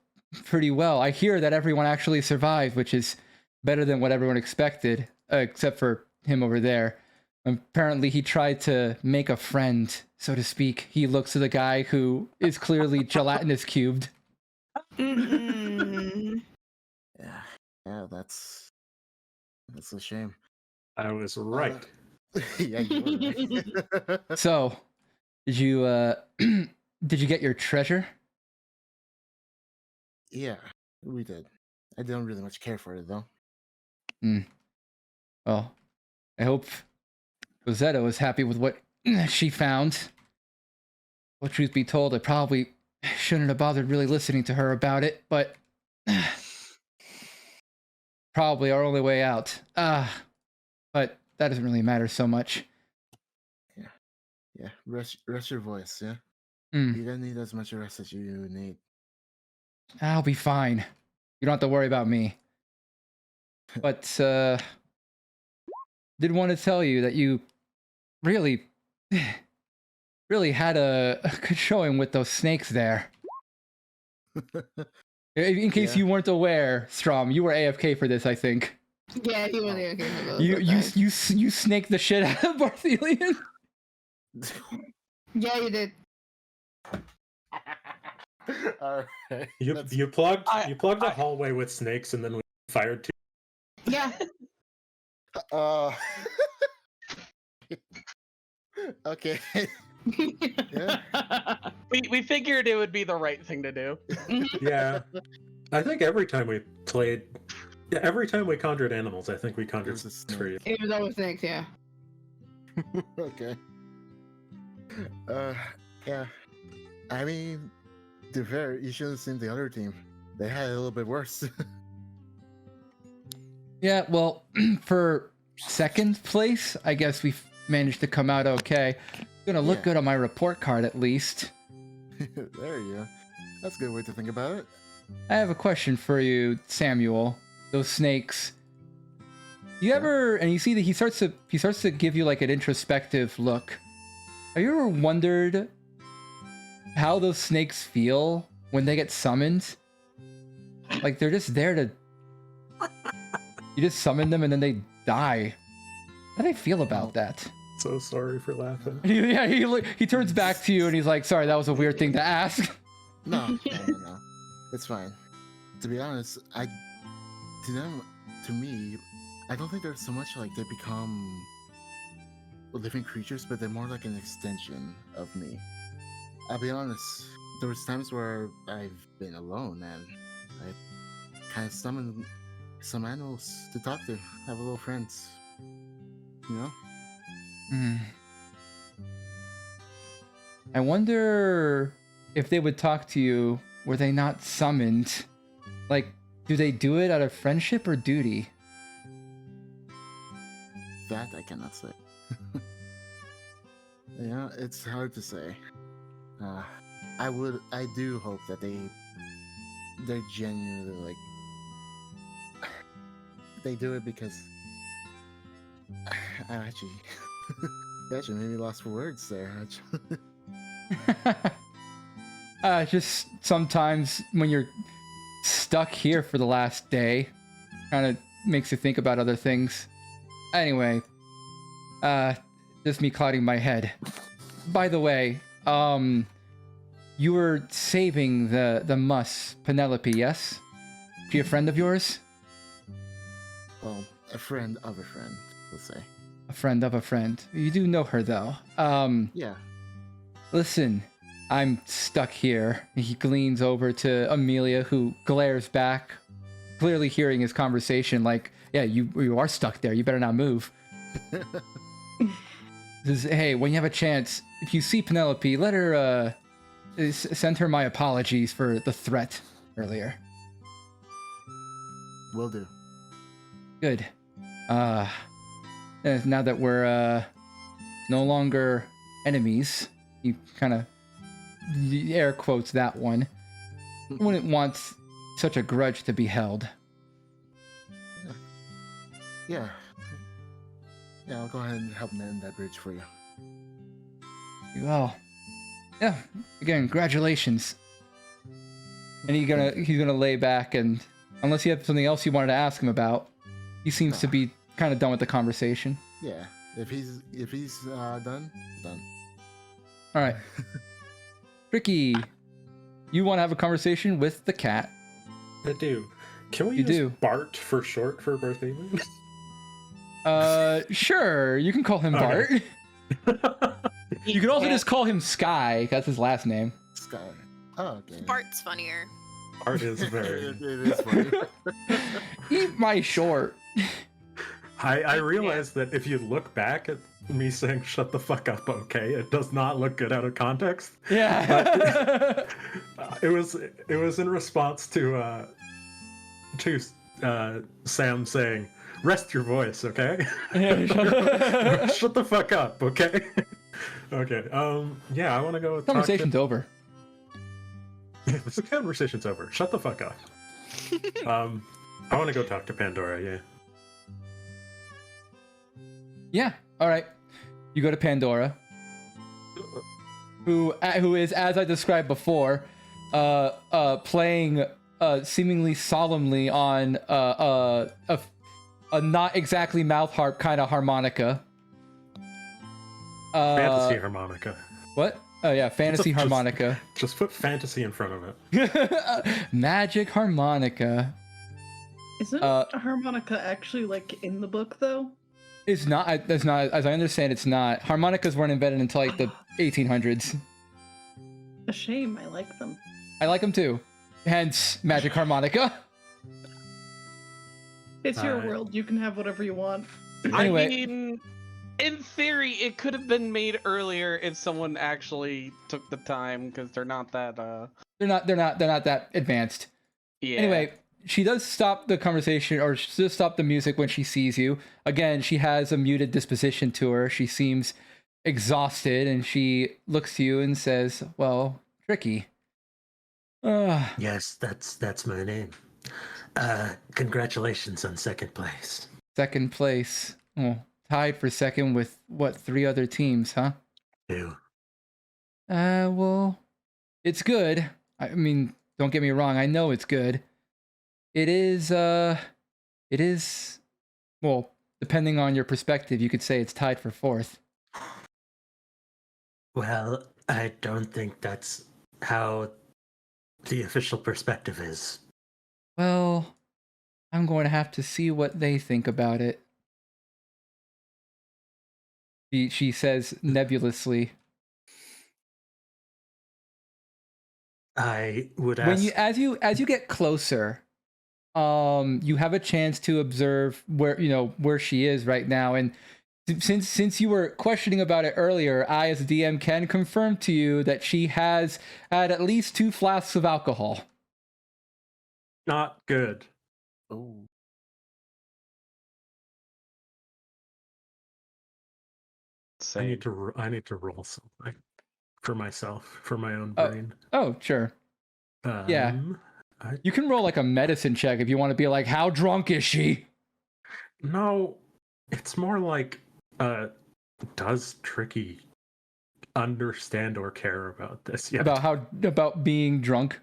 pretty well. I hear that everyone actually survived, which is better than what everyone expected, except for him over there. Apparently, he tried to make a friend, so to speak. He looks to the guy who is clearly gelatinous cubed. Mhm. Yeah, that's a shame. I was right. Yeah, you were. So, did you get your treasure? Yeah, we did. I don't really much care for it, though. Well, I hope Rosetta was happy with what she found. Well, truth be told, I probably shouldn't have bothered really listening to her about it, but probably our only way out. But that doesn't really matter so much. Yeah, rest your voice, yeah? Mm. You don't need as much rest as you need. I'll be fine. You don't have to worry about me. But, did want to tell you that you really had a good showing with those snakes there. In case Yeah. you weren't aware, Strom, you were AFK for this, I think. Yeah, he was okay for those. You snaked the shit out of Barthelian. Yeah, you did. Alright. You plugged a hallway with snakes and then we fired two. Yeah. Okay. Yeah. We figured it would be the right thing to do. Yeah. I think every time we conjured animals, I think we conjured It was a snakes for you. It was always snakes, yeah. Okay. Yeah. I mean, to be fair, you should have seen the other team. They had it a little bit worse. Yeah, well, for second place, I guess we managed to come out okay. Gonna look Yeah. good on my report card at least. There you go. That's a good way to think about it. I have a question for you, Samuel. Those snakes. You ever, and you see that he starts to give you like an introspective look. Have you ever wondered how those snakes feel when they get summoned? Like they're just there to. You just summon them and then they die. How do they feel about that? So sorry for laughing. Yeah, he turns back to you and he's like, "Sorry, that was a weird thing to ask." No. It's fine. To be honest, to me, I don't think they're so much like they become living creatures, but they're more like an extension of me. I'll be honest, there was times where I've been alone and I kind of summoned some animals to talk to, have a little friends. You know? Hmm. I wonder if they would talk to you were they not summoned. Like, do they do it out of friendship or duty? That I cannot say. Yeah, it's hard to say. I do hope that they're genuinely like they do it because I actually made me lost for words there. Just sometimes when you're stuck here for the last day, kind of makes you think about other things. Anyway, just me clouding my head. By the way, you were saving the muss, Penelope, yes? She a friend of yours? Well, a friend of a friend, let's say. A friend of a friend. You do know her though. Yeah. Listen, I'm stuck here. He leans over to Amelia, who glares back, clearly hearing his conversation like, yeah, you are stuck there. You better not move. Says, hey, when you have a chance, if you see Penelope, let her, send her my apologies for the threat earlier. Will do. Good. Now that we're, no longer enemies, you kind of air quotes that one. Wouldn't want such a grudge to be held. Yeah. Yeah, I'll go ahead and help mend that bridge for you. Well, yeah. Again, congratulations. And he's gonna lay back, and unless you have something else you wanted to ask him about, he seems to be kind of done with the conversation. Yeah. If he's done, done. All right. Ricky, you want to have a conversation with the cat? I do. Can we You use do. Bart for short for Barthelian? Sure. You can call him Bart. Okay. You can also just call him Sky. That's his last name. Sky. Oh, okay. Bart's funnier. Bart is very. it is funny. Eat my short. I realize that if you look back at me saying "shut the fuck up," okay, it does not look good out of context. Yeah. It was in response to Sam saying, "Rest your voice, okay? Yeah, Shut the fuck up, okay?" Okay. Yeah, I want to go. Conversation's over. The conversation's over. Shut the fuck up. I want to go talk to Pandora. Yeah. Yeah. All right. You go to Pandora, who is, as I described before, playing seemingly solemnly on a not exactly mouth harp kind of harmonica. Fantasy harmonica. What? Oh yeah, fantasy harmonica. Just put fantasy in front of it. Magic harmonica. Isn't a harmonica actually like in the book though? It's not. It's not. As I understand, it's not. Harmonicas weren't invented until like the 1800s. A shame. I like them. I like them too. Hence, magic harmonica. It's your world. You can have whatever you want. Anyway. I mean, in theory, it could have been made earlier if someone actually took the time, because they're not that. They're not that advanced. Yeah. Anyway, she does stop the conversation, or she does stop the music when she sees you. Again, she has a muted disposition to her. She seems exhausted, and she looks to you and says, "Well, Tricky." Yes, that's my name. Congratulations on second place. Second place. Well, tied for second with what, 3 other teams, huh? 2. Well, it's good. I mean, don't get me wrong. I know it's good. It is, well, depending on your perspective, you could say it's tied for 4th. Well, I don't think that's how the official perspective is. Well, I'm going to have to see what they think about it. She says nebulously. I would ask. When as you get closer, you have a chance to observe where she is right now, and since you were questioning about it earlier, I as a DM can confirm to you that she has had at least 2 flasks of alcohol. Not good. Oh. I need to roll something for myself, for my own Oh. brain. Oh, sure. Yeah. You can roll like a medicine check if you want to be like, how drunk is she? No, it's more like, does Tricky understand or care about this yet? About being drunk?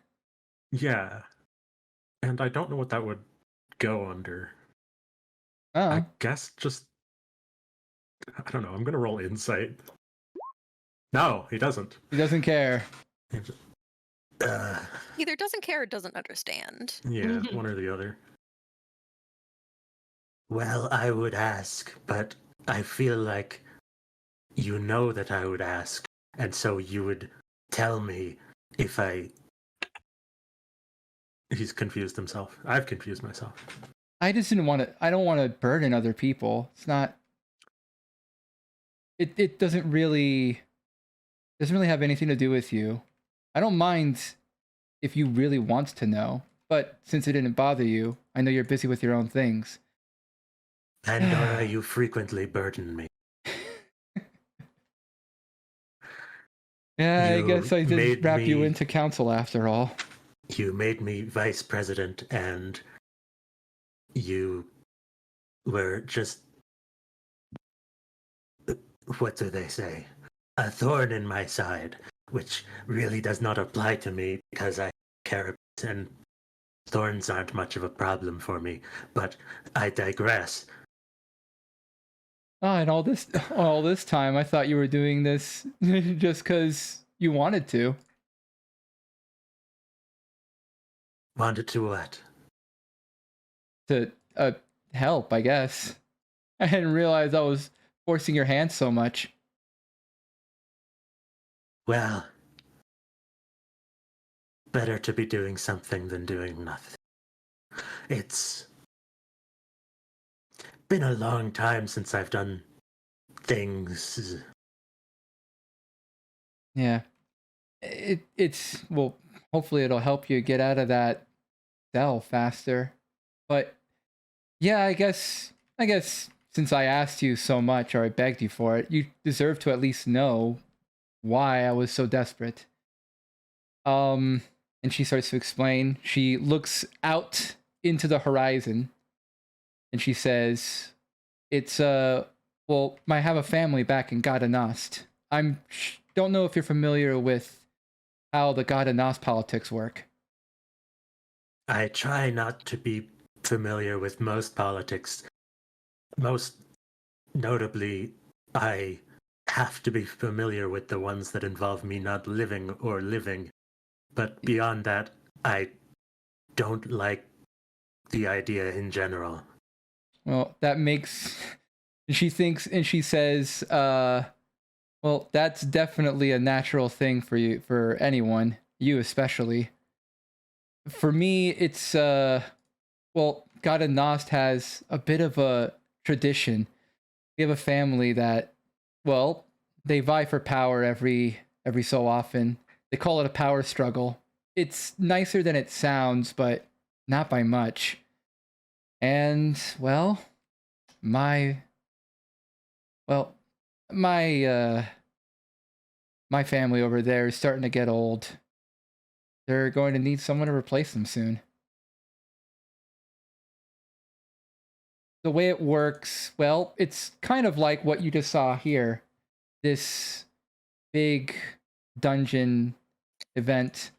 Yeah. And I don't know what that would go under. Oh. I guess just, I don't know, I'm gonna roll insight. No, he doesn't. He doesn't care. Either doesn't care or doesn't understand. Yeah, one or the other. Well, I would ask, but I feel like you know that I would ask, and so you would tell me if I... He's confused himself. I've confused myself. I just didn't want to. I don't want to burden other people. It's not. It doesn't really have anything to do with you. I don't mind if you really want to know, but since it didn't bother you, I know you're busy with your own things. Pandora, you frequently burden me. Yeah, I guess I did made wrap you me- into council after all. You made me vice president, and you were just... What do they say? A thorn in my side, which really does not apply to me because I care, and thorns aren't much of a problem for me, but I digress. Oh, and all this time, I thought you were doing this just because you wanted to. Wanted to what? To help, I guess. I didn't realize I was forcing your hand so much. Well, better to be doing something than doing nothing. It's been a long time since I've done things. Yeah. It's well, hopefully it'll help you get out of that cell faster. But Yeah, I guess since I asked you so much or I begged you for it, you deserve to at least know why I was so desperate. Um, and she starts to explain. She looks out into the horizon and she says, "It's well, I have a family back in Gadanost. Don't know if you're familiar with how the Gadanost politics work." I try not to be familiar with most politics. Most notably, I have to be familiar with the ones that involve me not living or living. But beyond that, I don't like the idea in general. Well, that makes she thinks and she says, well, that's definitely a natural thing for you, for anyone, you especially. For me, it's well, Gada Nost has a bit of a tradition. We have a family that, well, they vie for power every so often. They call it a power struggle. It's nicer than it sounds, but not by much. And well, my well, my my family over there is starting to get old. They're going to need someone to replace them soon. The way it works, well, it's kind of like what you just saw here. This big dungeon event.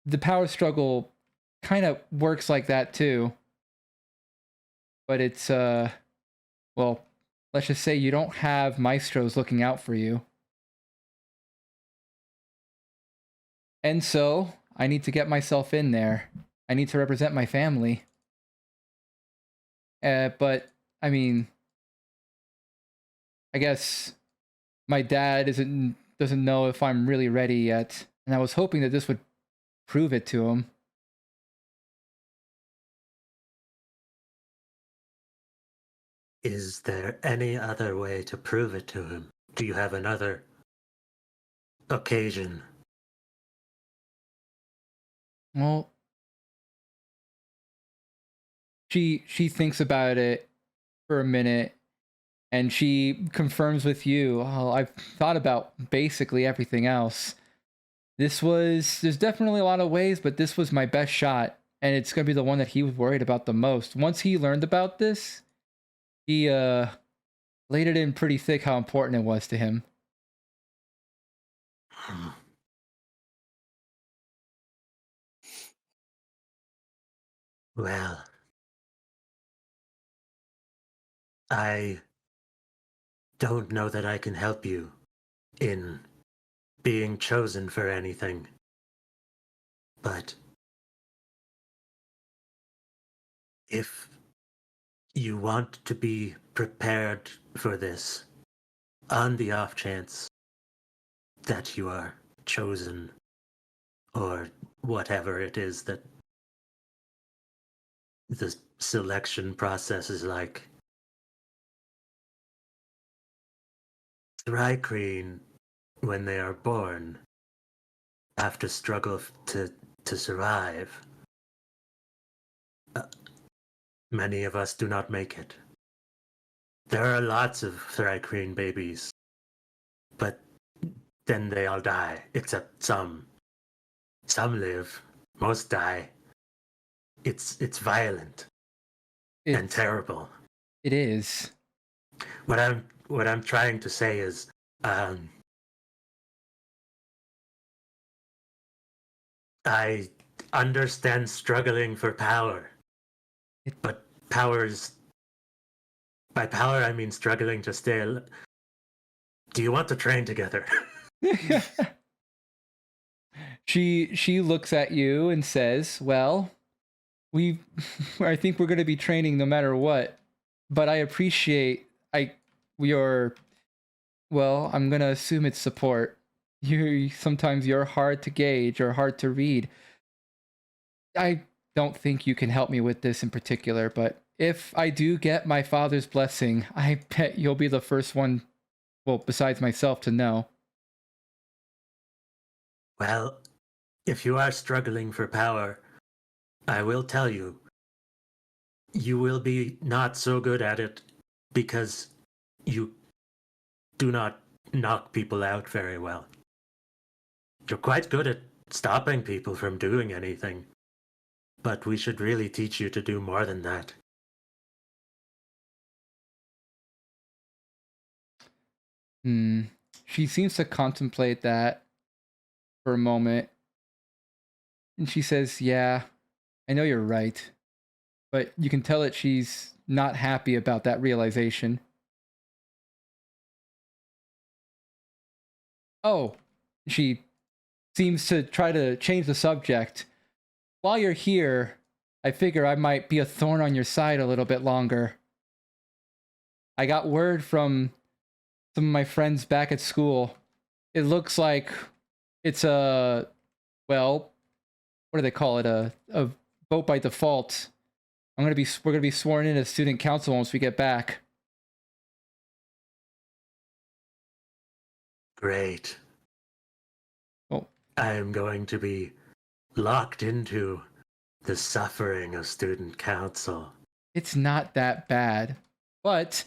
The power struggle kind of works like that too. But it's well, let's just say you don't have maestros looking out for you. And so, I need to get myself in there. I need to represent my family. But I mean, I guess my dad doesn't know if I'm really ready yet, and I was hoping that this would prove it to him. Is there any other way to prove it to him? Do you have another occasion? Well, she thinks about it for a minute and she confirms with you, "Oh, I've thought about basically everything else. There's definitely a lot of ways, but this was my best shot, and it's going to be the one that he was worried about the most. Once he learned about this, he laid it in pretty thick how important it was to him." Well, I don't know that I can help you in being chosen for anything. But if you want to be prepared for this, on the off chance that you are chosen, or whatever it is that the selection process is like, Thrycreen, when they are born, have to struggle to survive. Many of us do not make it. There are lots of Thrycreen babies, but then they all die, except some. Some live, most die. It's violent and terrible. It is. What I'm trying to say is, I understand struggling for power, but by power I mean struggling to stay. Do you want to train together? She looks at you and says, "Well, I think we're going to be training no matter what, but I appreciate your, well, I'm going to assume it's support. Sometimes you're hard to gauge or hard to read. I don't think you can help me with this in particular, but if I do get my father's blessing, I bet you'll be the first one, well, besides myself, to know." Well, if you are struggling for power, I will tell you, you will be not so good at it because you do not knock people out very well. You're quite good at stopping people from doing anything, but we should really teach you to do more than that. She seems to contemplate that for a moment. And she says, yeah, I know you're right. But you can tell that she's not happy about that realization. Oh, she seems to try to change the subject. While you're here, I figure I might be a thorn on your side a little bit longer. I got word from some of my friends back at school. It looks like it's a, well, what do they call it? A vote by default. We're gonna be sworn in as student council once we get back. Great. Oh. I am going to be locked into the suffering of student council. It's not that bad. But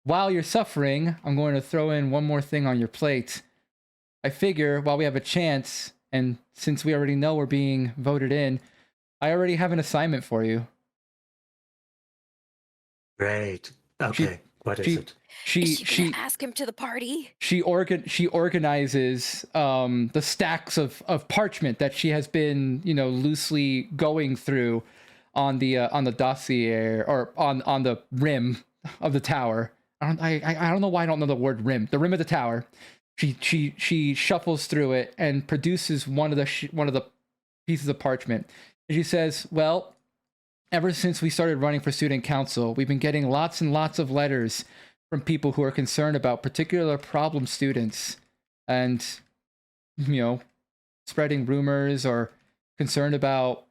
while you're suffering, I'm going to throw in one more thing on your plate. I figure while we have a chance, and since we already know we're being voted in, I already have an assignment for you. Great. Okay, what is it? Is she gonna ask him to the party? She organizes the stacks of parchment that she has been, loosely going through on the dossier, or on the rim of the tower. I don't know why I don't know the word rim. The rim of the tower. She shuffles through it and produces one of the pieces of parchment. And she says, "Well, ever since we started running for student council, we've been getting lots and lots of letters from people who are concerned about particular problem students and, spreading rumors or concerned about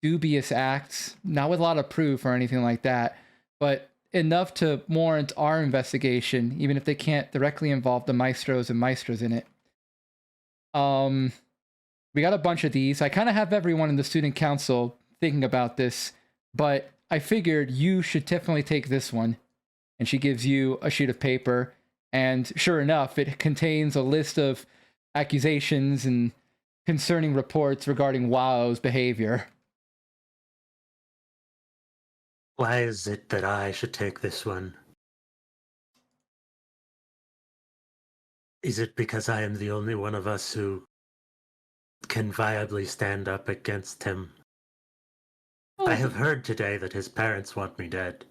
dubious acts, not with a lot of proof or anything like that, but enough to warrant our investigation, even if they can't directly involve the maestros and maestras in it. We got a bunch of these. I kind of have everyone in the student council thinking about this, but I figured you should definitely take this one." And she gives you a sheet of paper, and sure enough, it contains a list of accusations and concerning reports regarding Wao's behavior. Why is it that I should take this one? Is it because I am the only one of us who can viably stand up against him? I have heard today that his parents want me dead.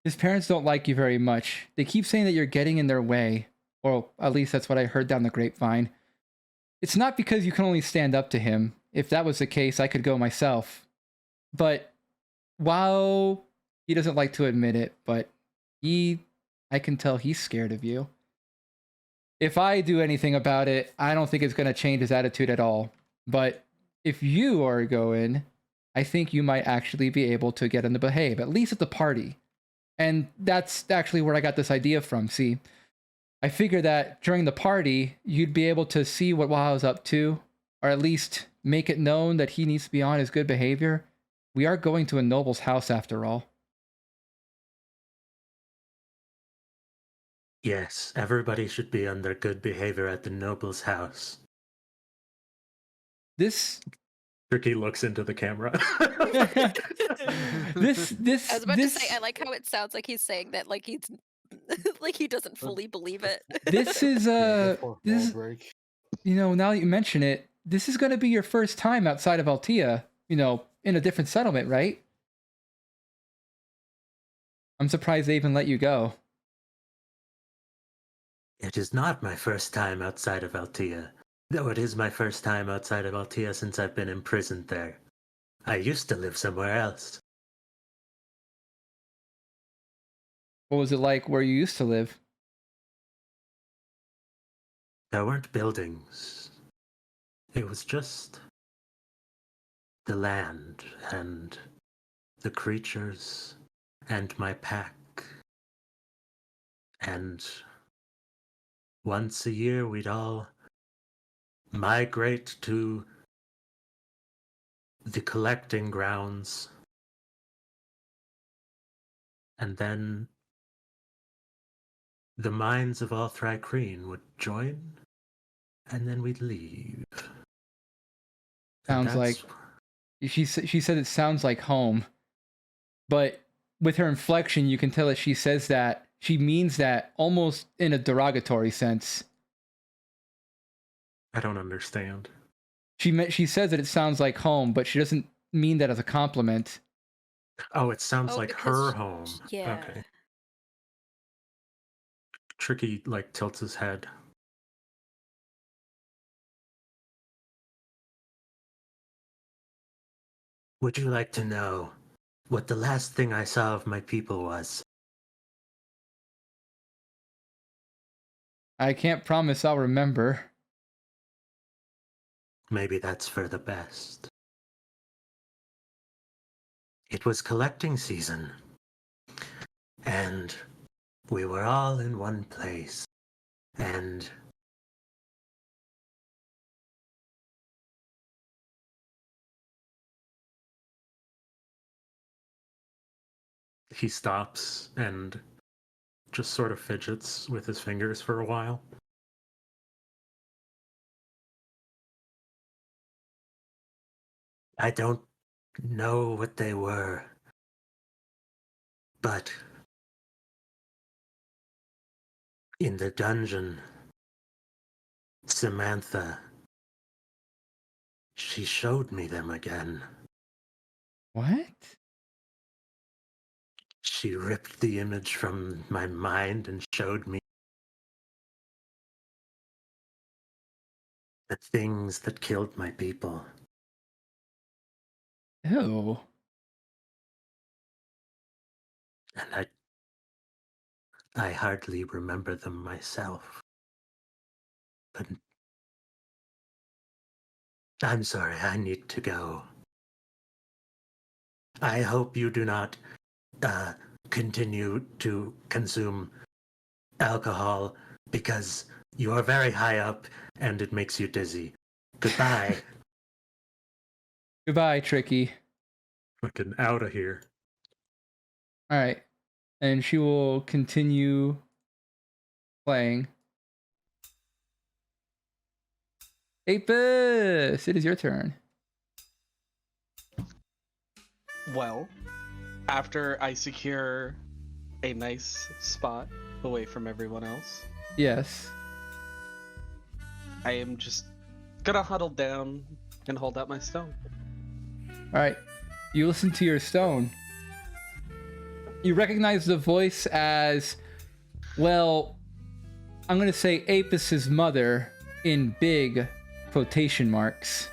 His parents don't like you very much. They keep saying that you're getting in their way, or at least that's what I heard down the grapevine. It's not because you can only stand up to him. If that was the case, I could go myself. But while he doesn't like to admit it, but I can tell he's scared of you. If I do anything about it, I don't think it's going to change his attitude at all. But if you are going, I think you might actually be able to get him to behave, at least at the party. And that's actually where I got this idea from. See, I figure that during the party, you'd be able to see what Waha's up to, or at least make it known that he needs to be on his good behavior. We are going to a noble's house after all. Yes, everybody should be on their good behavior at the noble's house. This Tricky looks into the camera. this I was about to say, I like how it sounds like he's saying that, like he's like he doesn't fully believe it. This is this break. now that you mention it, this is going to be your first time outside of Altea, in a different settlement, right? I'm surprised they even let you go. It is not my first time outside of Altea, though it is my first time outside of Altea since I've been imprisoned there. I used to live somewhere else. What was it like where you used to live? There weren't buildings. It was just the land and the creatures and my pack. And once a year we'd all migrate to the collecting grounds and then the minds of all Thrycreen would join, and then we'd leave. And Sounds like she said it sounds like home, but with her inflection, you can tell that she means that almost in a derogatory sense. I don't understand. She says that it sounds like home, but she doesn't mean that as a compliment. Oh, it sounds Oh, like because her home. yeah. Okay. Tricky like tilts his head. Would you like to know what the last thing I saw of my people was? I can't promise I'll remember. Maybe that's for the best. It was collecting season, and we were all in one place, and He stops and just sort of fidgets with his fingers for a while. I don't know what they were, but in the dungeon, Samantha, she showed me them again. What? She ripped the image from my mind and showed me the things that killed my people. Ew. And I hardly remember them myself. But I'm sorry, I need to go. I hope you do not continue to consume alcohol because you are very high up and it makes you dizzy. Goodbye. Goodbye, Tricky. Fucking out of here. All right. And she will continue playing. Apis, it is your turn. Well, after I secure a nice spot away from everyone else, Yes. I am just gonna huddle down and hold out my stone. All right. You listen to your stone. You recognize the voice as, well, I'm going to say Apis's mother in big quotation marks.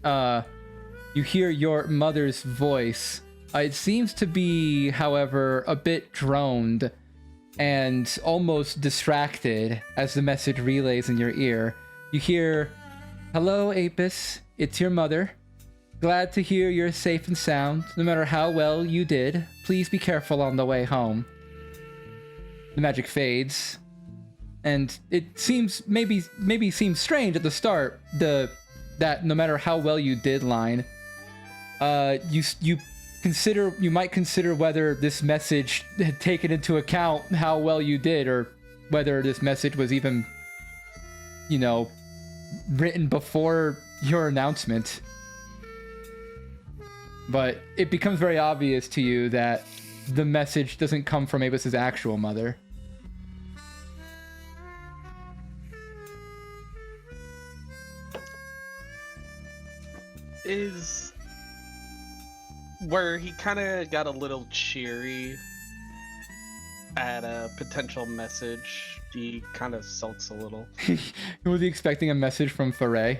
You hear your mother's voice. It seems to be, however, a bit droned and almost distracted as the message relays in your ear. You hear, "Hello, Apis. It's your mother. Glad to hear you're safe and sound, no matter how well you did. Please be careful on the way home." The magic fades, and it seems maybe seems strange at the start. That no matter how well you did line. You might consider whether this message had taken into account how well you did, or whether this message was even, written before your announcement. But it becomes very obvious to you that the message doesn't come from Avis's actual mother. Is where he kind of got a little cheery at a potential message. He kind of sulks a little. Was he expecting a message from Vysserae?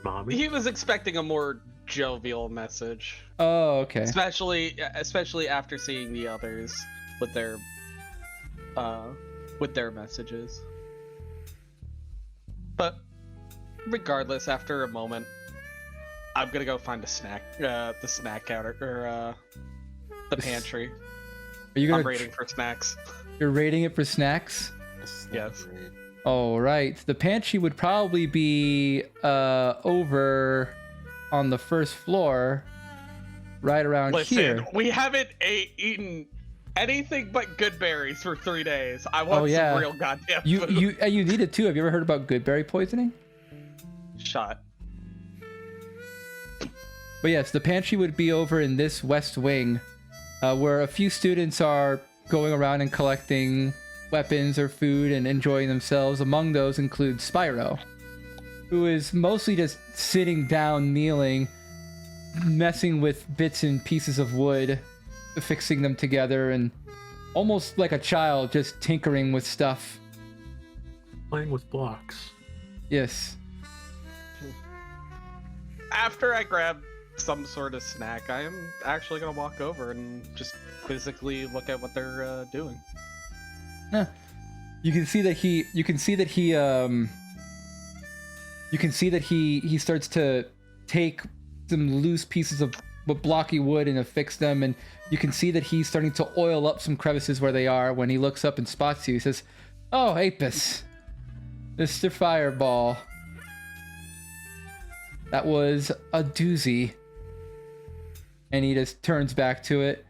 Mommy? He was expecting a more jovial message, Oh, okay. especially after seeing the others with their messages. But regardless, after a moment, I'm gonna go find the snack counter or the pantry. Are you gonna? I'm raiding for snacks. You're raiding it for snacks? Yes. All right. The pantry would probably be over on the first floor right around Listen, here. we haven't eaten anything but good berries for 3 days. I want yeah. some real goddamn You food. you need it too. Have you ever heard about good berry poisoning? Shot. But yes, the pantry would be over in this west wing, where a few students are going around and collecting weapons or food and enjoying themselves. Among those include Spyro, who is mostly just sitting down, kneeling, messing with bits and pieces of wood, fixing them together, and almost like a child, just tinkering with stuff. Playing with blocks. Yes. After I grab some sort of snack, I am actually gonna walk over and just quizzically look at what they're doing. Huh. You can see that he starts to take some loose pieces of blocky wood and affix them, and you can see that he's starting to oil up some crevices where they are. When he looks up and spots you, he says, "Oh, Apis, Mr. Fireball. That was a doozy." And he just turns back to it.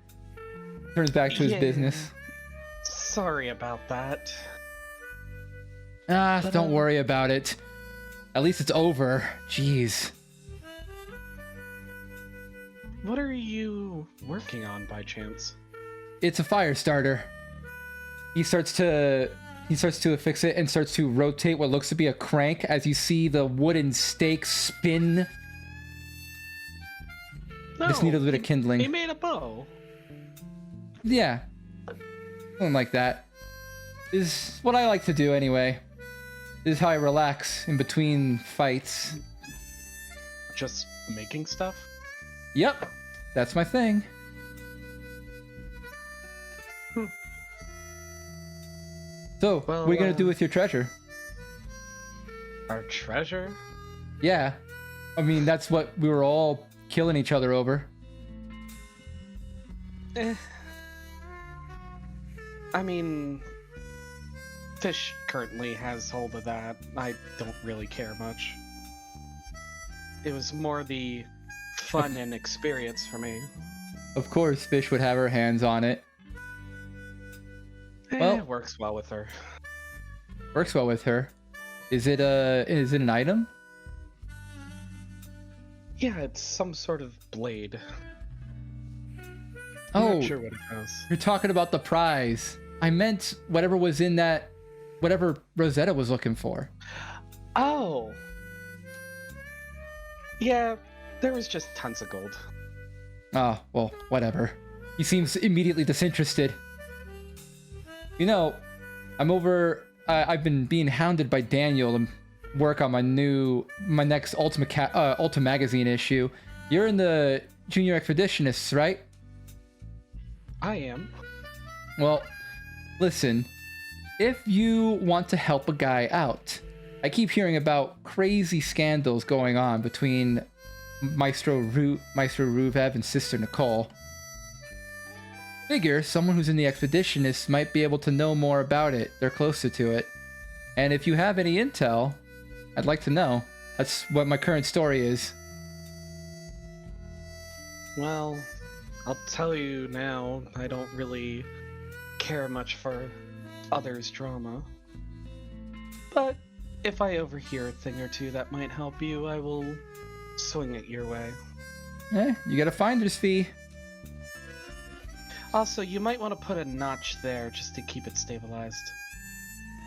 Turns back to his business. Sorry about that. Don't worry about it. At least it's over. Jeez. What are you working on by chance? It's a fire starter. He starts to affix it and starts to rotate what looks to be a crank as you see the wooden stake spin. Just need a bit of kindling. He made a bow. Yeah. Something like that. This is what I like to do anyway. This is how I relax in between fights. Just making stuff? Yep. That's my thing. So, Well, what are you gonna do with your treasure? Our treasure? Yeah. I mean, that's what we were all killing each other over. I mean, Fish currently has hold of that. I don't really care much. It was more the fun and experience for me. Of course, Fish would have her hands on it. Well- It works well with her. Works well with her. Is it an item? Yeah, it's some sort of blade. I'm Oh, not sure what it does. you're talking about the prize. I meant whatever was in that, whatever Rosetta was looking for. Oh. Yeah, there was just tons of gold. Oh, well, whatever. He seems immediately disinterested. You know, I've been being hounded by Daniel to work on my next Ultimagazine issue. You're in the Junior Expeditionists, right? I am. Well, listen, if you want to help a guy out, I keep hearing about crazy scandals going on between Maestro Ruvev and Sister Nicole. Figure someone who's in the Expeditionists might be able to know more about it. They're closer to it. And if you have any intel, I'd like to know. That's what my current story is. Well, I'll tell you now, I don't really care much for others' drama. But if I overhear a thing or two that might help you, I will swing it your way. You get a finder's fee. Also, you might want to put a notch there just to keep it stabilized.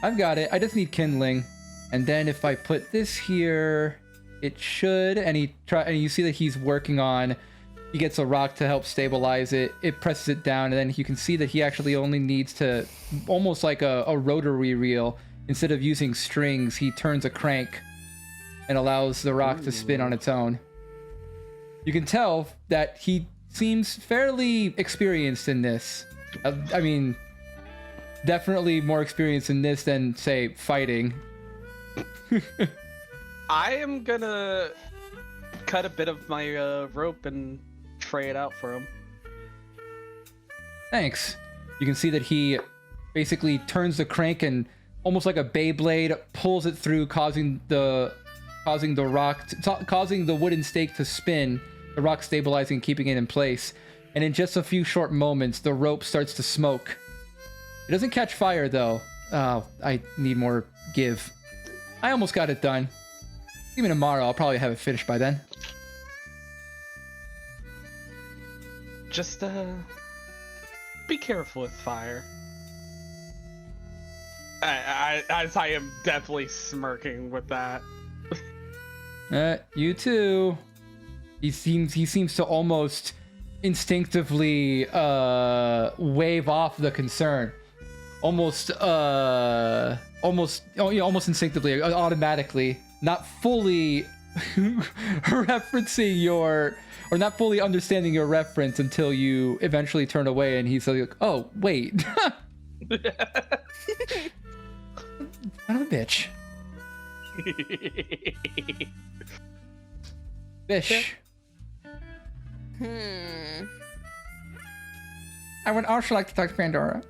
I've got it. I just need kindling. And then if I put this here, it should. And you see that he's working on. He gets a rock to help stabilize it. It presses it down, and then you can see that he actually only needs to, almost like a rotary reel. Instead of using strings, he turns a crank and allows the rock to spin on its own. You can tell that he seems fairly experienced in this. I mean, definitely more experienced in this than, say, fighting. I am gonna cut a bit of my rope and tray it out for him. Thanks. You can see that he basically turns the crank and almost like a Beyblade pulls it through, causing the wooden stake to spin the rock stabilizing, keeping it in place. And in just a few short moments, the rope starts to smoke. It doesn't catch fire, though. Oh, I need more give. I almost got it done. Even tomorrow, I'll probably have it finished by then. Just, be careful with fire. As I am definitely smirking with that. You too. He seems to almost instinctively wave off the concern. Almost instinctively, automatically, not fully referencing your, or not fully understanding your reference until you eventually turn away and he's like, oh, wait. Son of a bitch. Fish. I would also like to talk to Pandora.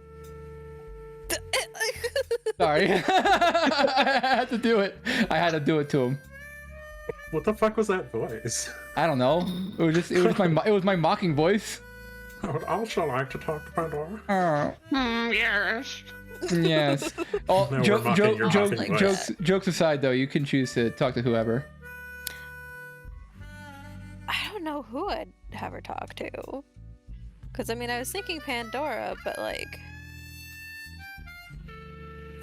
Sorry. I had to do it. I had to do it to him. What the fuck was that voice? I don't know. It was my mocking voice. I would also like to talk to Pandora. Yes. Yes. Oh, No, we're mocking your mocking voice. jokes aside, though, you can choose to talk to whoever. I don't know who I'd have her talk to. Because, I mean, I was thinking Pandora, but, like...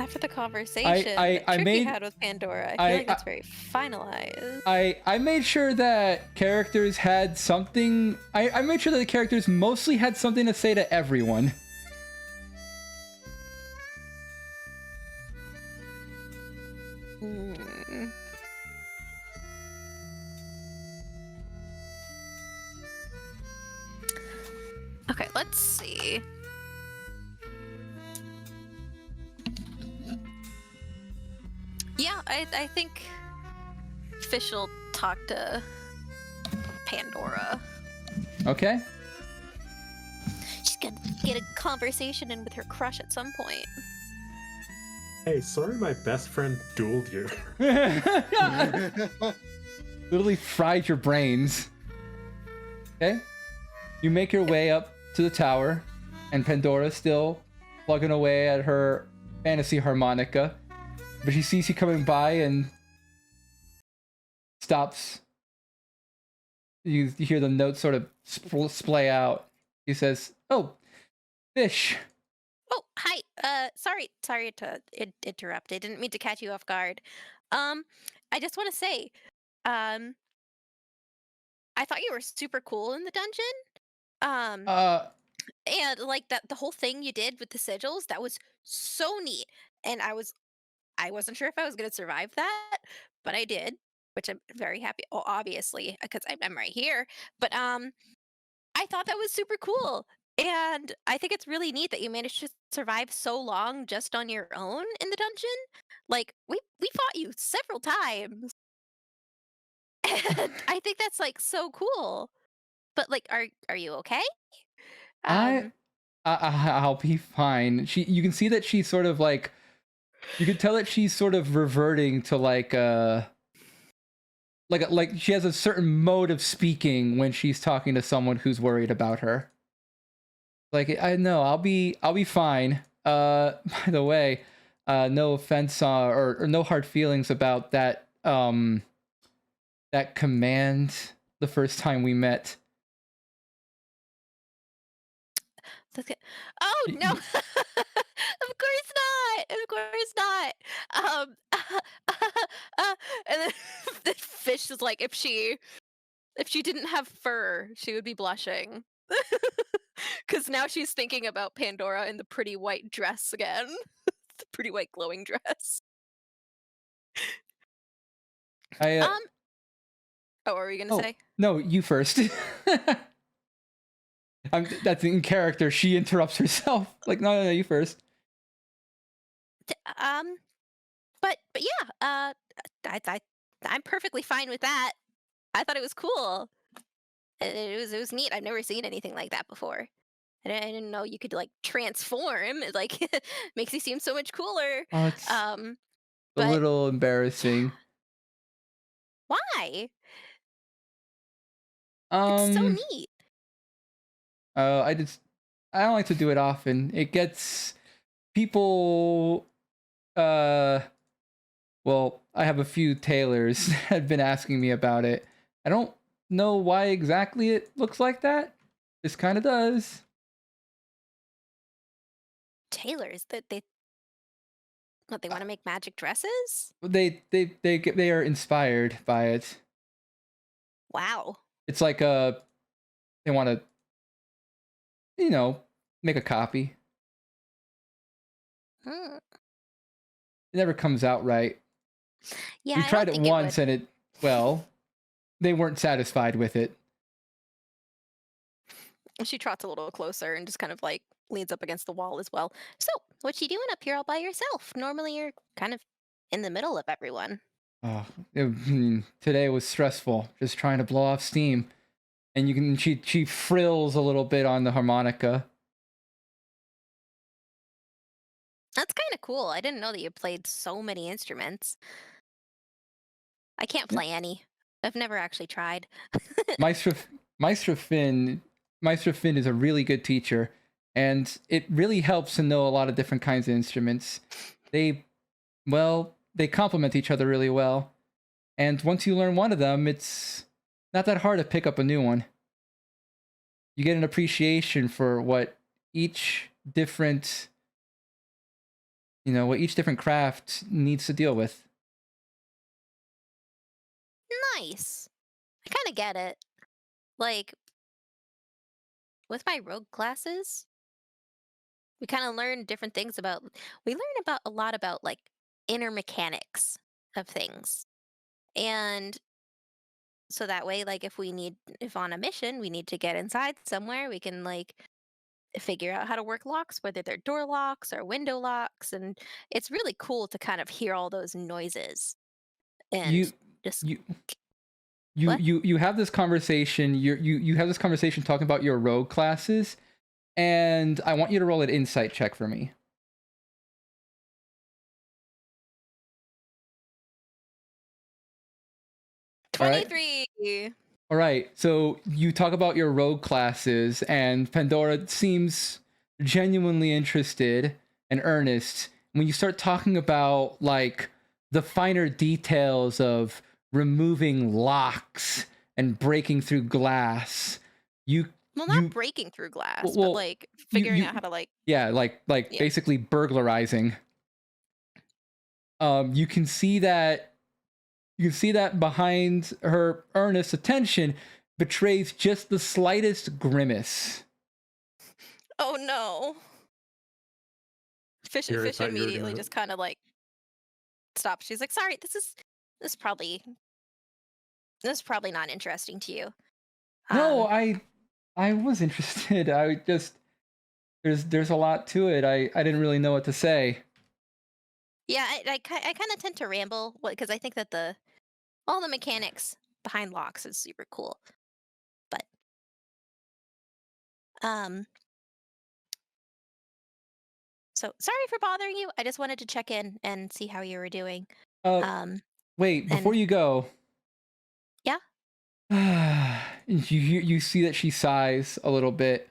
After the conversation I Tricky had with Pandora, I feel like that's very finalized. I made sure that characters had something... I made sure that the characters mostly had something to say to everyone. Okay, let's see. Yeah, I think Fish will talk to Pandora. Okay. She's gonna get a conversation in with her crush at some point. Hey, sorry my best friend dueled you. Literally fried your brains. Okay. You make your way up to the tower, and Pandora's still plugging away at her fantasy harmonica. But she sees you coming by and stops. You hear the notes sort of splay out. He says, "Oh, Fish." Oh, hi. Sorry to interrupt. I didn't mean to catch you off guard. I just want to say, I thought you were super cool in the dungeon. And like that, the whole thing you did with the sigils, that was so neat. And I wasn't sure if I was gonna survive that, but I did, which I'm very happy. Oh, obviously, because I'm right here. But I thought that was super cool, and I think it's really neat that you managed to survive so long just on your own in the dungeon. Like we fought you several times, and I think that's like so cool. But like, are you okay? I'll be fine. You can see that she's sort of like, you can tell that she's sort of reverting to like she has a certain mode of speaking when she's talking to someone who's worried about her. Like, I know, I'll be fine. By the way, no offense or no hard feelings about that that command the first time we met. Oh no! Of course not. Of course not. And then the Fish is like, if she didn't have fur, she would be blushing. Because now she's thinking about Pandora in the pretty white dress again, the pretty white glowing dress. Oh, what were you gonna say? No, you first. That's in character. She interrupts herself. Like, no, you first. But yeah, I'm perfectly fine with that. I thought it was cool. It was neat. I've never seen anything like that before. I didn't know you could like transform. It like makes you seem so much cooler. Oh, it's a little embarrassing. Why? It's so neat. I don't like to do it often. It gets people. Well, I have a few tailors that have been asking me about it. I don't know why exactly it looks like that. This kind of does. Tailors that they want to make magic dresses? They are inspired by it. Wow. It's like they want to, make a copy. Hmm. It never comes out right. Yeah, We I tried don't it think once would. and they weren't satisfied with it. She trots a little closer and just kind of like leans up against the wall as well. So, what you doing up here all by yourself? Normally you're kind of in the middle of everyone. Oh, today was stressful. Just trying to blow off steam. And she frills a little bit on the harmonica. That's kind of cool. I didn't know that you played so many instruments. I can't play any. I've never actually tried. Maestro Finn is a really good teacher, and it really helps to know a lot of different kinds of instruments. They complement each other really well. And once you learn one of them, it's not that hard to pick up a new one. You get an appreciation for what each different craft needs to deal with. Nice. I kind of get it. Like, with my rogue classes, we kind of learn different things we learn about a lot about like inner mechanics of things. And so that way, like if on a mission, we need to get inside somewhere, we can like figure out how to work locks, whether they're door locks or window locks. And it's really cool to kind of hear all those noises and You just you What? you have this conversation. You have this conversation talking about your rogue classes, and I want you to roll an insight check for me. 23. All right, so you talk about your rogue classes, and Pandora seems genuinely interested and earnest. When you start talking about like the finer details of removing locks and breaking through glass, Not you breaking through glass, well, but like figuring out how to like like Yeah. basically burglarizing. You can see that behind her earnest attention betrays just the slightest grimace. Oh no. Fish Here, I Fish thought you were immediately gonna- just kind of like stops. She's like, "Sorry, this is probably not interesting to you." No, Um, I was interested. I just there's a lot to it. I didn't really know what to say. yeah, I kind of tend to ramble because I think that all the mechanics behind locks is super cool. But so sorry for bothering you. I just wanted to check in and see how you were doing. Wait, before and- you go. Yeah? you see that she sighs a little bit.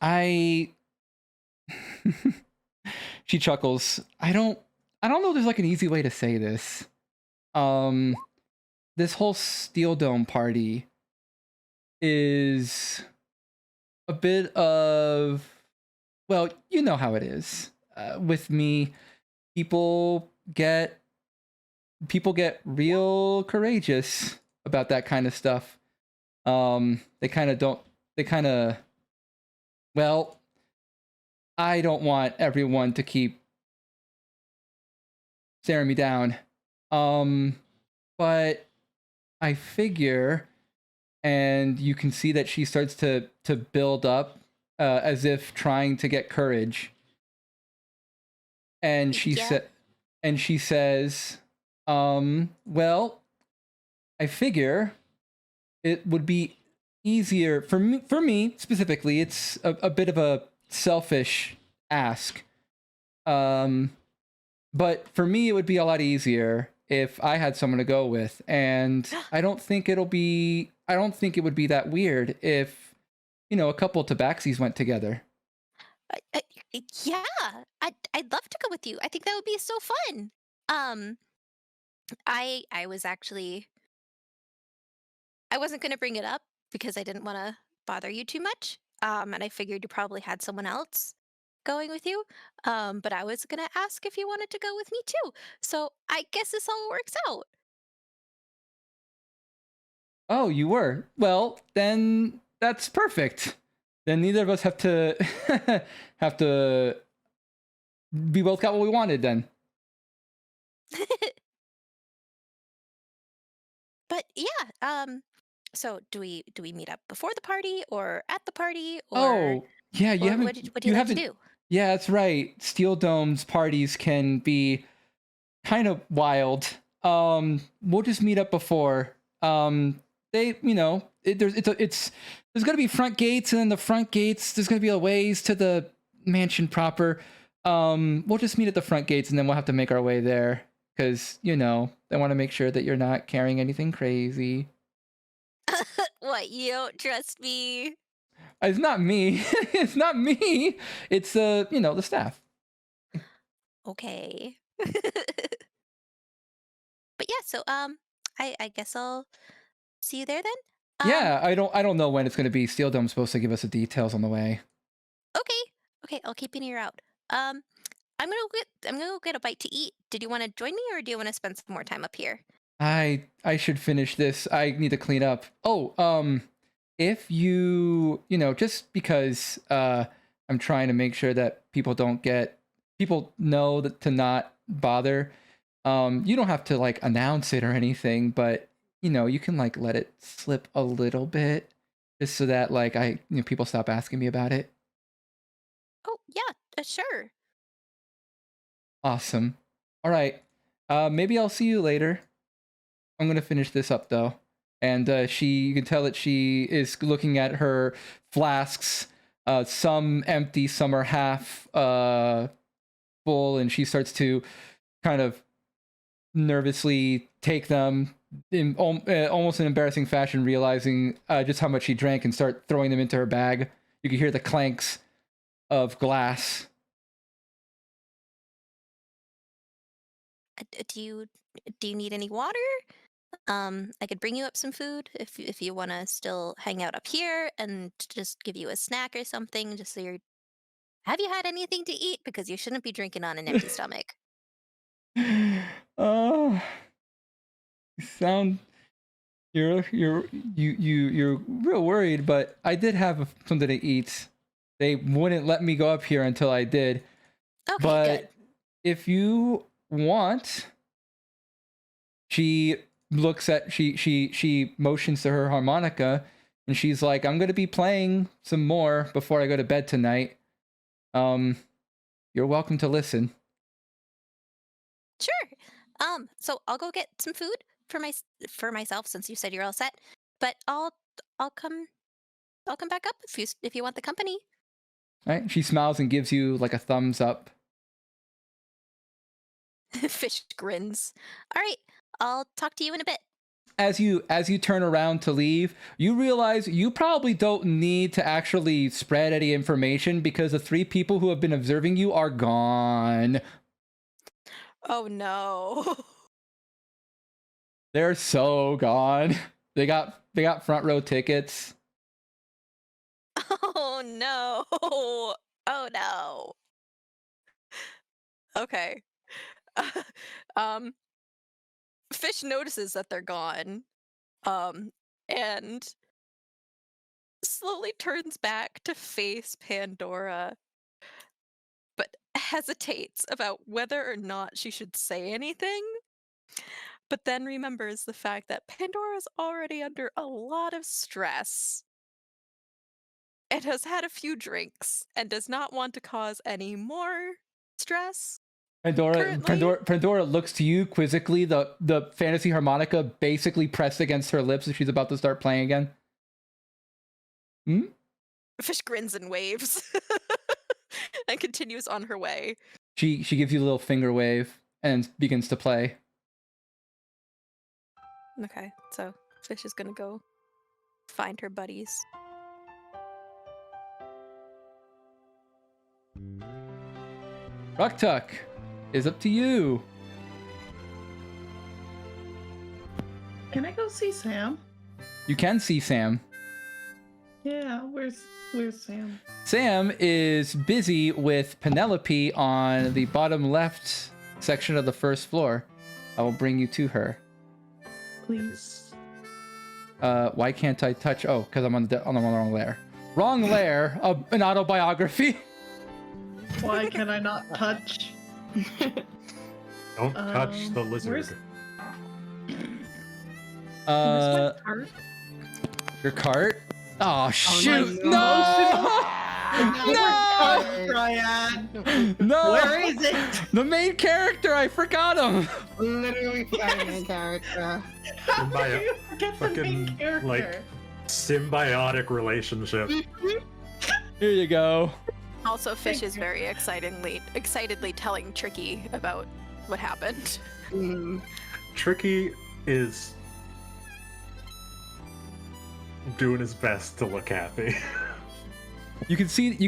I she chuckles. I don't know if there's like an easy way to say this. This whole Steel Dome party is a bit of, well, you know how it is. With me, people get real courageous about that kind of stuff. Well, I don't want everyone to keep staring me down. But I figure, and you can see that she starts to build up, as if trying to get courage. And she Yeah. says, well, I figure it would be easier for me specifically. It's a bit of a selfish ask. But for me, it would be a lot easier if I had someone to go with, and I don't think it would be that weird if, a couple tabaxis went together. Yeah, I'd love to go with you. I think that would be so fun. I was actually I wasn't gonna bring it up because I didn't want to bother you too much. And I figured you probably had someone else going with you. But I was gonna ask if you wanted to go with me too. So I guess this all works out. Oh, you were? Well, then that's perfect. Then neither of us have to have to. We both got what we wanted then. But yeah, so do we meet up before the party or at the party or Oh, yeah, you haven't. what do you like to do? Yeah, that's right. Steel Dome's parties can be kind of wild. We'll just meet up before. They, there's gonna be front gates, and then the front gates, there's gonna be a ways to the mansion proper. We'll just meet at the front gates, and then we'll have to make our way there, because they want to make sure that you're not carrying anything crazy. What, you don't trust me? It's not me. It's not me. It's the staff. Okay. But yeah, so I guess I'll see you there then. Yeah, I don't know when it's gonna be. Steel Dome's supposed to give us the details on the way. Okay, I'll keep an ear out. I'm gonna go get a bite to eat. Did you want to join me, or do you want to spend some more time up here? I should finish this. I need to clean up. Oh, if you just because I'm trying to make sure that people know that to not bother. You don't have to like announce it or anything, but you can like let it slip a little bit, just so that like people stop asking me about it. Oh yeah, sure. Awesome. All right. Maybe I'll see you later. I'm gonna finish this up though, and you can tell that she is looking at her flasks. Some empty, some are half full, and she starts to kind of nervously take them in almost an embarrassing fashion, realizing just how much she drank, and start throwing them into her bag. You can hear the clanks of glass. Do you need any water? I could bring you up some food if you want to still hang out up here and just give you a snack or something, just so you're. Have you had anything to eat? Because you shouldn't be drinking on an empty stomach. Oh, you sound you're real worried, but I did have something to eat. They wouldn't let me go up here until I did. Okay, But good. if you want, she motions to her harmonica, and she's like, I'm gonna be playing some more before I go to bed tonight. You're welcome to listen. Sure. So I'll go get some food for myself, since you said you're all set. But I'll come back up if you want the company. All right? She smiles and gives you like a thumbs up. Fish grins. All right, I'll talk to you in a bit. As you turn around to leave, you realize you probably don't need to actually spread any information, because the 3 people who have been observing you are gone. Oh no. They're so gone. They got front row tickets. Oh no. Oh no. Okay. Fish notices that they're gone. And slowly turns back to face Pandora, but hesitates about whether or not she should say anything. But then remembers the fact that Pandora's already under a lot of stress and has had a few drinks and does not want to cause any more stress. Pandora looks to you quizzically, the fantasy harmonica basically pressed against her lips as she's about to start playing again. Fish grins and waves and continues on her way. She gives you a little finger wave and begins to play. Okay, so Fish is gonna go find her buddies. Ruktuk, is up to you. Can I go see Sam? You can see Sam. Yeah, where's Sam? Sam is busy with Penelope on the bottom left section of the first floor. I will bring you to her. Please. Why can't I touch? Oh, because I'm on the wrong layer. Wrong layer. An autobiography. Why can I not touch? Don't touch the lizard. Where's Uh, my cart? your cart. Oh shoot! no. No! Dryad. No! Where is it? The main character. I forgot him. Literally finding character. How do you forget the main fucking, character? like- Symbiotic relationship. Here you go. Also, Fish Thank is you. very excitedly telling Tricky about what happened. Tricky is doing his best to look happy. You can see,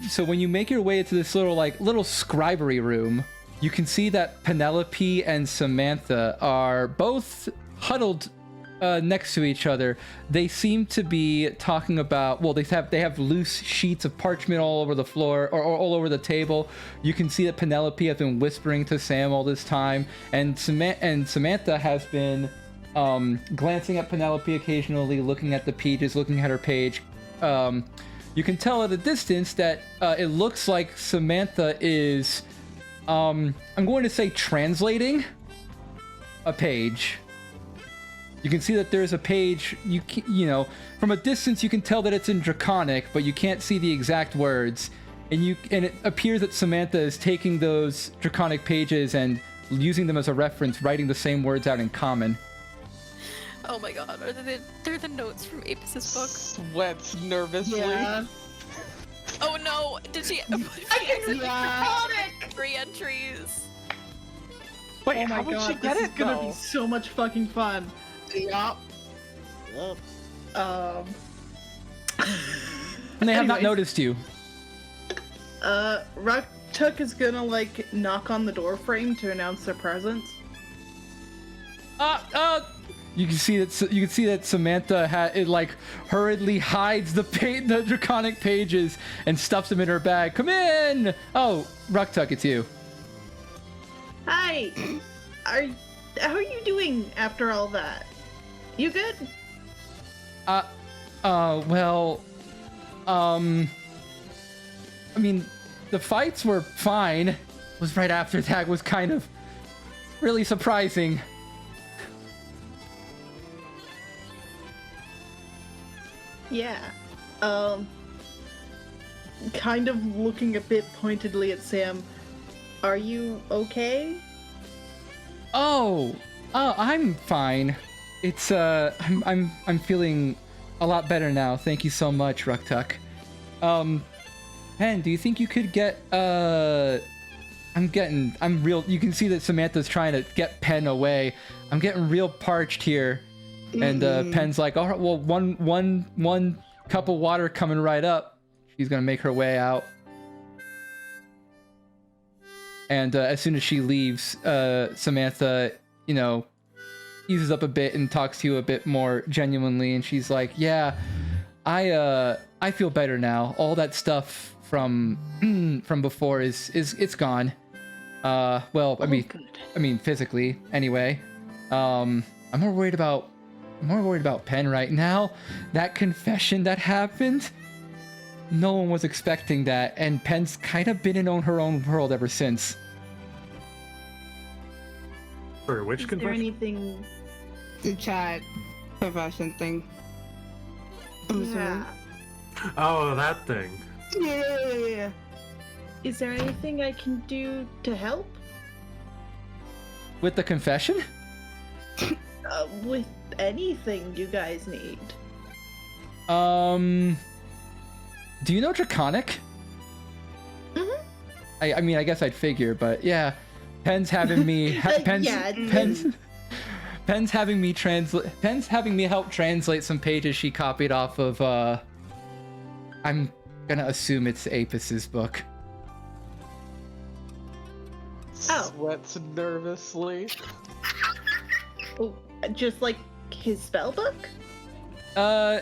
so when you make your way into this little scribery room, you can see that Penelope and Samantha are both huddled next to each other. They seem to be talking about, well, they have loose sheets of parchment all over the floor or all over the table. You can see that Penelope has been whispering to Sam all this time, and Samantha has been glancing at Penelope occasionally, looking at the pages, looking at her page. You can tell at a distance that it looks like Samantha is, I'm going to say, translating a page. You can see that there's a page, you know, from a distance you can tell that it's in Draconic, but you can't see the exact words. And it appears that Samantha is taking those Draconic pages and using them as a reference, writing the same words out in Common. Oh my god, they're the notes from Apis' book. Sweats nervously. Yeah. Oh no, did she? I can Yeah. 3 entries. Wait, Oh my how would god, she get this it is gonna though? be so much fucking fun. Yup. Um. And they have not Anyways. noticed you. Ruktuk is gonna like knock on the door frame to announce their presence. You can see that Samantha hurriedly hides the Draconic pages and stuffs them in her bag. Come in! Oh, Ruktuk, it's you. Hi. How are you doing after all that? You good? Well, I mean, the fights were fine. It was right after that was kind of really surprising. Yeah. Kind of looking a bit pointedly at Sam. Are you okay? Oh, I'm fine. It's I'm feeling a lot better now. Thank you so much, Ruktuk. Pen, do you think you could get you can see that Samantha's trying to get Pen away. I'm getting real parched here. And Pen's like, all right, well, one cup of water coming right up. She's gonna make her way out. And as soon as she leaves, Samantha, you know, eases up a bit and talks to you a bit more genuinely. And she's like, yeah, I feel better now. All that stuff from before it's gone. Well, I mean physically anyway. I'm more worried about Pen right now. That confession that happened, no one was expecting that, and Pen's kind of been in her own world ever since. For which Is there confession? anything? The chat profession thing. I'm sorry. Yeah. Oh, that thing. Yeah. Is there anything I can do to help? With the confession? With anything you guys need. Do you know Draconic? Mhm. I mean, I guess I'd figure, but yeah. Pen's having me. Pen's Pen's having me help translate some pages she copied off of I'm gonna assume it's Apis's book. Oh. Sweats nervously. Oh, just like his spell book? I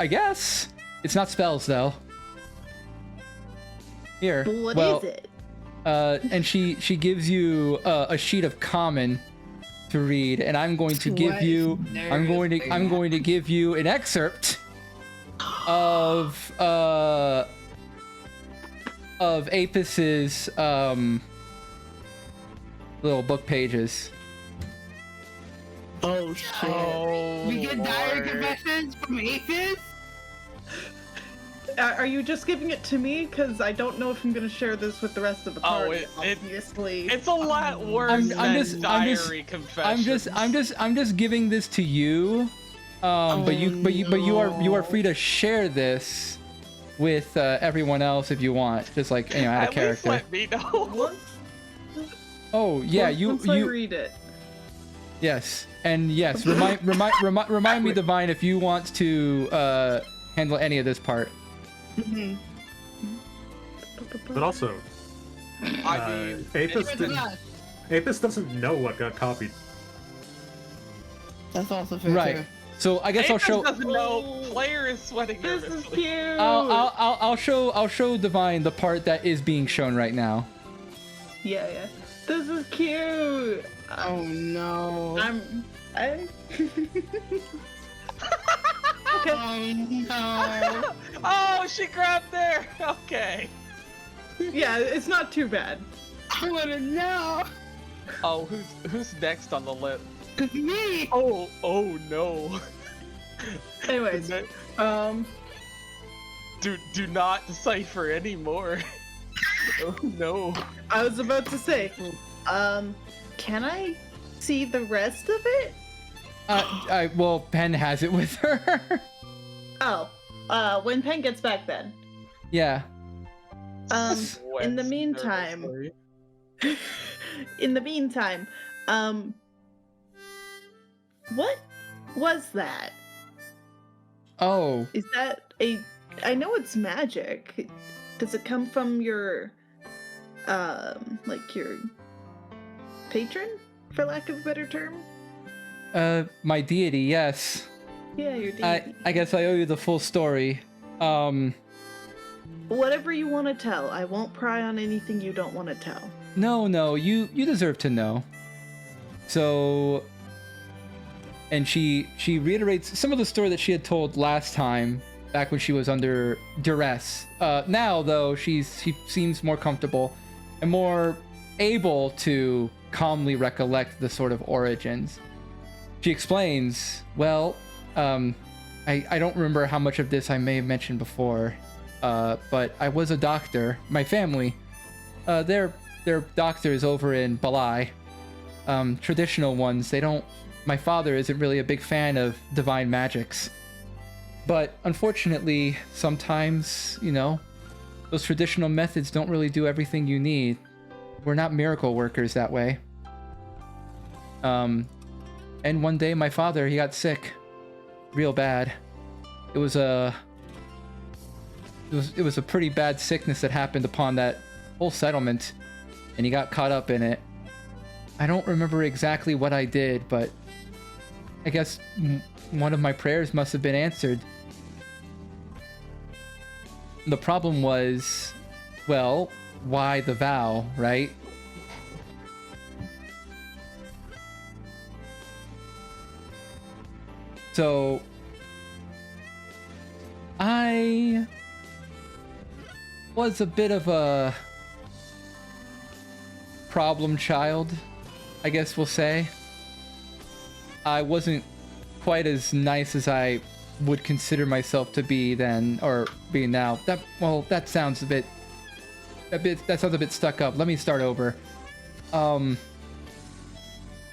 guess. It's not spells though. Here. What well, is it? And she gives you a sheet of common to read, and I'm going to give you I'm going to give you an excerpt of Apis's little book pages. Oh shit. We get dire confessions from Apis? Are you just giving it to me? Because I don't know if I'm going to share this with the rest of the party. Oh, obviously. It's a lot worse than diary confessions. I'm just giving this to you. But you are free to share this with everyone else if you want. Just like, you know, add a character. At least let me know. Oh yeah, Once I read it. Yes, and yes, remind me, Divine, if you want to handle any of this part. But also, I mean, Apis doesn't know what got copied. That's also fair. Right. Too. So I guess I'll show. Doesn't know. Player is sweating This nervously. is cute. I'll show Divine the part that is being shown right now. Yeah. This is cute. Oh no. Okay. Oh no. Oh, she grabbed there. Okay. Yeah, it's not too bad. I wanna know. Oh, who's next on the list? It's me. Oh no. Anyways, do not decipher anymore. Oh no. I was about to say, can I see the rest of it? Well, Pen has it with her. Oh, when Pen gets back then. Yeah. In the meantime, what was that? Oh. Is that I know it's magic. Does it come from your, like your patron, for lack of a better term? My deity, yes. Yeah, your deity. I guess I owe you the full story. Whatever you want to tell. I won't pry on anything you don't want to tell. No, you deserve to know. So, and she reiterates some of the story that she had told last time, back when she was under duress. Now, though, she seems more comfortable and more able to calmly recollect the sort of origins. She explains, well, I don't remember how much of this I may have mentioned before, but I was a doctor. My family, they're doctors over in Balai. Traditional ones. My father isn't really a big fan of divine magics. But unfortunately, sometimes, you know, those traditional methods don't really do everything you need. We're not miracle workers that way. And one day my father, he got sick. Real bad. It was a pretty bad sickness that happened upon that whole settlement, and he got caught up in it. I don't remember exactly what I did, but I guess one of my prayers must have been answered. The problem was, well, why the vow, right? So, I was a bit of a problem child, I guess we'll say. I wasn't quite as nice as I would consider myself to be then, or be now. That sounds a bit stuck up. Let me start over.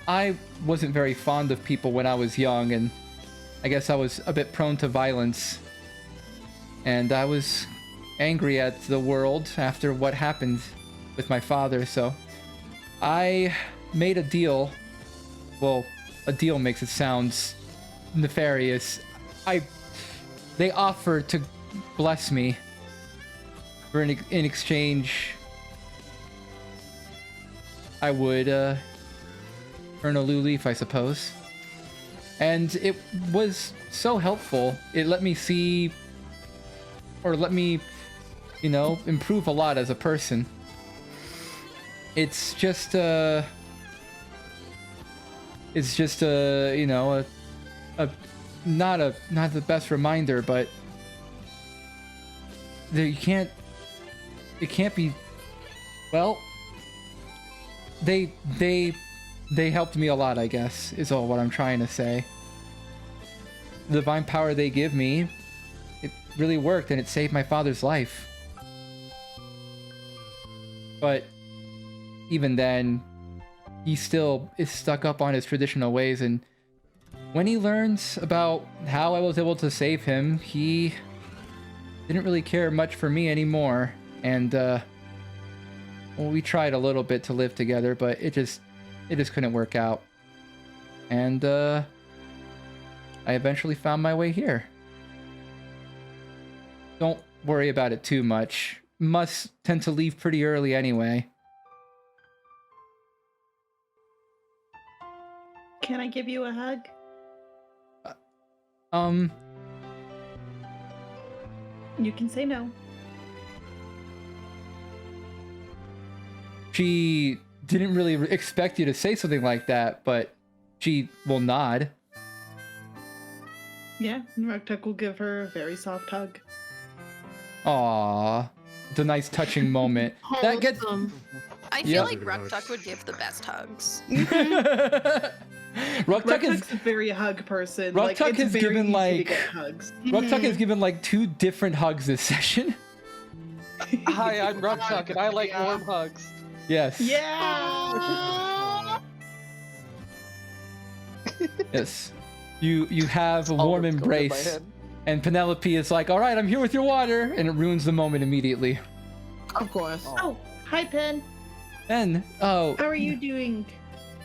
I wasn't very fond of people when I was young, and I guess I was a bit prone to violence. And I was angry at the world after what happened with my father, so I made a deal. Well, a deal makes it sound nefarious. They offered to bless me for in exchange. I would earn a Lou Leaf, I suppose. And it was so helpful. It let me see, or let me, you know, improve a lot as a person. It's just you know, not the best reminder, but it can't be. Well, they helped me a lot, I guess, is all what I'm trying to say. The divine power they give me, it really worked, and it saved my father's life. But even then, he still is stuck up on his traditional ways, and when he learns about how I was able to save him, he didn't really care much for me anymore. And well, we tried a little bit to live together, but it just couldn't work out. And I eventually found my way here. Don't worry about it too much. Must tend to leave pretty early anyway. Can I give you a hug? You can say no. She didn't really expect you to say something like that, but she will nod. Yeah, Rugtuck will give her a very soft hug. Aww. It's a nice touching moment. That gets... I feel Yep. like Rugtuck would give the best hugs. Rugtuck is a very hug person. Rugtuck it's has very given easy to like get hugs. Rugtuck has given like 2 different hugs this session. Hi, I'm Rugtuck, and I like warm hugs. Yes. Yeah. Yes. You have a warm Almost going in my embrace, head. and Penelope is like, "All right, I'm here with your water," and it ruins the moment immediately. Of course. Oh, hi, Pen. Then, How are you doing?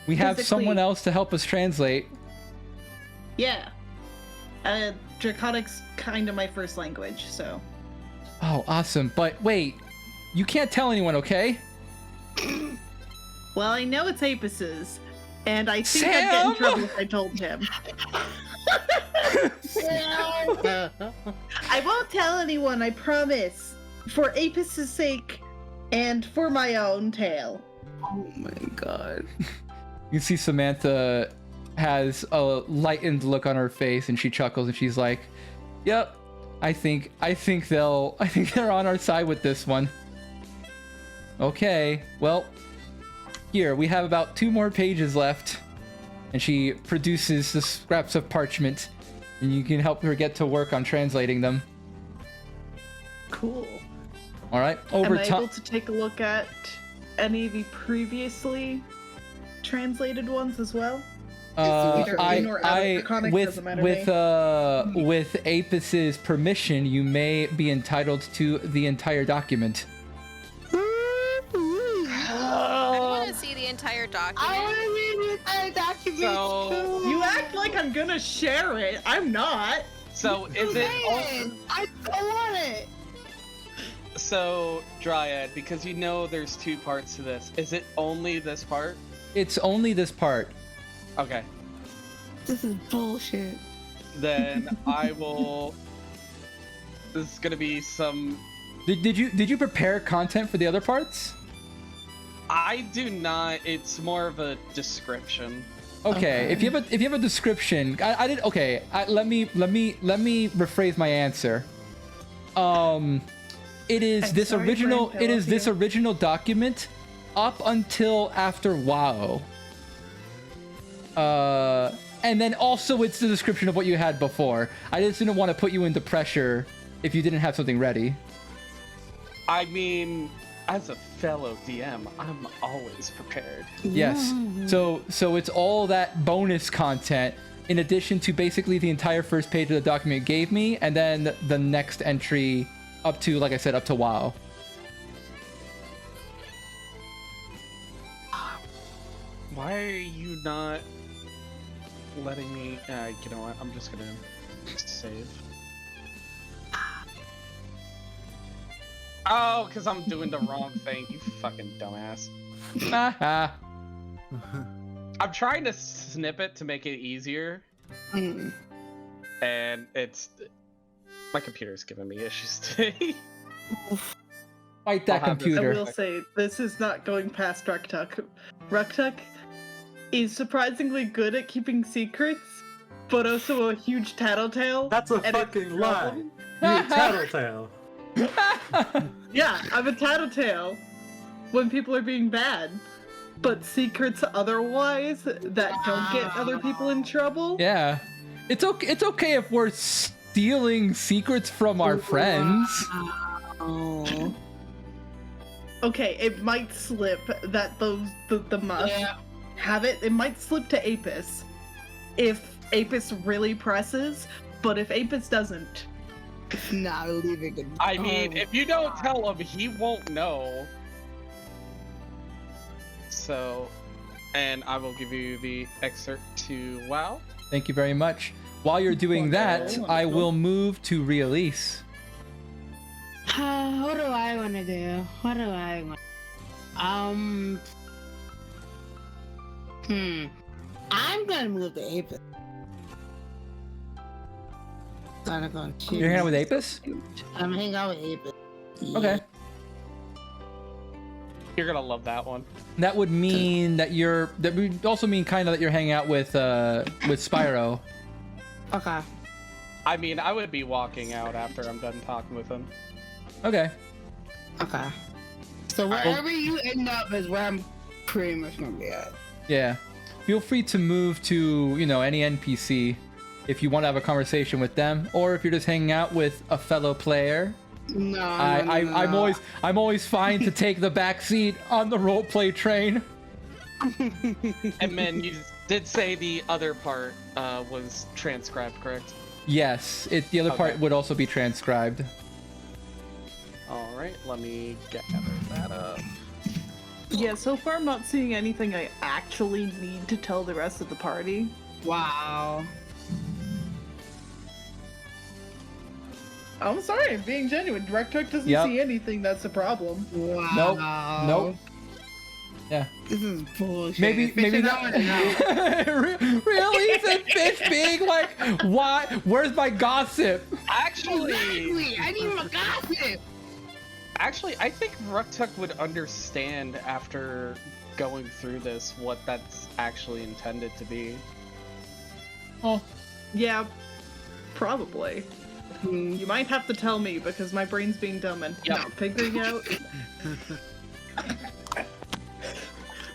we have physically? someone else to help us translate. Yeah. Draconic's kind of my first language, so. Oh, awesome! But wait, you can't tell anyone, okay? Well, I know it's Apus's, and I think I'd get Sam! in trouble if I told him. I won't tell anyone, I promise. For Apus's sake, and for my own tale. Oh my god. You see Samantha has a lightened look on her face, and she chuckles, and she's like, "Yep, I think they're on our side with this one." Okay, well, here we have about 2 more pages left, and she produces the scraps of parchment, and you can help her get to work on translating them. Cool. All right, Am over I time. able to take a look at any of the previously translated ones as well? Either in or out of Draconic, doesn't matter to me. with Apus's permission, you may be entitled to the entire document. I want to see the entire document. I want to read the entire document. So- You act like I'm gonna share it. I'm not. So is it? I want it. So Dryad, because you know there's 2 parts to this. Is it only this part? It's only this part. Okay. This is bullshit. Then I will. This is gonna be some. Did you prepare content for the other parts? I do not. It's more of a description. Okay, if you have a description, I did. Okay, let me rephrase my answer. It is I'm this sorry for original. It is this interrupting. original document up until after WoW. And then also it's the description of what you had before. I just didn't want to put you into pressure if you didn't have something ready. I mean, as a fellow DM, I'm always prepared. Yes. So it's all that bonus content in addition to basically the entire first page of the document gave me, and then the next entry up to, like I said, up to WoW. Why are you not letting me. You know what? I'm just gonna save. Oh, because I'm doing the wrong thing. You fucking dumbass. I'm trying to snip it to make it easier, and it's my computer's giving me issues today. Fight that I computer. will say, this is not going past Ruktuk. Ruktuk is surprisingly good at keeping secrets, but also a huge tattletale. That's a and it's fucking lie. problem. You a tattletale. Yeah, I'm a tattletale when people are being bad. But secrets otherwise that don't get other people in trouble? Yeah. It's okay if we're stealing secrets from our friends. Oh. Okay, it might slip that the must have it. It might slip to Apis if Apis really presses, but if Apis doesn't, Not leaving it. I mean, if you don't tell him, he won't know. So, and I will give you the excerpt to WoW. Thank you very much. While you're doing that, I will move to release. What do I want to do? What do I want? I'm gonna move to Apis. Gonna go choose. You're hanging out with Apis? I'm hanging out with Apis. Okay. You're gonna love that one. That would mean that that would also mean kind of that you're hanging out with Spyro. Okay. I mean, I would be walking out after I'm done talking with him. Okay. Okay. So wherever you end up is where I'm pretty much gonna be at. Yeah. Feel free to move to, any NPC if you want to have a conversation with them, or if you're just hanging out with a fellow player. No, I'm always fine to take the back seat on the roleplay train. And then you did say the other part was transcribed, correct? Yes, the other part would also be transcribed. All right, let me gather that up. yeah, so far I'm not seeing anything I actually need to tell the rest of the party. Wow. I'm sorry, I'm being genuine. Ruktuk doesn't see anything that's a problem. Wow. Nope. Yeah. This is bullshit. Maybe not. Really? Is it fish being like, why? Where's my gossip? Actually, Exactly. I need my gossip. Actually, I think Ruktuk would understand after going through this what that's actually intended to be. Oh. Yeah, probably. You might have to tell me because my brain's being dumb and not figuring out.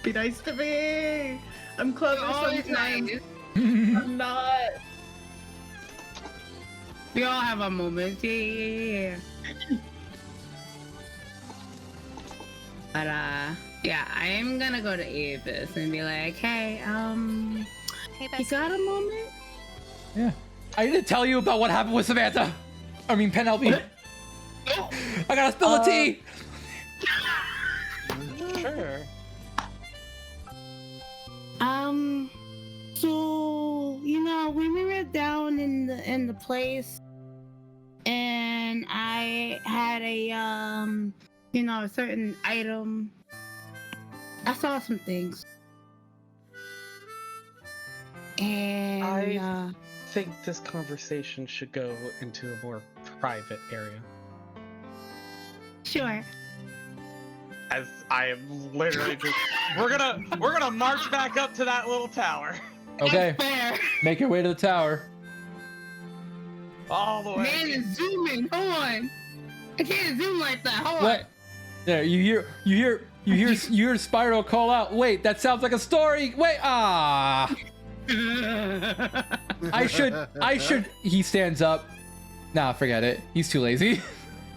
Be nice to me. I'm clever sometimes. I'm not. We all have our moments. Yeah. But yeah, I am gonna go to Apis and be like, hey, Hey, you got a moment? Yeah. I need to tell you about what happened with Samantha. I mean, Penelope. I gotta spill the tea. Sure. So when we were down in the place, and I had a a certain item, I saw some things, and I think this conversation should go into a more private area. sure. As I am literally just we're gonna march back up to that little tower. Okay. Fair. Make your way to the tower. All the way. Man, it's zooming. Hold on. I can't zoom like that. Hold What? There, you hear Spyro call out. Wait, that sounds like a story. Wait, on. I should. He stands up. Nah, forget it. He's too lazy.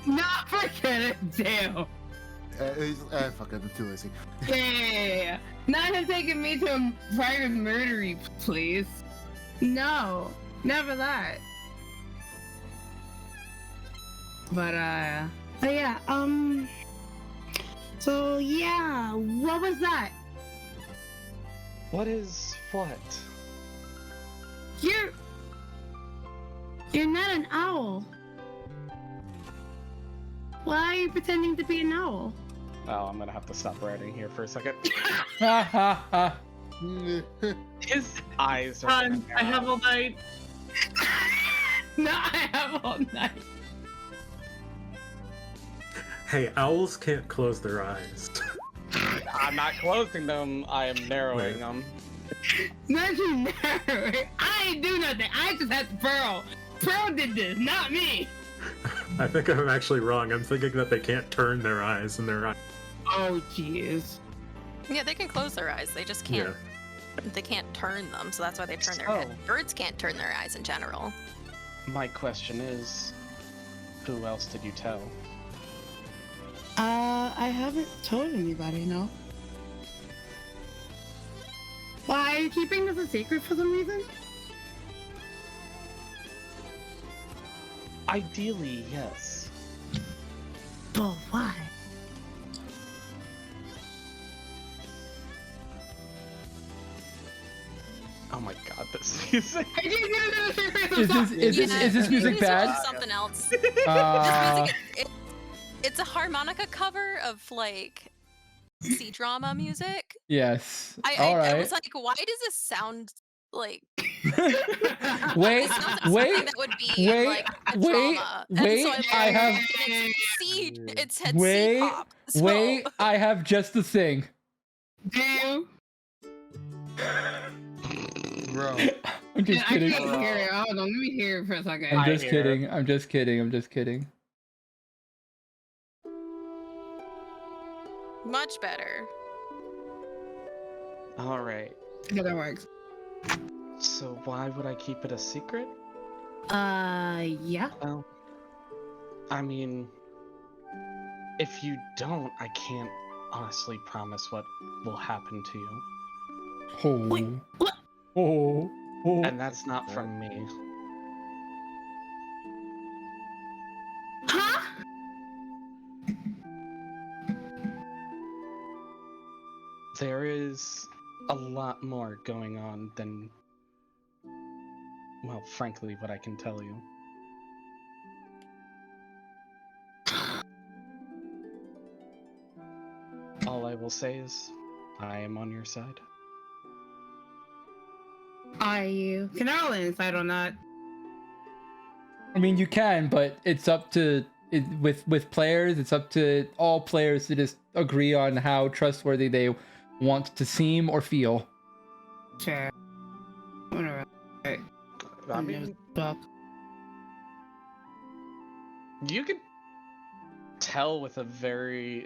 Not forget it. Damn. Fuck it, I'm too lazy. Yeah. Not him taking me to a private murdery place. No. Never that. But yeah, so yeah, what was that? What is what? You're not an owl. Why are you pretending to be an owl? Oh, I'm gonna have to stop writing here for a second. Ha ha ha. His eyes are. I have all night. No, I have all night. Hey, owls can't close their eyes. I'm not closing them. I am narrowing Wait. them. Not you never. I ain't do nothing. I just had to Pearl. Pearl did this, not me. I think I'm actually wrong. I'm thinking that they can't turn their eyes, and their eyes. Oh, jeez. Yeah, they can close their eyes. They just can't. They can't turn them, so that's why they turn their head. Birds can't turn their eyes in general. My question is, who else did you tell? I haven't told anybody, no. Why are you keeping this a secret for some reason? Ideally, yes. But why? Oh my god, this music. Is this music It's bad? something else. Uh, This music, it's a harmonica cover of like C-drama music. yes. I Alright. was like, why does this sound like? Wait, It sounds like something wait, that would be wait, like a wait, drama. wait, And so I have- It said Wait, C-pop. So. wait, I have just the thing. Do you? Bro. I'm just I kidding. can't hear it. Hold on, let me hear it for a second. I'm I just hear kidding. I'm just kidding. I'm just kidding. Much better. All right. Yeah, that works. So why would I keep it a secret? Yeah. Well, I mean, if you don't, I can't honestly promise what will happen to you. Oh. Wait, what? Oh. Oh. And that's not from me. Huh? There is a lot more going on than, well, frankly, what I can tell you. All I will say is, I am on your side. Are you? Can I roll an insight on that? I mean, you can, but it's up to with players. It's up to all players to just agree on how trustworthy they want to seem or feel. Sure. Whatever. I mean, Book. you could tell with a very.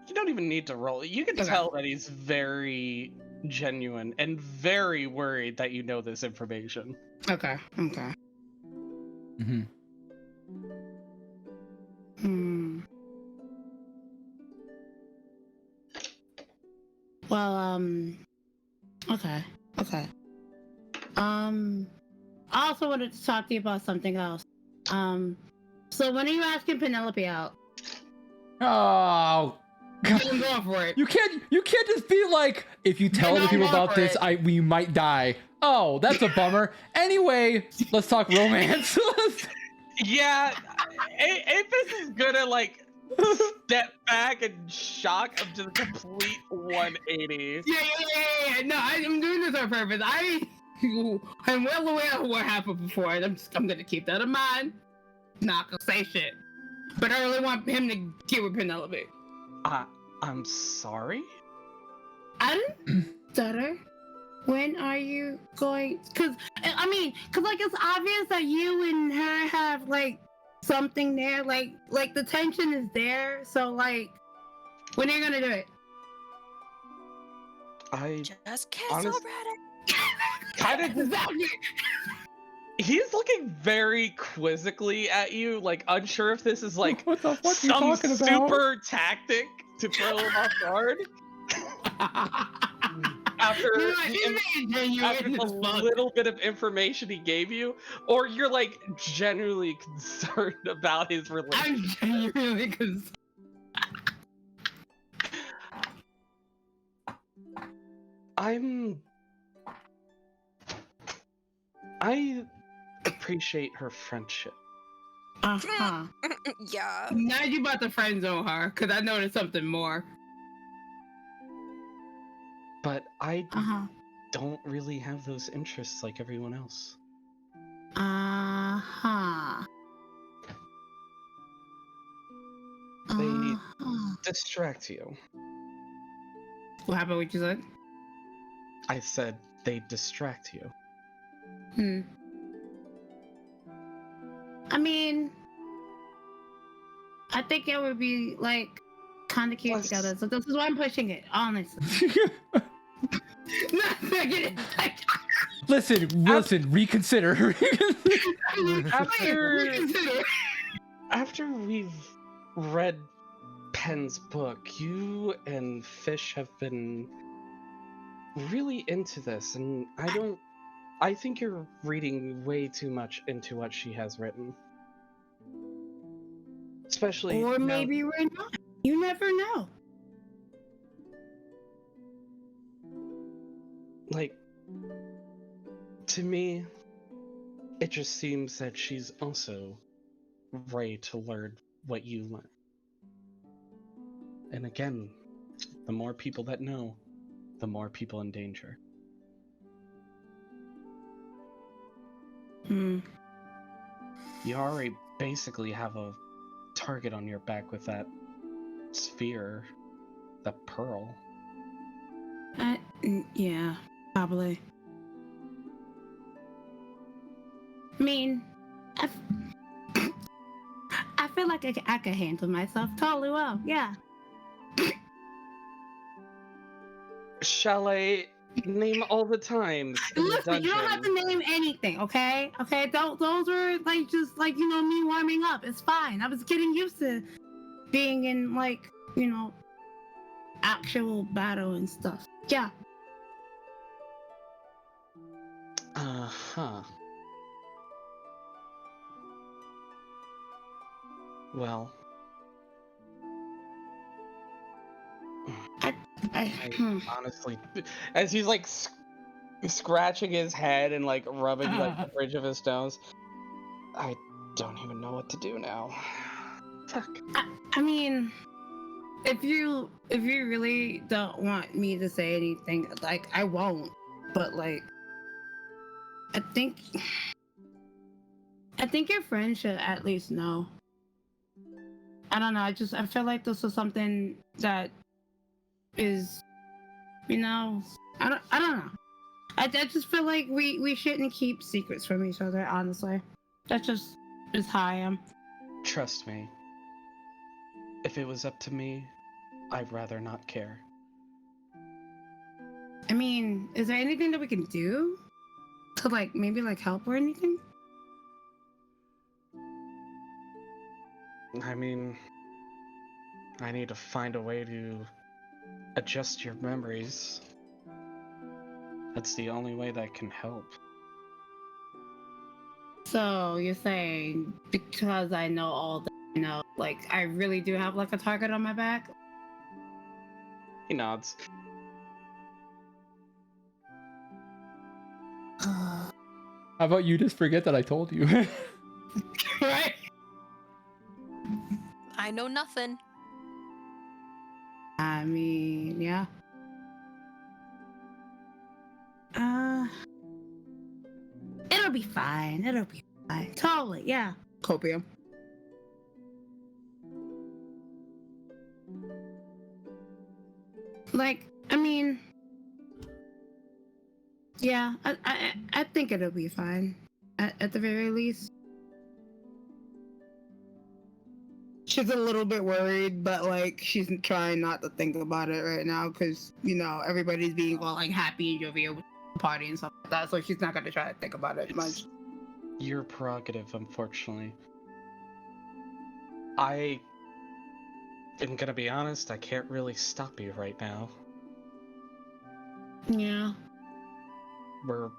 You don't even need to roll. You can Okay. tell that he's very genuine and very worried that you know this information. Okay. Okay. Mm-hmm. Well, okay. Okay. I also wanted to talk to you about something else. So when are you asking Penelope out? Oh. I'm going for it. You can't just be like, if you tell No, other people I'm about over this, it. we might die. Oh, that's a bummer. Anyway, let's talk romance. Yeah, Apis is gonna like step back and shock him to the complete 180. Yeah. No, I'm doing this on purpose. I'm well aware of what happened before, and I'm gonna keep that in mind. Not gonna say shit. But I really want him to get with Penelope. I'm sorry? I didn't stutter. When are you going? Cause like it's obvious that you and her have like something there. Like the tension is there. So like, when are you gonna do it? I Just kiss Honest- already. kind of. Exactly. He's looking very quizzically at you, like unsure if this is like What the fuck are you some talking about? super tactic to throw him off guard. After No, he's being genuine as the fuck. little bit of information he gave you, or you're like genuinely concerned about his relationship. I'm genuinely concerned. I appreciate her friendship. Uh-huh. Yeah. Now you about to friend zone her, because I noticed something more. But I Uh-huh. don't really have those interests like everyone else. Uh-huh. They Uh-huh. distract you. What happened? What you said? I said they distract you. Hmm. I mean, I think it would be like kind of cute Plus- together. So this is why I'm pushing it, honestly. Listen, reconsider. After we've read Pen's book, you and Fish have been really into this, and I think you're reading way too much into what she has written. Especially Or now- maybe we're not. You never know. like, to me, it just seems that she's also ready to learn what you learn. And again, the more people that know, the more people in danger. Hmm. You already basically have a target on your back with that sphere, the pearl. Yeah, probably. I mean, I feel like I could handle myself totally well. Yeah. Shall I name all the times in the Listen, you don't have dungeon? to name anything, okay? Okay, those were like just like me warming up. It's fine. I was getting used to being in like actual battle and stuff. Yeah. Uh-huh. Well, I honestly, as he's like scratching his head and like rubbing like the bridge of his nose, I don't even know what to do now. Fuck. I mean, if you really don't want me to say anything, like I won't. But like, I think your friend should at least know. I don't know. I feel like this is something that is, I don't know. I just feel like we shouldn't keep secrets from each other. Honestly, that's just how I am. Trust me. If it was up to me, I'd rather not care. I mean, is there anything that we can do to like maybe like help or anything? I mean, I need to find a way to adjust your memories. That's the only way that can help. So you're saying because I know all that, like I really do have like a target on my back? He nods. How about you just forget that I told you? Right? I know nothing. I mean, yeah. It'll be fine. It'll be fine. Totally, yeah. Copium. Like, I mean, yeah, I think it'll be fine. At the very least. She's a little bit worried, but like she's trying not to think about it right now because everybody's being all like happy and jovial with the party and stuff like that. So she's not gonna try to think about it much. Your prerogative, unfortunately. I am gonna be honest, I can't really stop you right now. Yeah. We're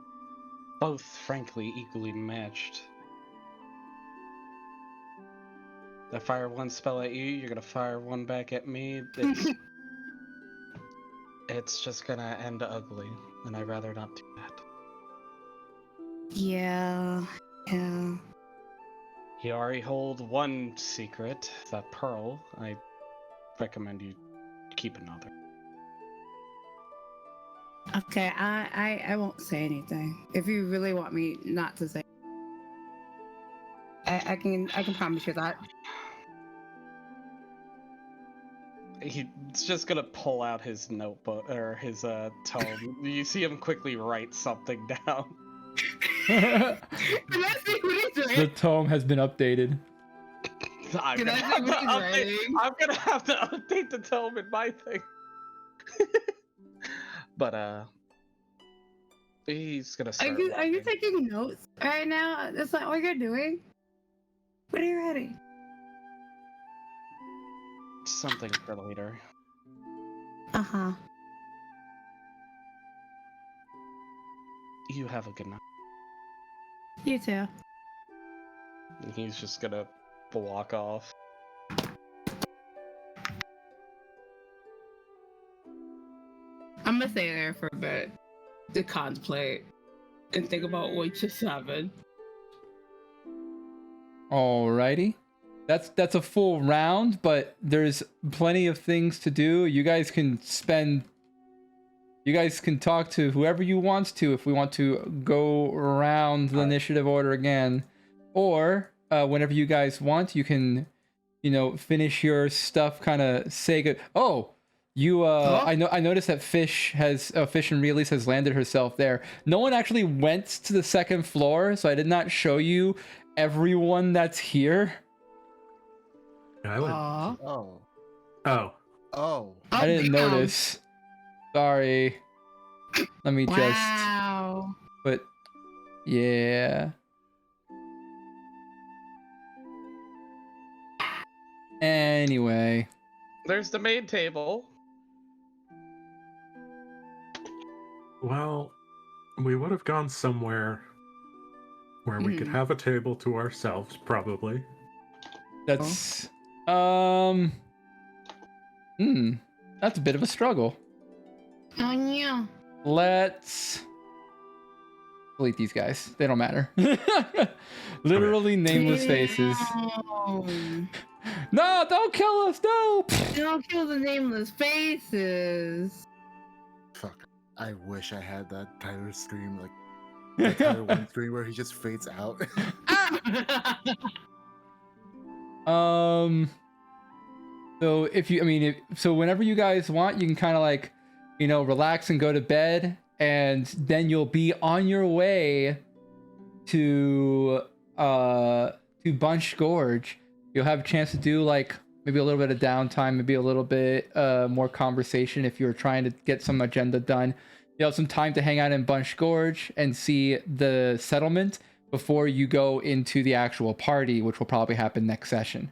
both, frankly, equally matched. I fire one spell at you, you're gonna fire one back at me. It's just gonna end ugly, and I'd rather not do that. Yeah. Yeah. You already hold one secret, that pearl. I recommend you keep another. Okay, I won't say anything. If you really want me not to say, I can promise you that. He's just gonna pull out his notebook or his tome. You see him quickly write something down. Can I see what he's The doing? tome has been updated. I'm Can gonna, I see have what to he's update, writing? I'm gonna have to update the tome in my thing. But he's gonna Are start. you writing. taking notes right now? That's not what you're doing. What are you writing? Something for later. Uh-huh. You have a good night. You too. And he's just gonna walk off. I'm gonna stay there for a bit to contemplate and think about what just happened. Alrighty. That's a full round, but there's plenty of things to do. You guys can talk to whoever you want to if we want to go around the initiative order again. Or whenever you guys want, you can, finish your stuff, kind of say good. Oh, you I noticed that Fish and Reelys has landed herself there. No one actually went to the second floor, so I did not show you everyone that's here. I went. Oh. Oh. Oh. I didn't damn. notice. Sorry. Let me Wow. but yeah. Anyway. There's the main table. Well, we would have gone somewhere where we could have a table to ourselves, probably. That's that's a bit of a struggle. Oh yeah. Let's delete these guys. They don't matter. Literally nameless faces. No, don't kill us. No. Don't kill the nameless faces. Fuck. I wish I had that Tyler stream, like that Tyler one stream where he just fades out. So so whenever you guys want, you can kind of like, relax and go to bed, and then you'll be on your way to Bunch Gorge. You'll have a chance to do like maybe a little bit of downtime, maybe a little bit more conversation if you're trying to get some agenda done. You have some time to hang out in Bunch Gorge and see the settlement before you go into the actual party, which will probably happen next session.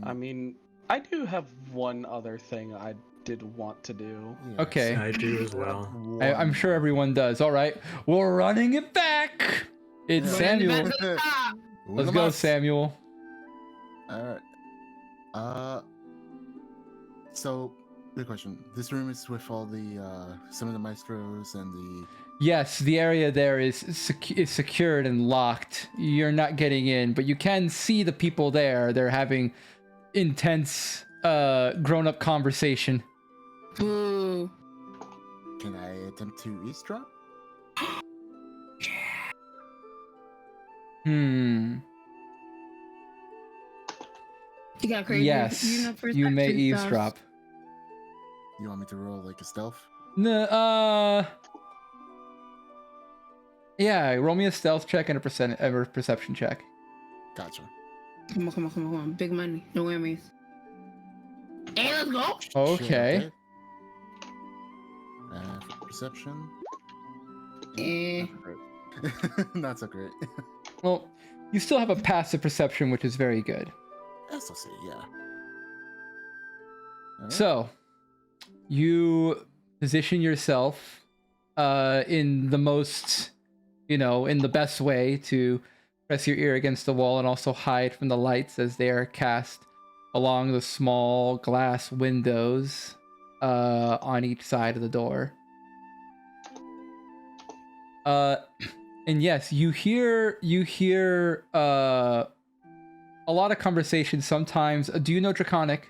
I mean, I do have one other thing I did want to do. Yes. Okay. I do as well. I'm sure everyone does. All right, we're running it back. It's Yeah. Samuel. Let's go, Samuel. All right. So, good question. This room is with all the some of the maestros and the. Yes, the area there is secured and locked. You're not getting in, but you can see the people there. They're having intense, grown-up conversation. Boo. Can I attempt to eavesdrop? Hmm. You got crazy. Yes, you may perception eavesdrop. stuff. You want me to roll like a stealth? No, yeah, roll me a stealth check and a perception check. Gotcha. Come on. Big money. No whammies. Hey, let's go. Okay. For perception. Eh. Not so great. Well, you still have a passive perception, which is very good. SLC, yeah. Alright. So, you position yourself in the most, in the best way to press your ear against the wall and also hide from the lights as they are cast along the small glass windows on each side of the door. And yes, you hear a lot of conversations sometimes. Do you know Draconic?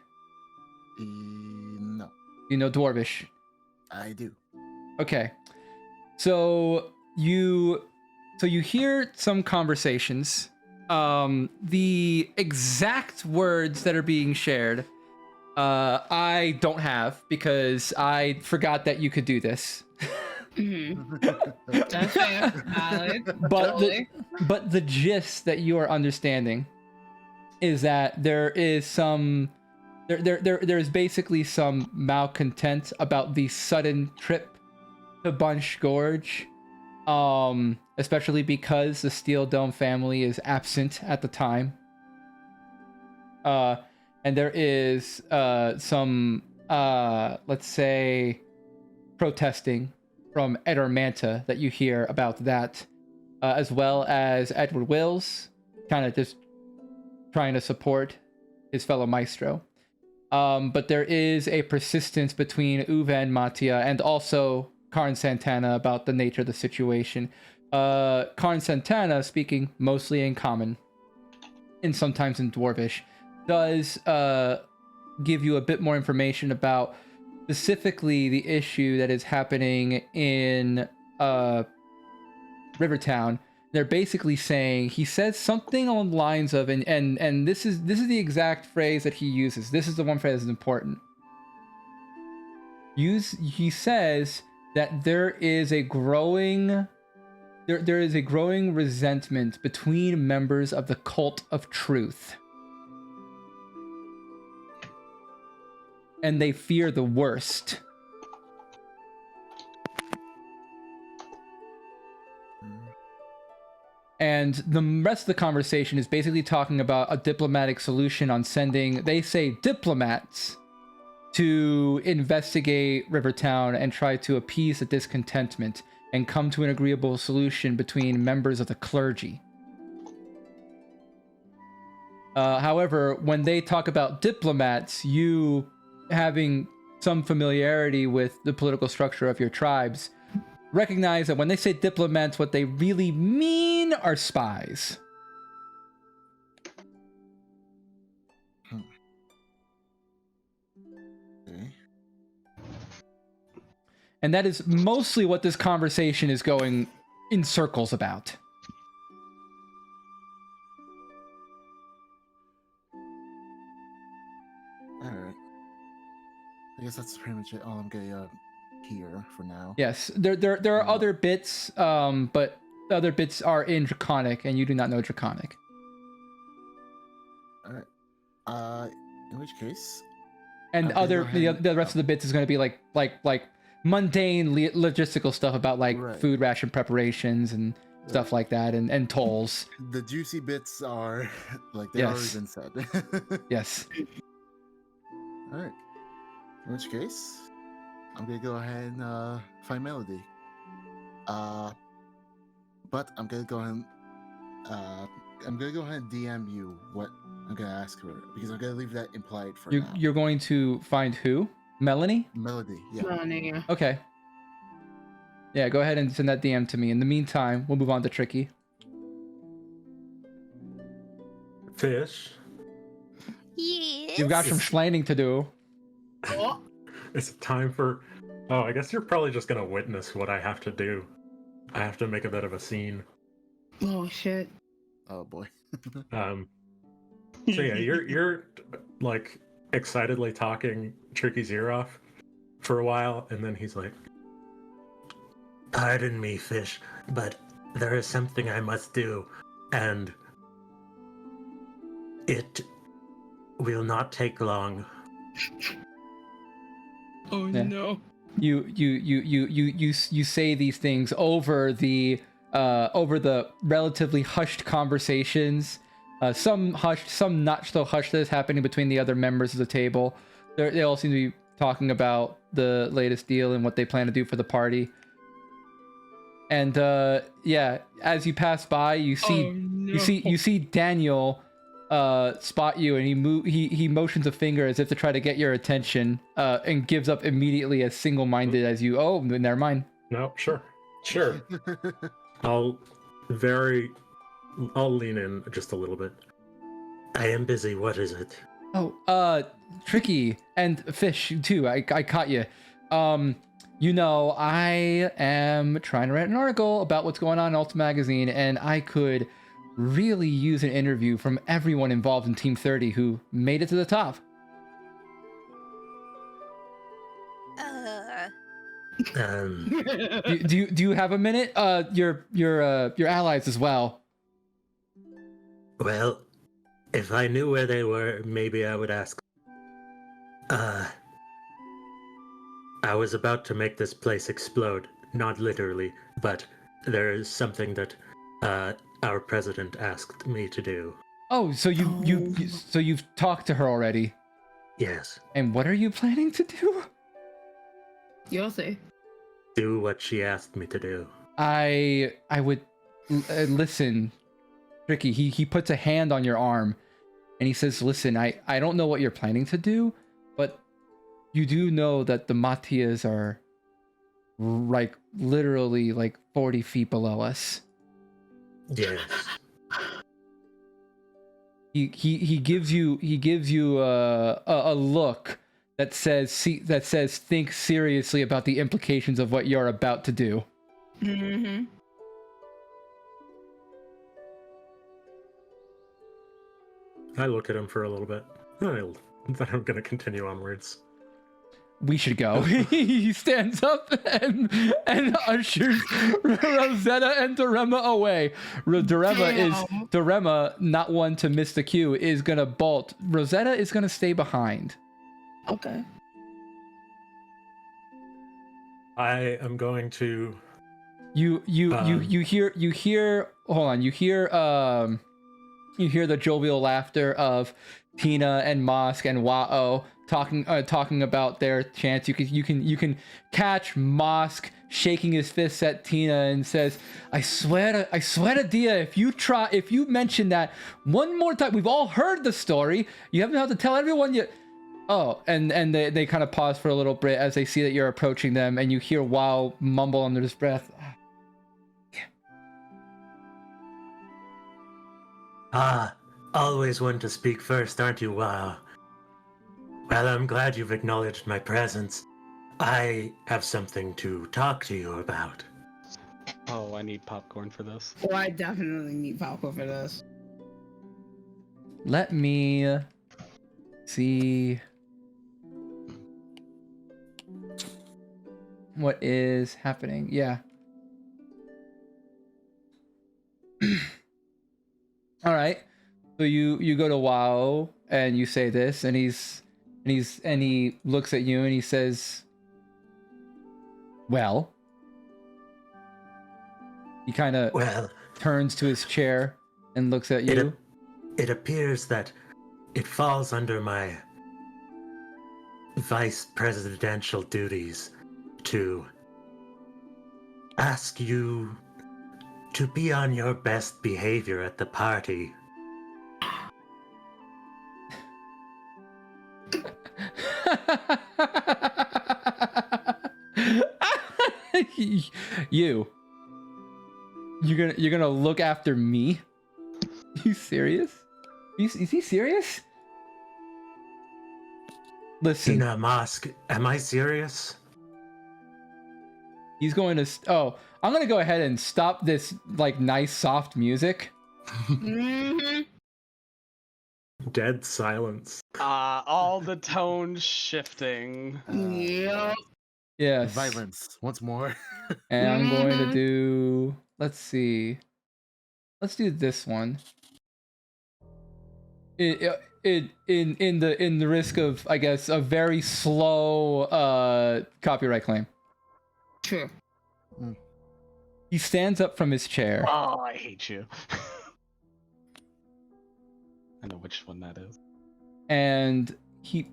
No, You know Dwarvish? I do. Okay. So you hear some conversations. The exact words that are being shared, I don't have because I forgot that you could do this. That's fair. Valid. But the gist that you are understanding is that there is basically some malcontent about the sudden trip to Bunch Gorge, especially because the Steel Dome family is absent at the time. And there is some let's say protesting from Edgar Manta that you hear about that, as well as Edward Wills kind of just trying to support his fellow maestro. But there is a persistence between Uwe and Mattia and also Karn Santana about the nature of the situation. Karn Santana, speaking mostly in Common and sometimes in Dwarvish, does give you a bit more information about specifically the issue that is happening in Rivertown. They're basically saying, he says something along the lines of, and this is the exact phrase that he uses. This is the one phrase that's important. He says that there is a growing resentment between members of the Cult of Truth. And they fear the worst. And the rest of the conversation is basically talking about a diplomatic solution on sending, they say, diplomats to investigate Rivertown and try to appease the discontentment and come to an agreeable solution between members of the clergy. However, when they talk about diplomats, you having some familiarity with the political structure of your tribes, recognize that when they say diplomats, what they really mean are spies. Okay. And that is mostly what this conversation is going in circles about. Alright. I guess that's pretty much it. All I'm gonna hear for now. Yes, there are other bits, but the other bits are in Draconic, and you do not know Draconic. Alright. In which case, And the rest of the bits is going to be like mundane logistical stuff about like food ration preparations and stuff like that, and tolls. the juicy bits are like they already been said. Yes. All right. In which case, I'm gonna go ahead and find Melody. But I'm gonna go ahead and DM you what I'm gonna ask her because I'm gonna leave that implied for now. You're going to find who? Melanie? Melody, yeah. Melanie, yeah. Okay. Yeah, go ahead and send that DM to me. In the meantime, we'll move on to Tricky. Fish. Yes. You've got some explaining to do. Oh, It's time for... Oh, I guess you're probably just gonna witness what I have to do. I have to make a bit of a scene. oh shit. Oh boy. So yeah, you're like excitedly talking Tricky's ear off for a while, and then he's like, Pardon me, Fish, but there is something I must do, and it will not take long. Oh Yeah. no. You say these things over the relatively hushed conversations, some hushed, some not so hushed, that is happening between the other members of the table. They all seem to be talking about the latest deal and what they plan to do for the party. And yeah, as you pass by, you see Daniel spot you, and he motions a finger as if to try to get your attention, and gives up immediately as single-minded as you. Oh, never mind. no, sure. I'll I'll lean in just a little bit. I am busy. What is it? Oh, Tricky and Fish too. I caught you. You know, I am trying to write an article about what's going on in Ultimate Magazine, and I could really use an interview from everyone involved in Team 30 who made it to the top. Do you have a minute? Your allies as well. Well, if I knew where they were, maybe I would ask. I was about to make this place explode. Not literally, but there is something that our president asked me to do. Oh, so you've talked to her already? Yes. And what are you planning to do? You'll see. Do what she asked me to do. I would listen, Tricky. He puts a hand on your arm, and he says, "Listen, I don't know what you're planning to do, but you do know that the Matias are like literally like 40 feet below us." Yes. He gives you a look that says think seriously about the implications of what you're about to do. Mm-hmm. I look at him for a little bit. Then I'm gonna continue onwards. We should go. He stands up and ushers Rosetta and Dorema away. Dorema, not one to miss the cue, is gonna bolt. Rosetta is gonna stay behind. Okay. I am going to. You hear. Hold on. You hear the jovial laughter of Tina and Mosk and Wao talking about their chance. You can catch Mosk shaking his fists at Tina and says, I swear to Dia, if you mention that one more time, we've all heard the story. You haven't had to tell everyone yet. Oh, and they kind of pause for a little bit as they see that you're approaching them, and you hear Wow mumble under his breath. Always one to speak first, aren't you, Wow? Well, I'm glad you've acknowledged my presence. I have something to talk to you about. Oh, I need popcorn for this. Oh, I definitely need popcorn for this. Let me see what is happening. Yeah. All right. So you go to WoW and you say this, and he looks at you and he says, "Well." He kind of turns to his chair and looks at you. It appears that it falls under my vice presidential duties to ask you to be on your best behavior at the party. You're gonna look after me? You serious? Is he serious? Listen, Tina, Mosk, am I serious? he's going to. I'm gonna go ahead and stop this like nice soft music. Mm-hmm. Dead silence. All the tones shifting. Yep. Yes. Violence once more. And I'm going to do. Let's see. Let's do this one. In the risk of, I guess, a very slow copyright claim. True. He stands up from his chair. Oh, I hate you. I know which one that is. And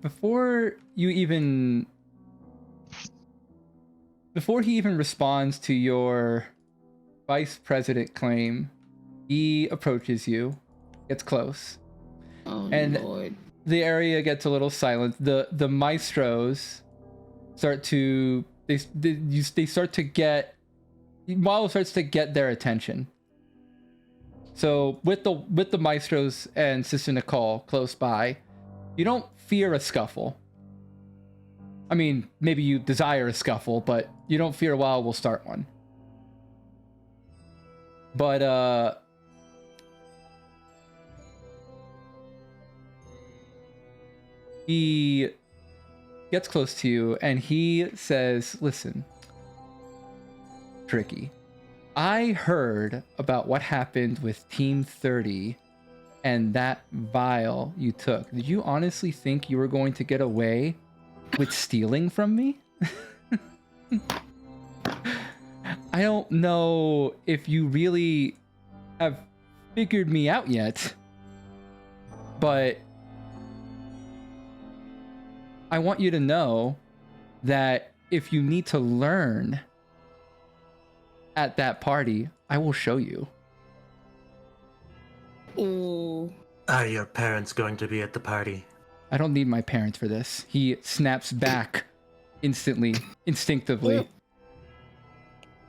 before he even responds to your vice president claim, he approaches you, gets close. Oh, and Lord. The area gets a little silent. The maestros start to they start to get Malo starts to get their attention, So with the maestros and Sister Nicole close by, you don't fear a scuffle. I mean, maybe you desire a scuffle, but you don't fear we'll start one. But he gets close to you and he says, listen, Tricky, I heard about what happened with Team 30 and that vial you took. Did you honestly think you were going to get away with stealing from me? I don't know if you really have figured me out yet, but I want you to know that if you need to learn at that party, I will show you. Ooh. Are your parents going to be at the party? I don't need my parents for this. He snaps back instantly, instinctively.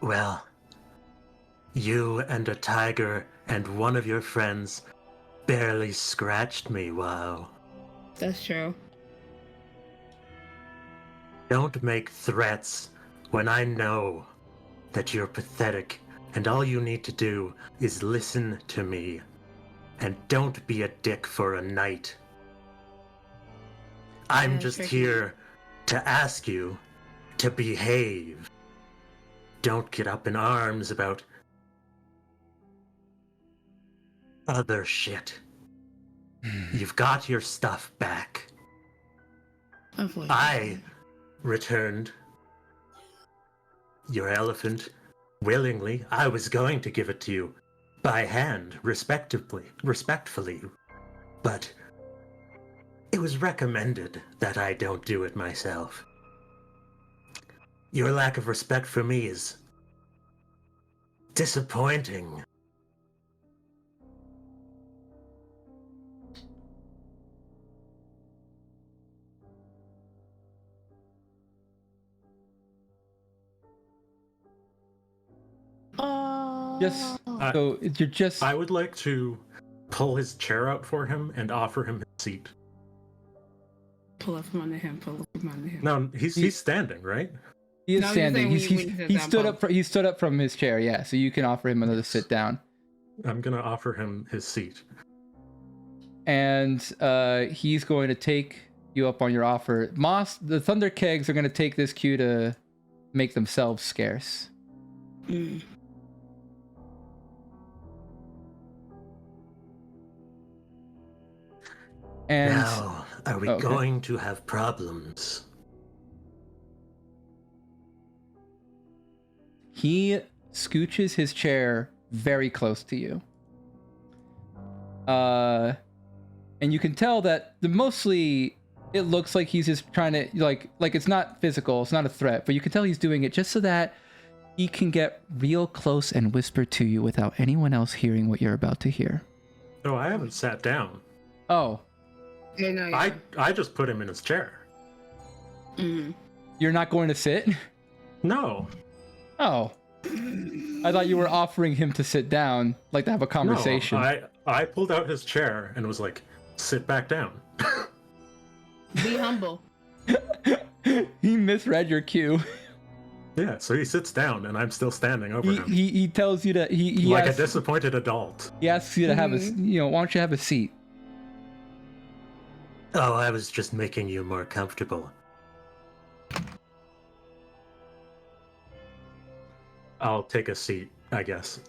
Well, you and a tiger and one of your friends barely scratched me, wow. That's true. Don't make threats when I know that you're pathetic and all you need to do is listen to me. And don't be a dick for a night. I'm just here to ask you to behave. Don't get up in arms about other shit. You've got your stuff back. I returned your elephant willingly. I was going to give it to you by hand, respectfully, but it was recommended that I don't do it myself. Your lack of respect for me is disappointing. I would like to pull his chair out for him and offer him his seat. Pull up from under him. Pull up from under him. No, he's standing, right? He is No, standing. you're saying He stood up from his chair. Yeah, so you can offer him another sit down. I'm gonna offer him his seat. And he's going to take you up on your offer. Moss, the Thunder Kegs are going to take this cue to make themselves scarce. Mm. And now, are we going to have problems? He scooches his chair very close to you. And you can tell that mostly it looks like he's just trying to like it's not physical, it's not a threat, but you can tell he's doing it just so that he can get real close and whisper to you without anyone else hearing what you're about to hear. Oh, I haven't sat down. Oh. Yeah, no, I just put him in his chair. Mm. You're not going to sit? No. Oh. I thought you were offering him to sit down, like to have a conversation. No, I pulled out his chair and was like, sit back down. Be humble. He misread your cue. Yeah, so he sits down and I'm still standing over him. He tells you to he like asks, a disappointed adult. He asks you to have a why don't you have a seat? Oh, I was just making you more comfortable. I'll take a seat, I guess.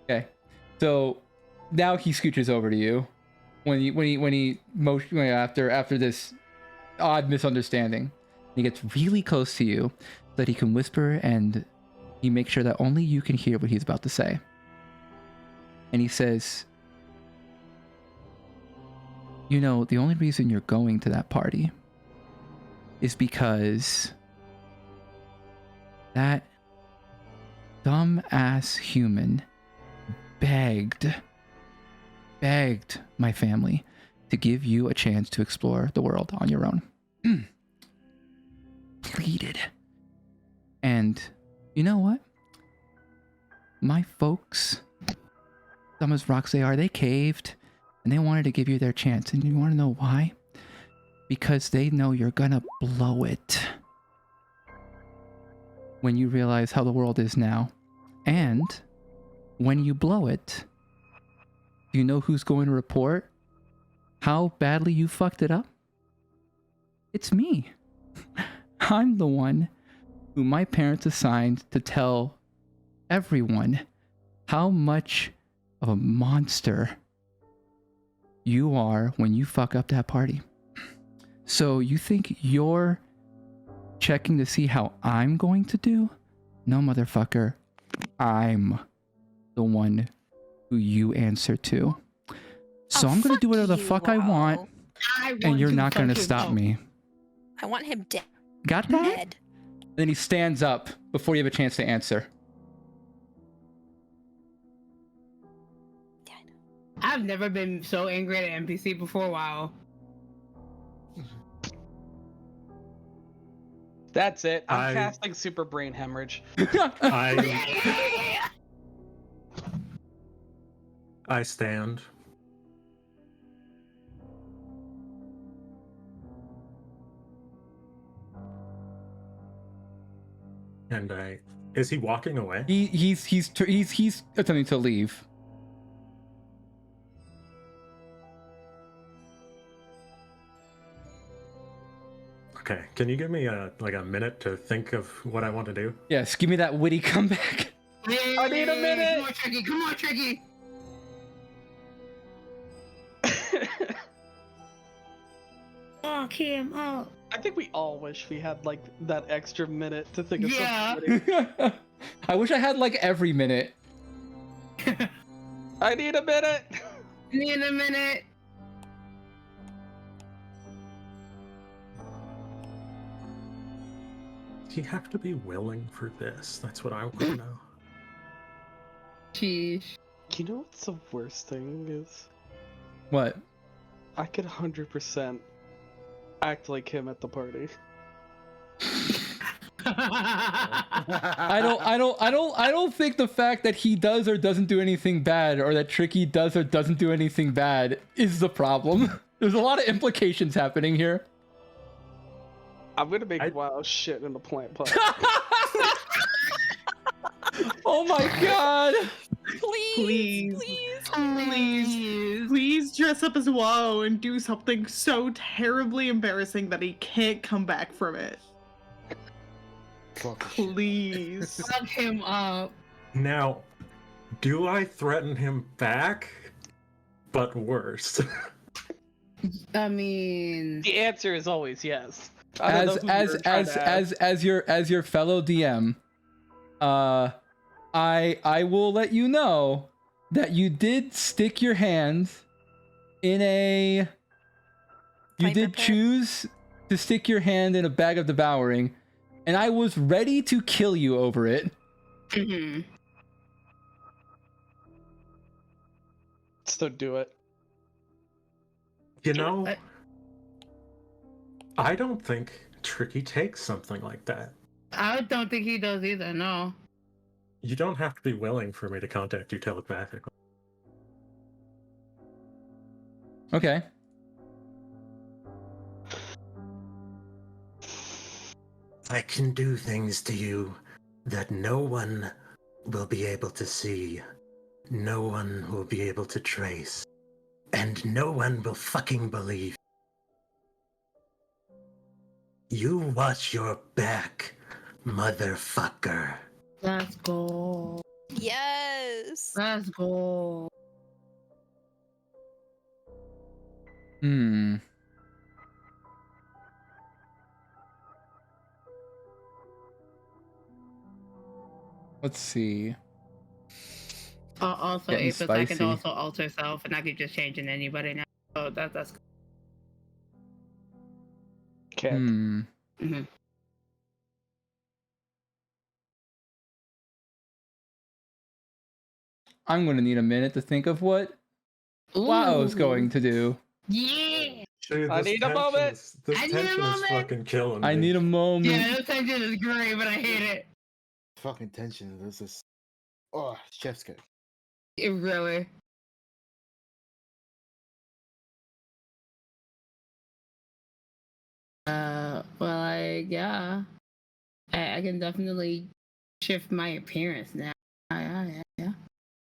Okay, so now he scooches over to you after this odd misunderstanding. He gets really close to you so that he can whisper, and he makes sure that only you can hear what he's about to say. And he says, you know, the only reason you're going to that party is because that dumb-ass human begged my family to give you a chance to explore the world on your own. Pleaded. You know what? My folks, dumb as rocks they are, they caved and they wanted to give you their chance. And you want to know why? Because they know you're gonna blow it when you realize how the world is now. And when you blow it, do you know who's going to report how badly you fucked it up? It's me. I'm the one who my parents assigned to tell everyone how much of a monster you are when you fuck up that party. So you think you're checking to see how I'm going to do? No, motherfucker. I'm the one who you answer to. So I'm gonna do whatever the fuck I want, and you're not gonna stop me. I want him dead. Got that? Then he stands up before you have a chance to answer. I've never been so angry at an NPC before. Wow. That's it. I'm casting super brain hemorrhage. I stand. And is he walking away? He's attempting to leave. Okay, can you give me a minute to think of what I want to do? Yes, give me that witty comeback. I need a minute. Come on, Tricky. Come on, Tricky. Oh, Kim. Oh. I think we all wish we had like that extra minute to think of Yeah. something. I wish I had like every minute. I need a minute. Need a minute. Do you have to be willing for this? That's what I want to know. Sheesh. You know what's the worst thing is? What? I could 100% act like him at the party. I don't think the fact that he does or doesn't do anything bad, or that Tricky does or doesn't do anything bad, is the problem. There's a lot of implications happening here. I'm gonna make wild shit in the plant pot. Oh my god! Please dress up as WoW and do something so terribly embarrassing that he can't come back from it. Please. Fuck him up. Now, do I threaten him back? But worse. I mean, The answer is always yes. As your fellow DM, I will let you know that you did stick your hand in a. You did choose to stick your hand in a bag of devouring, and I was ready to kill you over it. mm-hmm. So do it. You know, I don't think Tricky takes something like that. I don't think he does either. No. You don't have to be willing for me to contact you telepathically. Okay. I can do things to you that no one will be able to see, no one will be able to trace, and no one will fucking believe. You watch your back, motherfucker. Let's go. Yes. Let's go. Let's see. Also, Getting Apis, I can spicy. also alter self, and I can just change in anybody now. So that's. Can't. Mm-hmm. I'm going to need a minute to think of what WoW's going to do. Yeah. Dude, I need a moment. This I need a tension is moment. fucking killing me. I need a moment. Yeah, no tension is great, but I hate it. fucking tension. There's this. Oh, chef's kiss. It really. Well, yeah. I can definitely shift my appearance now. Yeah.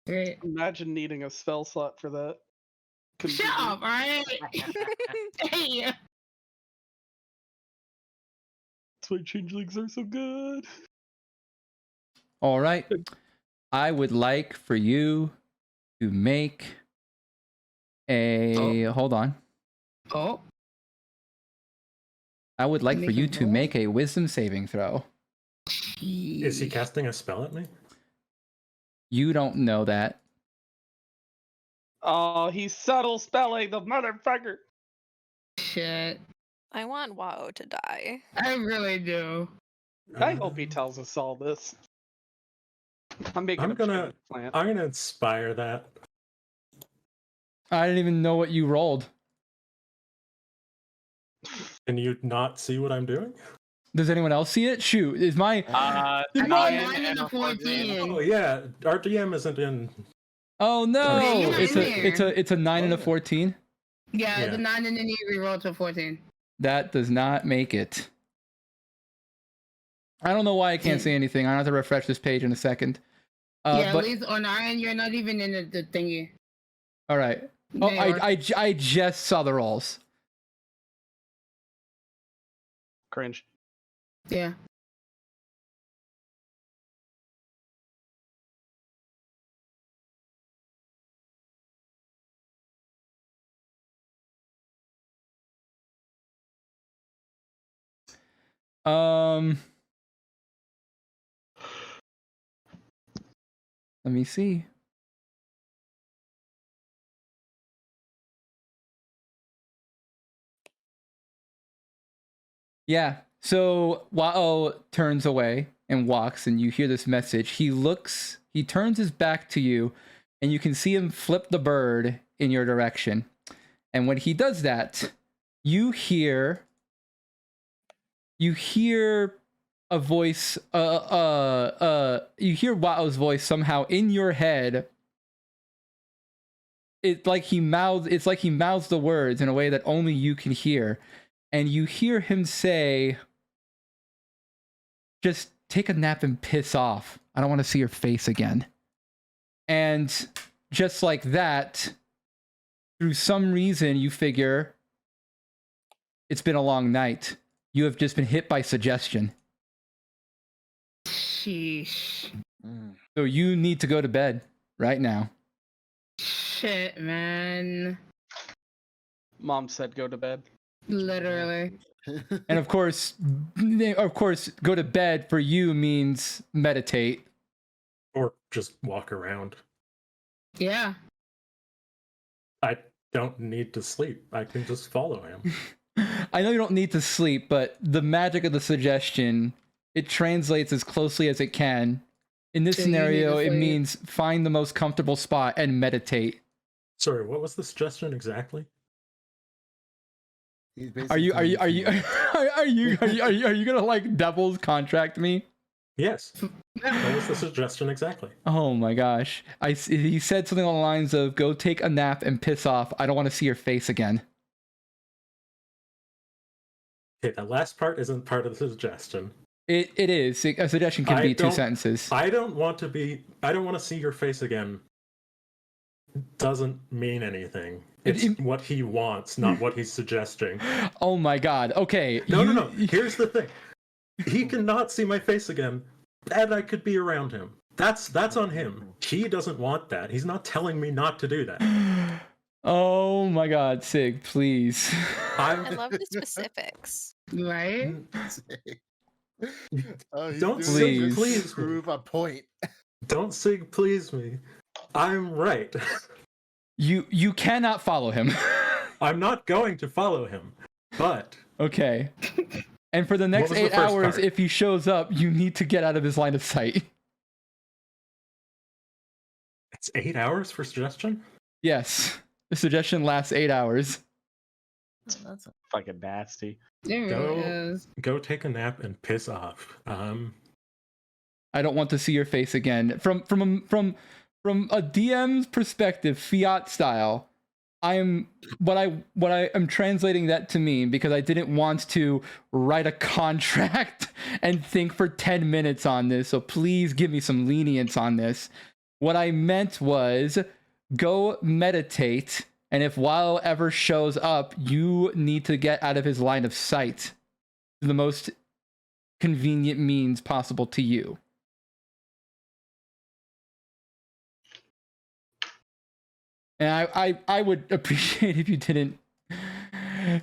Great. Imagine needing a spell slot for that. Shut up, alright? Hey! That's why changelings are so good. All right. I would like for you to make a. Hold on. Oh. I would like for Make you a to roll? make a wisdom saving throw. Is he casting a spell at me? You don't know that. Oh, he's subtle spelling the motherfucker. Shit. I want WoW to die. I really do. I hope he tells us all this. I'm making I'm a gonna plant. I'm gonna inspire that. I didn't even know what you rolled. Can you not see what I'm doing? Does anyone else see it? Shoot, is my I got 9 and a 14. Oh yeah, our DM isn't in. oh no, Yeah, you're not it's in a 9 and a Oh. 14. Yeah, Yeah. the 9 and then you reroll to 14. That does not make it. I don't know why I can't say anything. I have to refresh this page in a second. Yeah, But at least on our end, you're not even in the thingy. all right. Oh, They are- I just saw the rolls. Cringe. Yeah. Let me see. Yeah. So Wao turns away and walks, and you hear this message. He turns his back to you, and you can see him flip the bird in your direction. And when he does that, you hear a voice, you hear Wao's voice somehow in your head. It's like he mouths the words in a way that only you can hear. And you hear him say, just take a nap and piss off. I don't want to see your face again. And just like that, through some reason, you figure it's been a long night. You have just been hit by suggestion. Sheesh. So you need to go to bed right now. Shit, man. Mom said go to bed. Literally. And of course, go to bed for you means meditate. Or just walk around. Yeah. I don't need to sleep. I can just follow him. I know you don't need to sleep, but the magic of the suggestion, it translates as closely as it can. In this So you need to scenario, it sleep. means find the most comfortable spot and meditate. Sorry, what was the suggestion exactly? He's Are you basically gonna like devil's contract me? Yes. What was the suggestion exactly? Oh my gosh. He said something along the lines of go take a nap and piss off. I don't want to see your face again. Okay, that last part isn't part of the suggestion. It is. A suggestion can be 2 sentences. I don't want to see your face again. Doesn't mean anything. It's what he wants, not what he's suggesting. Oh my god. Okay. No. Here's the thing. He cannot see my face again, and I could be around him. That's on him. He doesn't want that. He's not telling me not to do that. Oh my god, Sig, please. I love the specifics. Right? Don't Please. please prove a point. Don't Sig please me. I'm right. You cannot follow him. I'm not going to follow him. But Okay. And for the next was the 8 first hours, part? if he shows up, you need to get out of his line of sight. it's 8 hours for suggestion? Yes. The suggestion lasts 8 hours. That's Fucking nasty. It really Go. is. Go take a nap and piss off. I don't want to see your face again. From a DM's perspective, fiat style, what I am translating that to mean, because I didn't want to write a contract and think for 10 minutes on this, so please give me some lenience on this. What I meant was go meditate, and if Weil ever shows up, you need to get out of his line of sight. The most convenient means possible to you. And I would appreciate if you didn't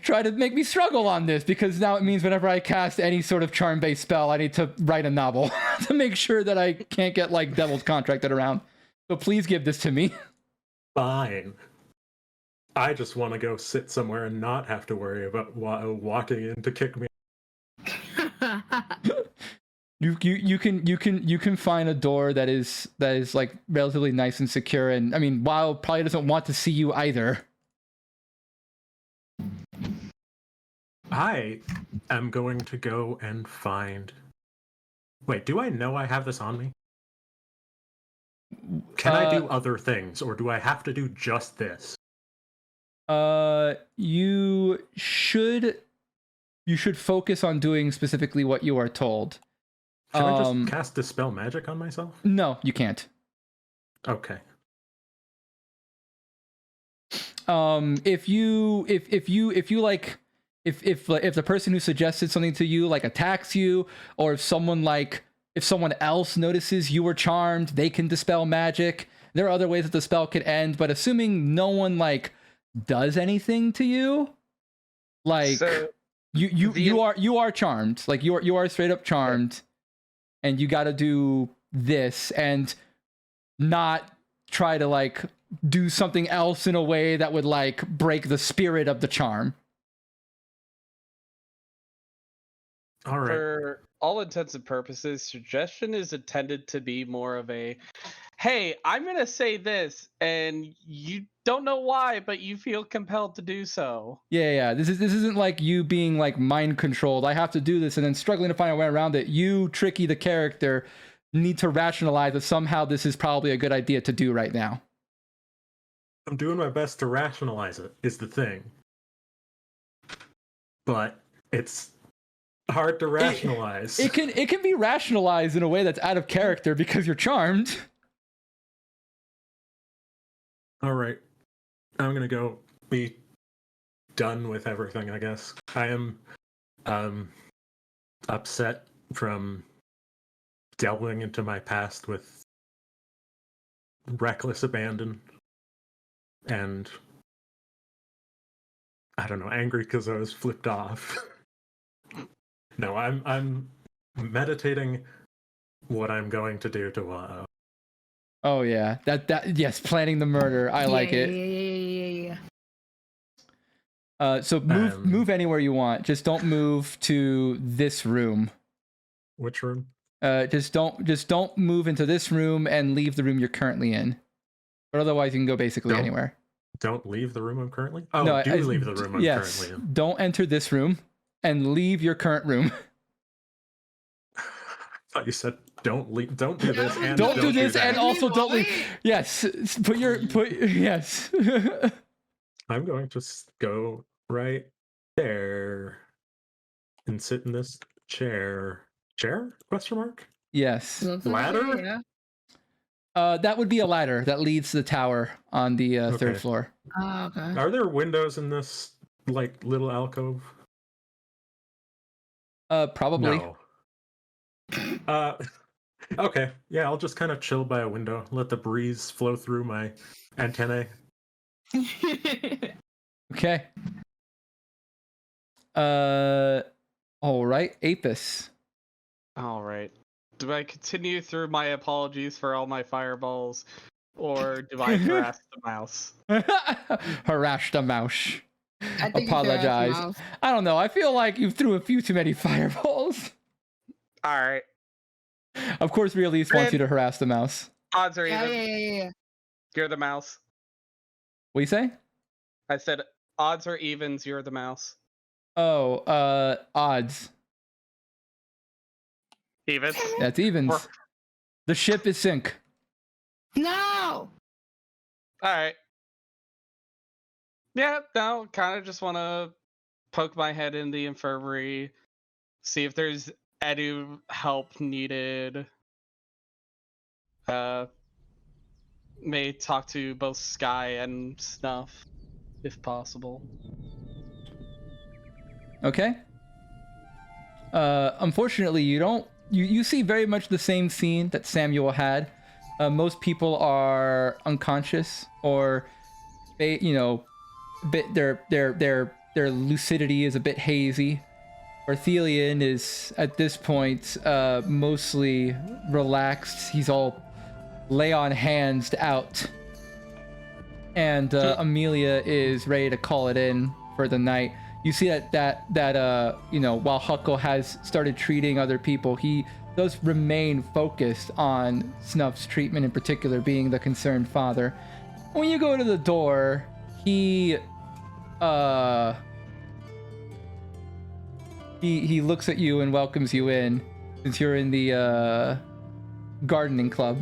try to make me struggle on this, because now it means whenever I cast any sort of charm-based spell, I need to write a novel to make sure that I can't get like Devil's contracted around. So please give this to me. Fine. I just want to go sit somewhere and not have to worry about walking in to kick me. You can find a door that is like relatively nice and secure, and I mean, Weil probably doesn't want to see you either. I am going to go and find. Wait, do I know I have this on me? Can I do other things, or do I have to do just this? You should focus on doing specifically what you are told. Can I just cast Dispel Magic on myself? No, you can't. Okay. If the person who suggested something to you like attacks you, or if someone else notices you were charmed, they can dispel magic. There are other ways that the spell could end, but assuming no one like does anything to you, like so you are charmed. Like you are straight up charmed. And you got to do this and not try to like do something else in a way that would like break the spirit of the charm. All right. For all intents and purposes, suggestion is intended to be more of a, hey, I'm going to say this, and you don't know why, but you feel compelled to do so. Yeah. This isn't like you being like mind controlled. I have to do this and then struggling to find a way around it. You, Tricky, the character, need to rationalize that somehow this is probably a good idea to do right now. I'm doing my best to rationalize it, is the thing. But it's hard to rationalize. It can be rationalized in a way that's out of character because you're charmed. All right. I'm going to go be done with everything, I guess. I am upset from delving into my past with reckless abandon, and I don't know, angry because I was flipped off. No, I'm meditating what I'm going to do to Oh yeah, that yes, planning the murder. I like it. Yeah. So move anywhere you want. Just don't move to this room. Which room? Just don't move into this room and leave the room you're currently in. But otherwise, you can go basically anywhere. Don't leave the room I'm currently. Oh, no, leave the room I'm currently in. Don't enter this room and leave your current room. I thought you said don't leave. Don't do this. And don't do this, that. and also don't leave. Yes, yes. I'm going to go right there and sit in this chair. Chair? Question mark? Yes. Ladder? Yeah. That would be a ladder that leads to the tower on the third floor. Oh, okay. Are there windows in this like little alcove? Probably. No. Okay. Yeah, I'll just kind of chill by a window, let the breeze flow through my antennae. Okay. All right, Apis. All right. Do I continue through my apologies for all my fireballs, or do I harass the mouse? Harass the mouse. I think apologize. I don't know. I feel like you threw a few too many fireballs. All right. Of course, Realise wants you to harass the mouse. Odds are even. Yeah. You're the mouse. What do you say? I said odds are evens. You're the mouse. Oh, odds. Evens. That's evens. The ship is sink. No. Alright. Yeah, no, kind of just want to poke my head in the infirmary, see if there's any help needed. May talk to both Sky and Snuff, if possible. Okay. Unfortunately, you see very much the same scene that Samuel had. Most people are unconscious, or they, their lucidity is a bit hazy. Orthelian is at this point mostly relaxed. He's all lay on hands out, and Amelia is ready to call it in for the night. You see that while Huckle has started treating other people, he does remain focused on Snuff's treatment, in particular being the concerned father. When you go to the door, he looks at you and welcomes you in, since you're in the gardening club.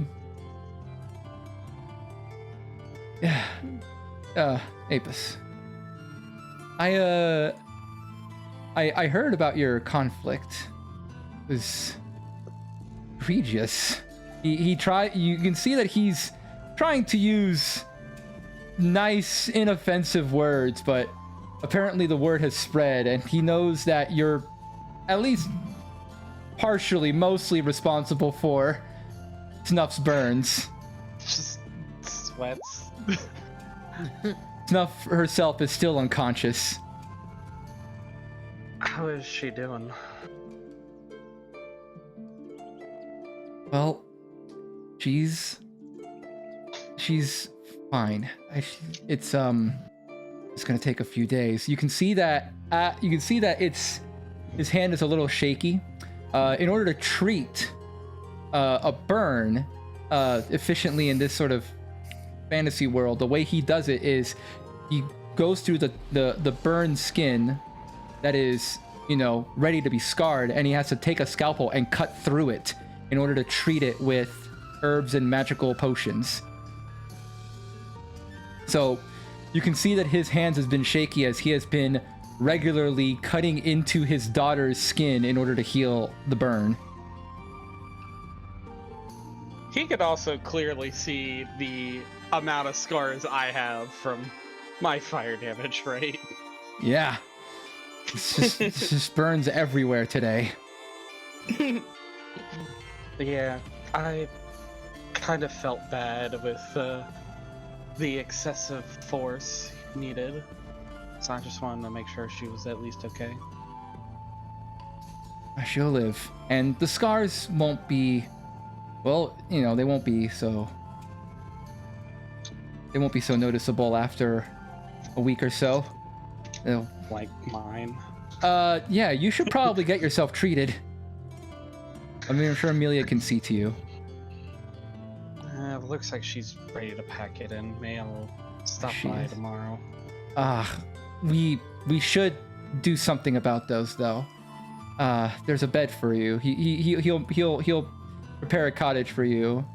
Yeah, Apis. I heard about your conflict. It was egregious. You can see that he's trying to use nice, inoffensive words, but apparently the word has spread, and he knows that you're at least partially, mostly responsible for Snuff's burns. Just sweats. Snuff herself is still unconscious. How is she doing? Well, she's fine. It's gonna take a few days. You can see that his hand is a little shaky. In order to treat a burn efficiently in this sort of fantasy world, the way he does it is he goes through the burned skin that is, ready to be scarred, and he has to take a scalpel and cut through it in order to treat it with herbs and magical potions. So you can see that his hands has been shaky as he has been regularly cutting into his daughter's skin in order to heal the burn. He could also clearly see the amount of scars I have from my fire damage, right? Yeah. It just burns everywhere today. Yeah, I kind of felt bad with the excessive force needed. So I just wanted to make sure she was at least okay. She'll live. And the scars won't be... Well, they won't be so noticeable after a week or so. They'll... Like mine. Yeah, you should probably get yourself treated. I mean, I'm sure Amelia can see to you. Looks like she's ready to pack it in. Maybe I'll stop by tomorrow. We should do something about those, though. There's a bed for you. He'll prepare a cottage for you.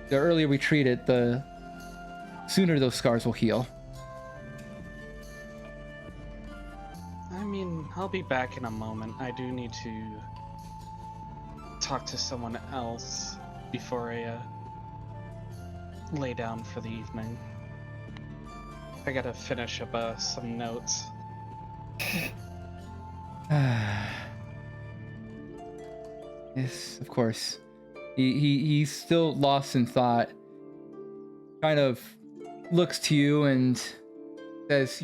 The earlier we treat it, the sooner those scars will heal. I mean, I'll be back in a moment. I do need to talk to someone else before I lay down for the evening. I gotta finish up some notes. Yes, of course. He's still lost in thought. Kind of looks to you and says,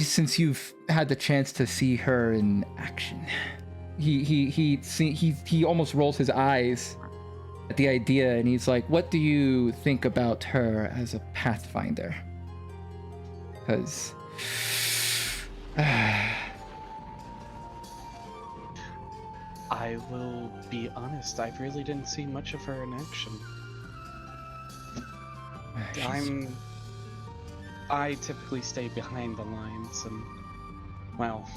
since you've had the chance to see her in action, he almost rolls his eyes at the idea, and he's like, what do you think about her as a pathfinder? Because I will be honest, I really didn't see much of her in action. I typically stay behind the lines and, well,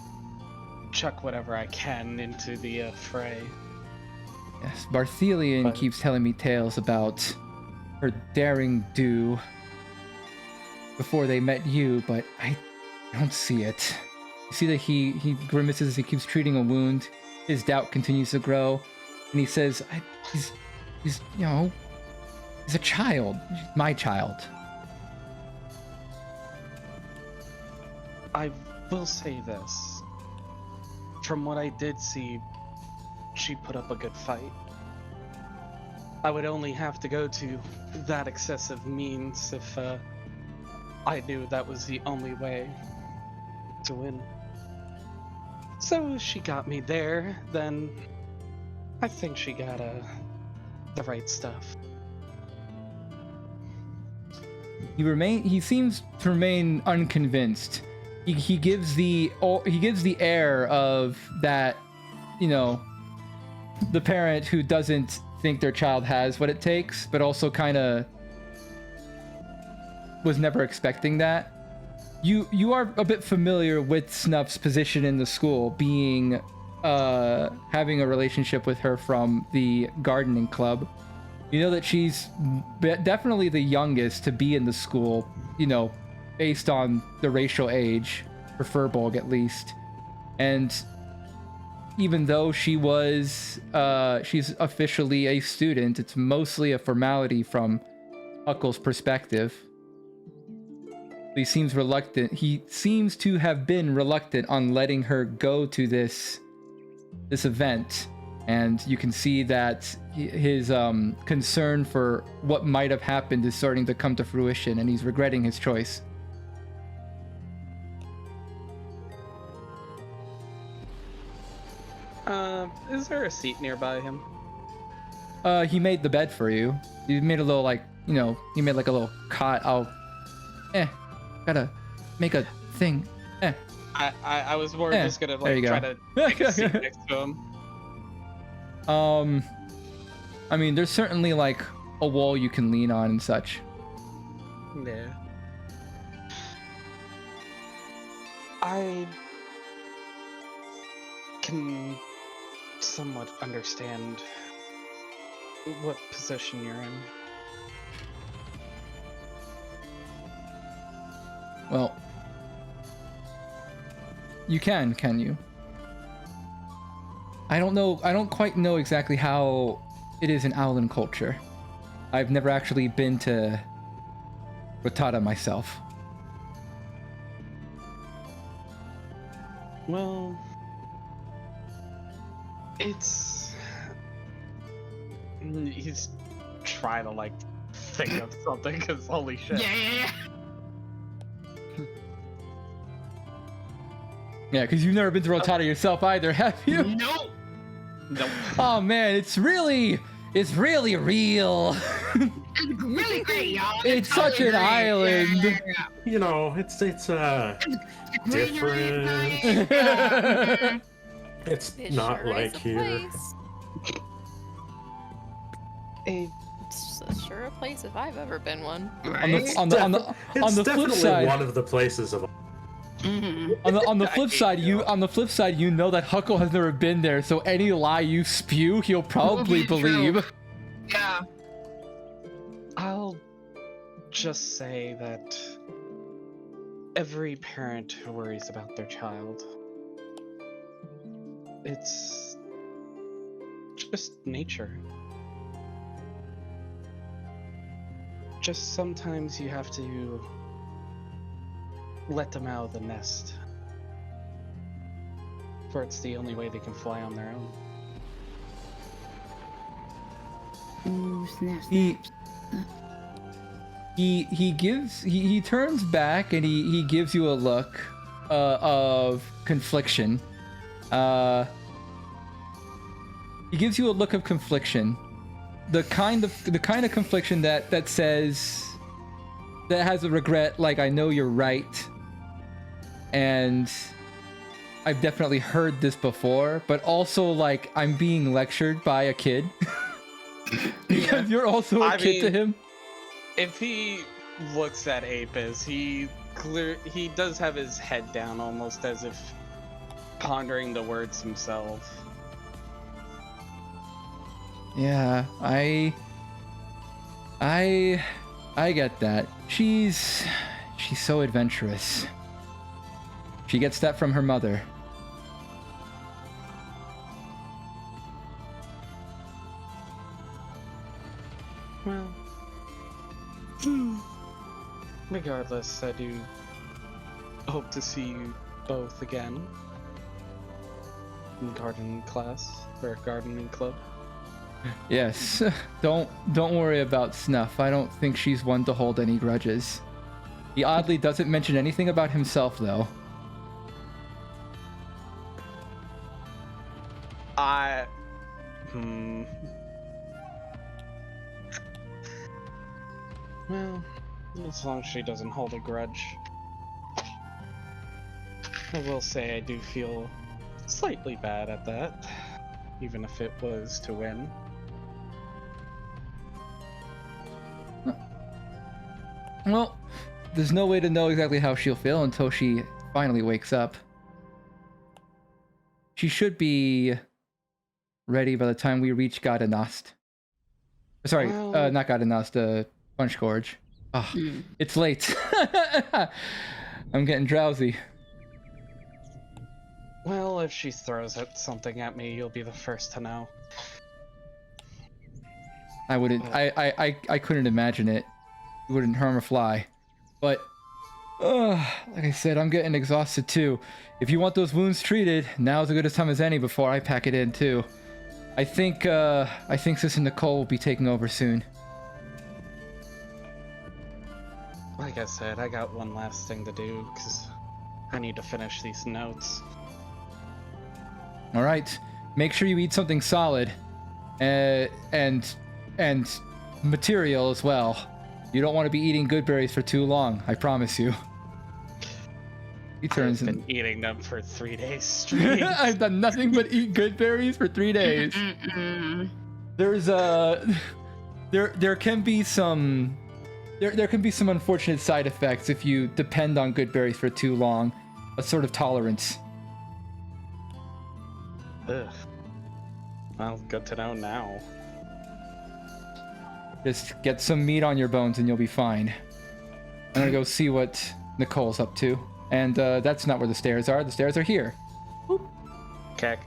chuck whatever I can into the fray. Yes, Barthelian keeps telling me tales about her daring do before they met you, but I don't see it. You see that he grimaces as he keeps treating a wound. His doubt continues to grow, and he says, he's you know, he's a child. My child. I will say this. From what I did see, she put up a good fight. I would only have to go to that excessive means if I knew that was the only way to win. So she got me there, then I think she got the right stuff. He seems to remain unconvinced. He gives the air of that, you know, the parent who doesn't think their child has what it takes, but also kind of was never expecting that. You are a bit familiar with Snuff's position in the school, being having a relationship with her from the gardening club. You know that she's definitely the youngest to be in the school, you know, based on the racial age, for Furbolg at least. And even though she's officially a student, it's mostly a formality from Huckle's perspective. He seems reluctant. He seems to have been reluctant on letting her go to this event, and you can see that his concern for what might have happened is starting to come to fruition, and he's regretting his choice. Is there a seat nearby him? He made the bed for you. He made a little, like, you know, he made like a little cot. Gotta make a thing. I was more just gonna there like you try go. to make a seat next to him. I mean, there's certainly like a wall you can lean on and such. Yeah. I can somewhat understand what position you're in. Well, you can you? I don't quite know exactly how it is in Owlin culture. I've never actually been to Rattata myself. Well, he's trying to like think of something, because holy shit. Yeah. Yeah, because you've never been to Rattata yourself either, have you? Nope. Oh man, it's really real. It's really great, y'all. It's such an island. Yeah. You know, it's different. It's It not sure is like a here. place. It's sure a place if I've ever been one. On the It's flip definitely side, one of the places of. on the flip side, you know that Huckle has never been there, so any lie you spew, he'll probably Will be true. believe. Yeah. I'll just say that every parent who worries about their child, it's just nature. Just sometimes you have to let them out of the nest, for it's the only way they can fly on their own. Ooh, snap. He turns back and he gives you a look of confliction. He gives you a look of confliction. The kind of confliction that says, that has a regret, like, I know you're right, and I've definitely heard this before, but also like I'm being lectured by a kid. Because you're also a kid to him. If he looks at Apis, he does have his head down, almost as if pondering the words himself. Yeah, I get that. She's so adventurous. She gets that from her mother. Well, regardless, I do hope to see you both again in gardening class or gardening club. Yes. Don't worry about Snuff. I don't think she's one to hold any grudges. He oddly doesn't mention anything about himself, though. Well, as long as she doesn't hold a grudge. I will say I do feel slightly bad at that, even if it was to win. Well, there's no way to know exactly how she'll feel until she finally wakes up. She should be ready by the time we reach Gadanost. Sorry, Well- not Gadanost, Punch Gorge. Oh, it's late. I'm getting drowsy. Well, if she throws something at me, you'll be the first to know. I wouldn't. I couldn't imagine it. It wouldn't harm a fly. But, like I said, I'm getting exhausted too. If you want those wounds treated, now's as good a time as any before I pack it in too. I think Sis and Nicole will be taking over soon. Like I said, I got one last thing to do, because I need to finish these notes. All right. Make sure you eat something solid, and material as well. You don't want to be eating good berries for too long. I promise you. He turns I've and been eating them for 3 days straight. I've done nothing but eat good berries for 3 days. There's there can be some unfortunate side effects if you depend on good berries for too long. A sort of tolerance. Ugh. Well, good to know now. Just get some meat on your bones and you'll be fine. I'm gonna go see what Nicole's up to. And that's not where the stairs are. The stairs are here. Keck.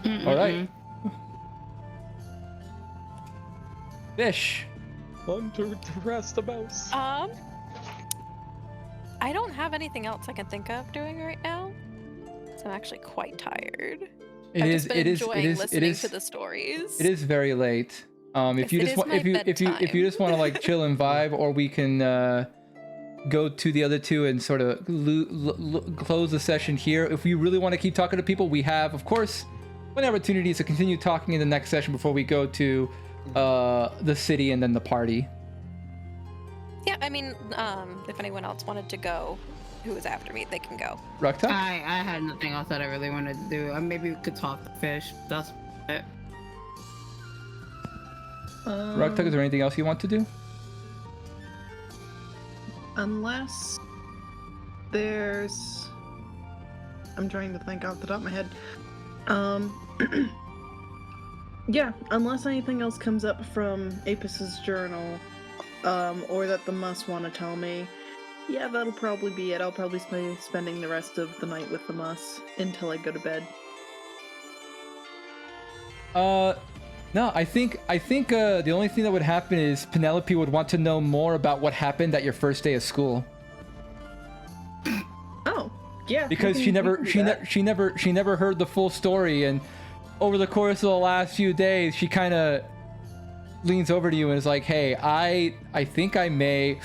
All right. Fish. Under the rest of us. I don't have anything else I can think of doing right now. So I'm actually quite tired. I've just been enjoying listening to the stories. It is very late. If you just want, if you just want to like chill and vibe, or we can go to the other two and sort of close the session here. If you really want to keep talking to people, we have, of course, one opportunity to continue talking in the next session before we go to the city and then the party. Yeah, I mean, if anyone else wanted to go, who was after me, they can go. Rukta? I had nothing else that I really wanted to do. Maybe we could talk to Fish. That's it. Rukta, is there anything else you want to do? Unless there's... I'm trying to think off the top of my head. Yeah, unless anything else comes up from Apus's journal, or that the Muss want to tell me, yeah, that'll probably be it. I'll probably be spending the rest of the night with the Muss until I go to bed. No, I think the only thing that would happen is Penelope would want to know more about what happened at your first day of school. Oh, yeah. Because she never heard the full story, and over the course of the last few days, she kind of leans over to you and is like, "Hey, I think I may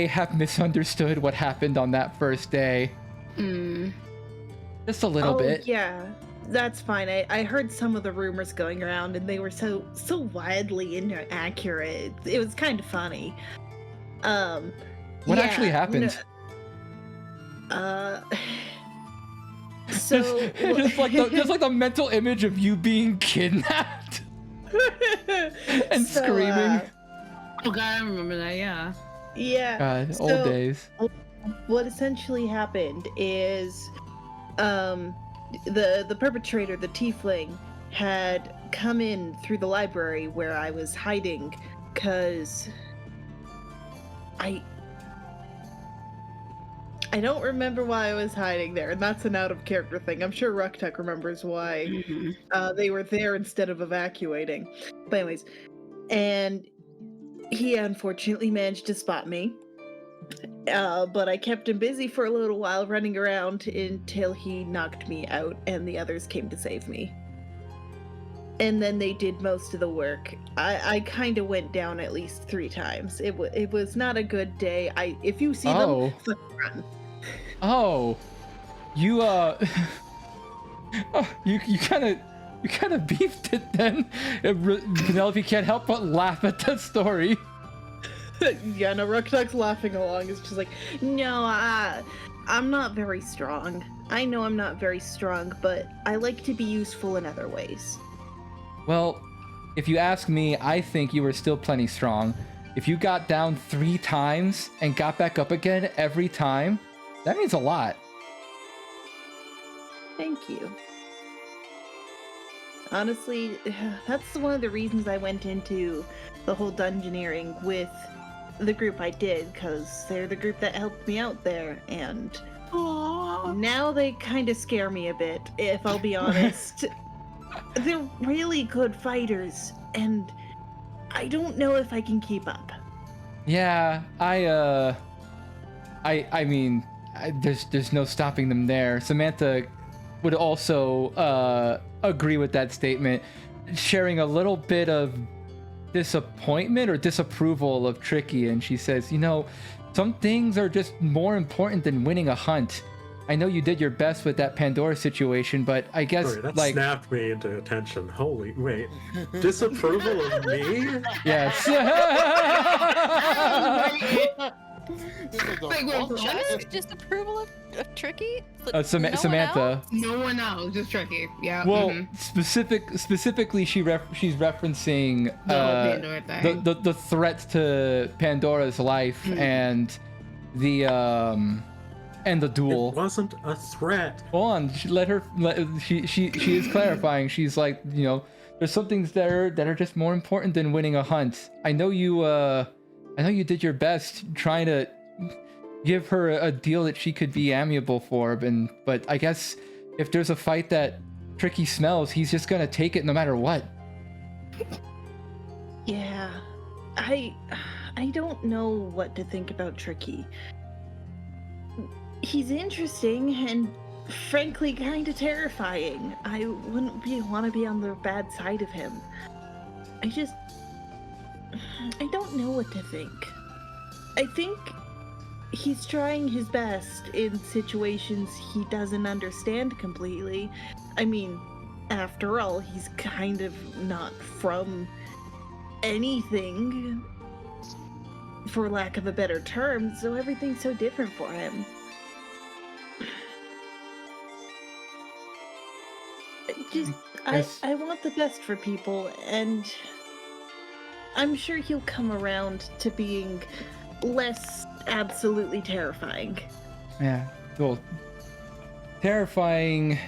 have misunderstood what happened on that first day. Just a little bit." Yeah. That's fine. I heard some of the rumors going around, and they were so wildly inaccurate. It was kind of funny. What actually happened? So just like the mental image of you being kidnapped and screaming. Oh god, I remember that. Yeah. Yeah. God, old days. What essentially happened is, the perpetrator, the tiefling, had come in through the library where I was hiding, because I don't remember why I was hiding there, and that's an out-of-character thing. I'm sure Ruktuk remembers why they were there instead of evacuating. But anyways, and he unfortunately managed to spot me. But I kept him busy for a little while running around until he knocked me out and the others came to save me. And then they did most of the work. I kind of went down at least 3 times. It was not a good day. If you see them, fucking run. Oh, you oh, you kind of beefed it then. Penelope can't help but laugh at that story. Yeah, no, Ruktuk's laughing along. It's just like, no, I'm not very strong. I know I'm not very strong, but I like to be useful in other ways. Well, if you ask me, I think you were still plenty strong. If you got down 3 times and got back up again every time, that means a lot. Thank you. Honestly, that's one of the reasons I went into the whole dungeoneering with the group I did, because they're the group that helped me out there, and now they kind of scare me a bit, if I'll be honest. They're really good fighters, and I don't know if I can keep up. Yeah, I mean, there's no stopping them there. Samantha would also agree with that statement, sharing a little bit of disappointment or disapproval of Tricky, and she says, you know, some things are just more important than winning a hunt. I know you did your best with that Pandora situation, but I guess Sorry, that like snapped me into attention. Holy wait, disapproval of me? Yes. Disapproval of Tricky? Samantha. No one else, just Tricky. Yeah. Well, specifically, she's referencing the threat to Pandora's life and the duel. It wasn't a threat. Hold on, she is clarifying. She's like, you know, there's some things that are just more important than winning a hunt. I know you did your best trying to give her a deal that she could be amiable for, but I guess if there's a fight that Tricky smells, he's just gonna take it no matter what. Yeah, I don't know what to think about Tricky. He's interesting and frankly kind of terrifying. I wouldn't want to be on the bad side of him. I don't know what to think. I think he's trying his best in situations he doesn't understand completely. I mean, after all, he's kind of not from anything, for lack of a better term, so everything's so different for him. I want the best for people, and I'm sure he'll come around to being less absolutely terrifying. Yeah, cool. Terrifying.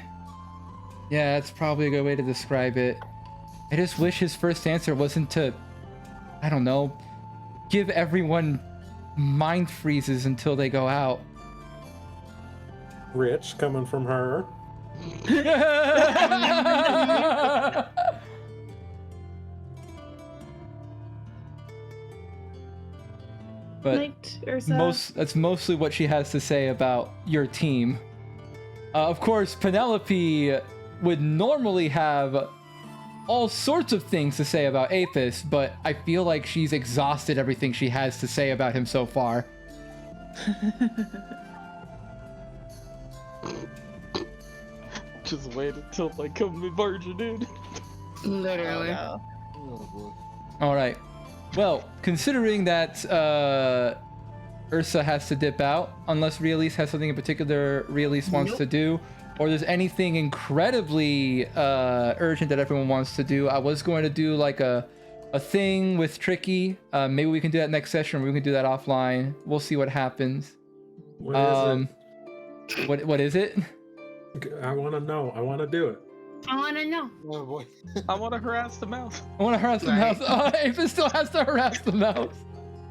Yeah, that's probably a good way to describe it. I just wish his first answer wasn't to, I don't know, give everyone mind freezes until they go out. Rich coming from her. But Ursa. that's mostly what she has to say about your team. Of course, Penelope would normally have all sorts of things to say about Apis, but I feel like she's exhausted everything she has to say about him so far. Just wait until I come virgin, dude. Literally. Oh, boy. All right. Well, considering that Ursa has to dip out, unless Realise has something in particular Realise wants to do, or there's anything incredibly urgent that everyone wants to do, I was going to do like a thing with Tricky. Maybe we can do that next session, or we can do that offline. We'll see what happens. What is What is it? it? I want to know. I want to do it. I want to know. Oh boy. I want to harass the mouse. I want to harass the Right. mouse. Oh, Apis still has to harass the mouse.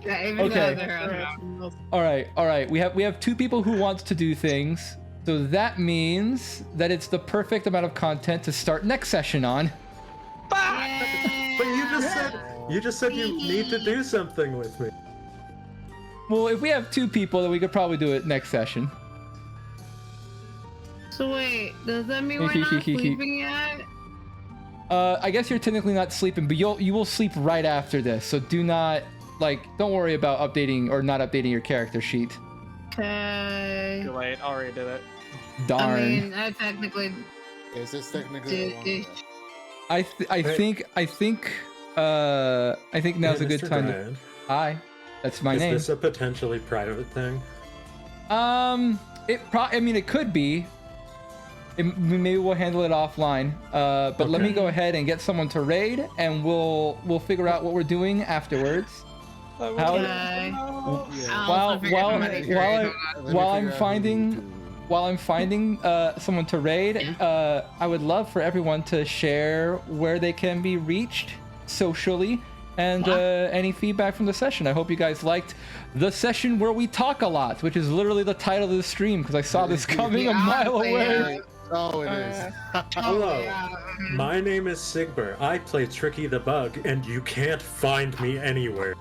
Yeah, even Okay. though All right. We have two people who want to do things, so that means that it's the perfect amount of content to start next session on. But you just said you need to do something with me. Well, if we have two people, then we could probably do it next session. So wait, does that mean we're not sleeping yet? I guess you're technically not sleeping, but you will sleep right after this. So do not don't worry about updating or not updating your character sheet. Okay. Too late. Already did it. Darn. I mean, I technically. Is this technically? Did- I think now's a good Mr. time. Dryad, Hi, that's my is name. this a potentially private thing? I mean, it could be. Maybe we'll handle it offline. But let me Okay. go ahead and get someone to raid, and we'll figure out what we're doing afterwards. How- While I'm finding someone to raid, I would love for everyone to share where they can be reached socially and any feedback from the session. I hope you guys liked the session where we talk a lot, which is literally the title of the stream because I saw this coming a mile away. Oh, it is. Hello, my name is Sigbur. I play Tricky the Bug, and you can't find me anywhere.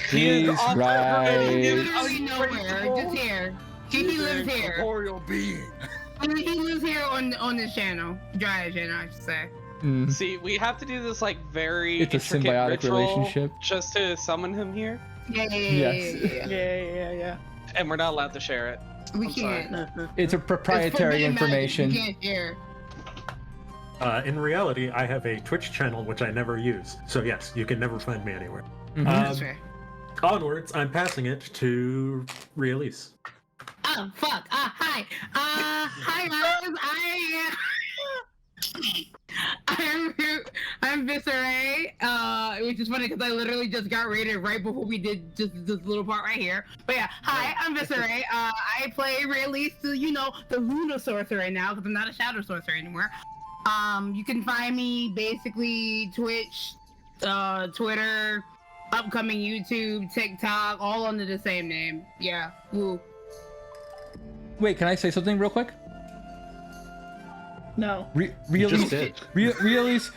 He's right. Oh, you know where? Just here. He lives here. Corporeal being. He lives here on this channel. Dryad channel, I should say. Mm. See, we have to do this very It's a intricate symbiotic ritual relationship. just to summon him here, Yes. Yeah. and we're not allowed to share it. We I'm sorry. can't. It's a proprietary It's forbidden magic. information. We can't share. In reality, I have a Twitch channel which I never use. So yes, you can never find me anywhere. Mhm. That's fair. Onwards, I'm passing it to Realise. Oh, fuck. Hi. Hi, guys. I'm Vysserae, which is funny because I literally just got rated right before we did just this little part right here. But yeah, hi, I'm Vysserae. I play Realise, the Luna Sorcerer now because I'm not a Shadow Sorcerer anymore. You can find me basically Twitch, Twitter, upcoming YouTube, TikTok, all under the same name. Yeah, woo. Wait, can I say something real quick? No. Just did. Realise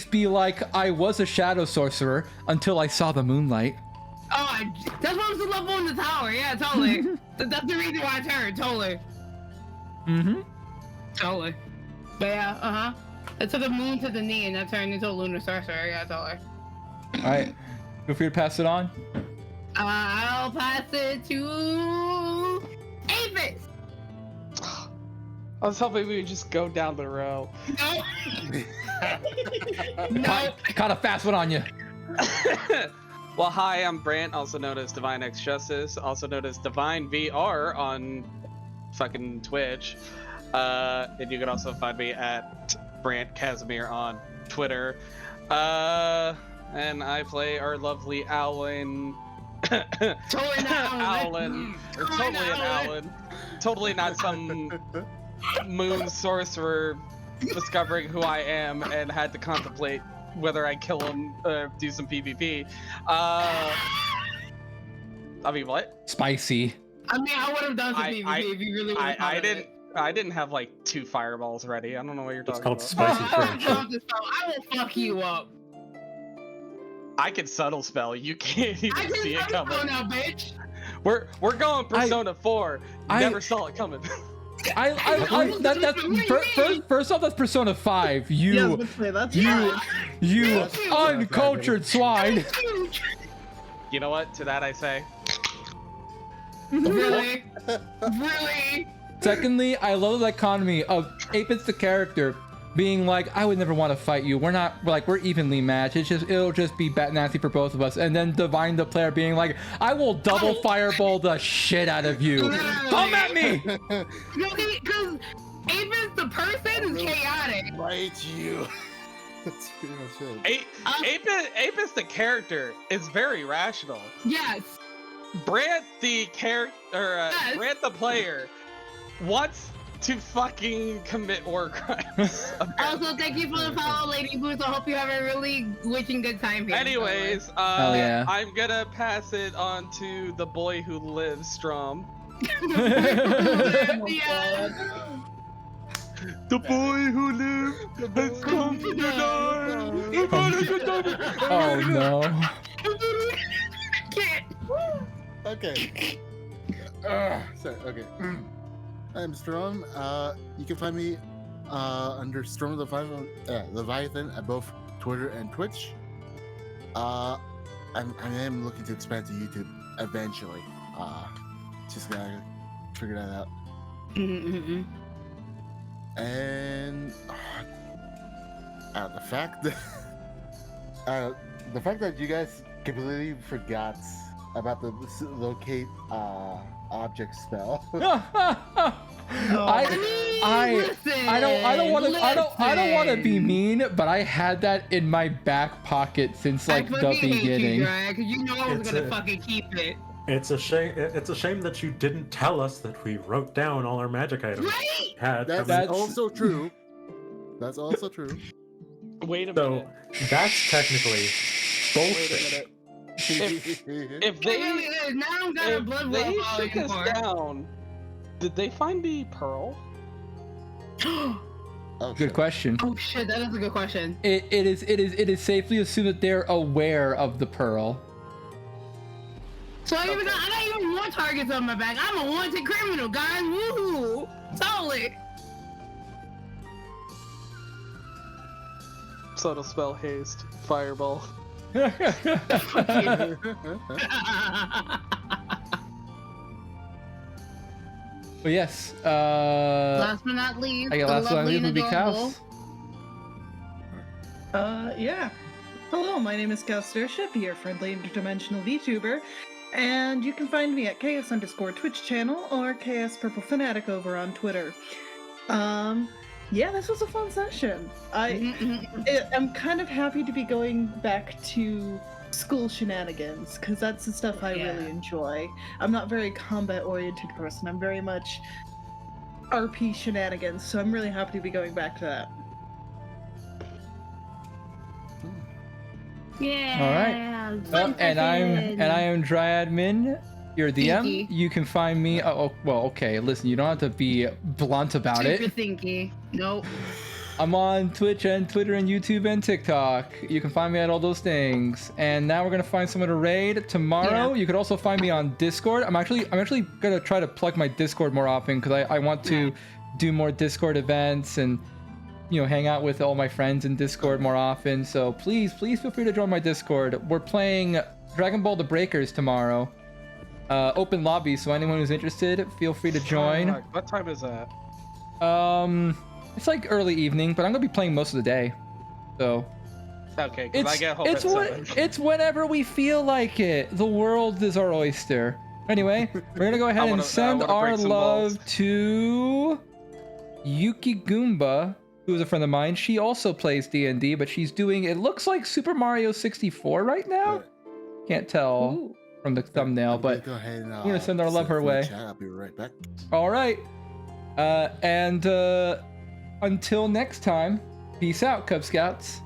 be like, I was a shadow sorcerer until I saw the moonlight. Oh, that's what was the level in the tower. Yeah, totally. That's the reason why I turned. Totally. Mm-hmm. Totally. But yeah, I took a moon to the knee and I turned into a lunar sorcerer. Yeah, totally. Alright. Feel free to pass it on. I'll pass it to Apis. I was hoping we would just go down the row. No. No. Caught a fast one on you. Well, hi, I'm Brant, also known as Divine X Justice, also known as Divine VR on fucking Twitch. And you can also find me at Brant Casimir on Twitter. And I play our lovely Owlin. Totally not Owlin. Totally an Owlin. Totally not some moon sorcerer discovering who I am and had to contemplate whether I kill him or do some PvP. I mean, what? Spicy. I mean, I would have done some PvP if you really would have I didn't have like 2 fireballs ready. I don't know what you're It's talking called about. spicy I friendship. will fuck you up. I can subtle spell. You can't even I see it can coming. now, bitch. We're going Persona 4. I- Never saw it coming. First off, that's Persona 5. Yeah, I was gonna say, that's You Thank you. uncultured swine. You know what? To that I say, Really? Really? Secondly, I love the dichotomy of Apis the character being like, I would never want to fight you. We're evenly matched. It'll just be bat nasty for both of us. And then Divine the player being like, I will double fireball the shit out of you. Come at me! Because Apis the person is chaotic. Right, you. That's pretty much it. Apis the character is very rational. Yes. Brant the character, Yes. Brant the player wants to fucking commit war crimes. Also, thank you for the follow, Lady Boots. I hope you have a really wishing good time here. Anyways, yeah. I'm gonna pass it on to the boy who lives, Strom. Yeah. The boy who lived has come to die. Oh no. Okay. Sorry. Okay. I'm Strom. You can find me under Strom Leviathan at both Twitter and Twitch. I am looking to expand to YouTube eventually. Just gotta figure that out. And the fact that you guys completely forgot about the locate object spell. I don't want to be mean, but I had that in my back pocket since like the beginning. Because you know I was gonna fucking keep it. It's a shame. It's a shame that you didn't tell us that we wrote down all our magic items. Right? That's also true. That's also true. Wait a minute. So that's technically bullshit. If It really is. Now I'm gonna blood they well shook us down, did they find the pearl? Good question. Oh shit, that is a good question. It is safely assumed that they're aware of the pearl. So I don't even want targets on my back. I'm a wanted criminal, guys. Woohoo! Solid. Subtle spell haste, fireball. But yes. Last but not least, I guess last but not least would be Chaos. Yeah. Hello, my name is Chaos Starship, your friendly interdimensional VTuber, and you can find me at Chaos_Twitch channel or Chaos Purple Fanatic over on Twitter. Yeah, this was a fun session. I'm kind of happy to be going back to school shenanigans, because that's the stuff I really enjoy. I'm not very combat-oriented person. I'm very much RP shenanigans, so I'm really happy to be going back to that. Yeah. All right. Well, and I am Dryadmin, your DM. Thinky. You can find me. Oh, well, okay. Listen, you don't have to be blunt about Super it. thinky. Nope. I'm on Twitch and Twitter and YouTube and TikTok. You can find me at all those things. And now we're gonna find someone to raid tomorrow. Yeah. You could also find me on Discord. I'm actually gonna try to plug my Discord more often because I want to do more Discord events and hang out with all my friends in Discord more often. So please feel free to join my Discord. We're playing Dragon Ball: The Breakers tomorrow. Open lobby, so anyone who's interested, feel free to join. What time is that? It's like early evening, but I'm gonna be playing most of the day. So Okay, because I get home at 7. it's whenever we feel like it. The world is our oyster. Anyway, we're gonna go ahead and send our love to Yuki Goomba, who is a friend of mine. She also plays D&D, but she's doing, it looks like Super Mario 64 right now. Can't tell from the thumbnail, but go ahead and, we're gonna send our love her way. Chat. I'll be right back. All right. And until next time, peace out, Cub Scouts.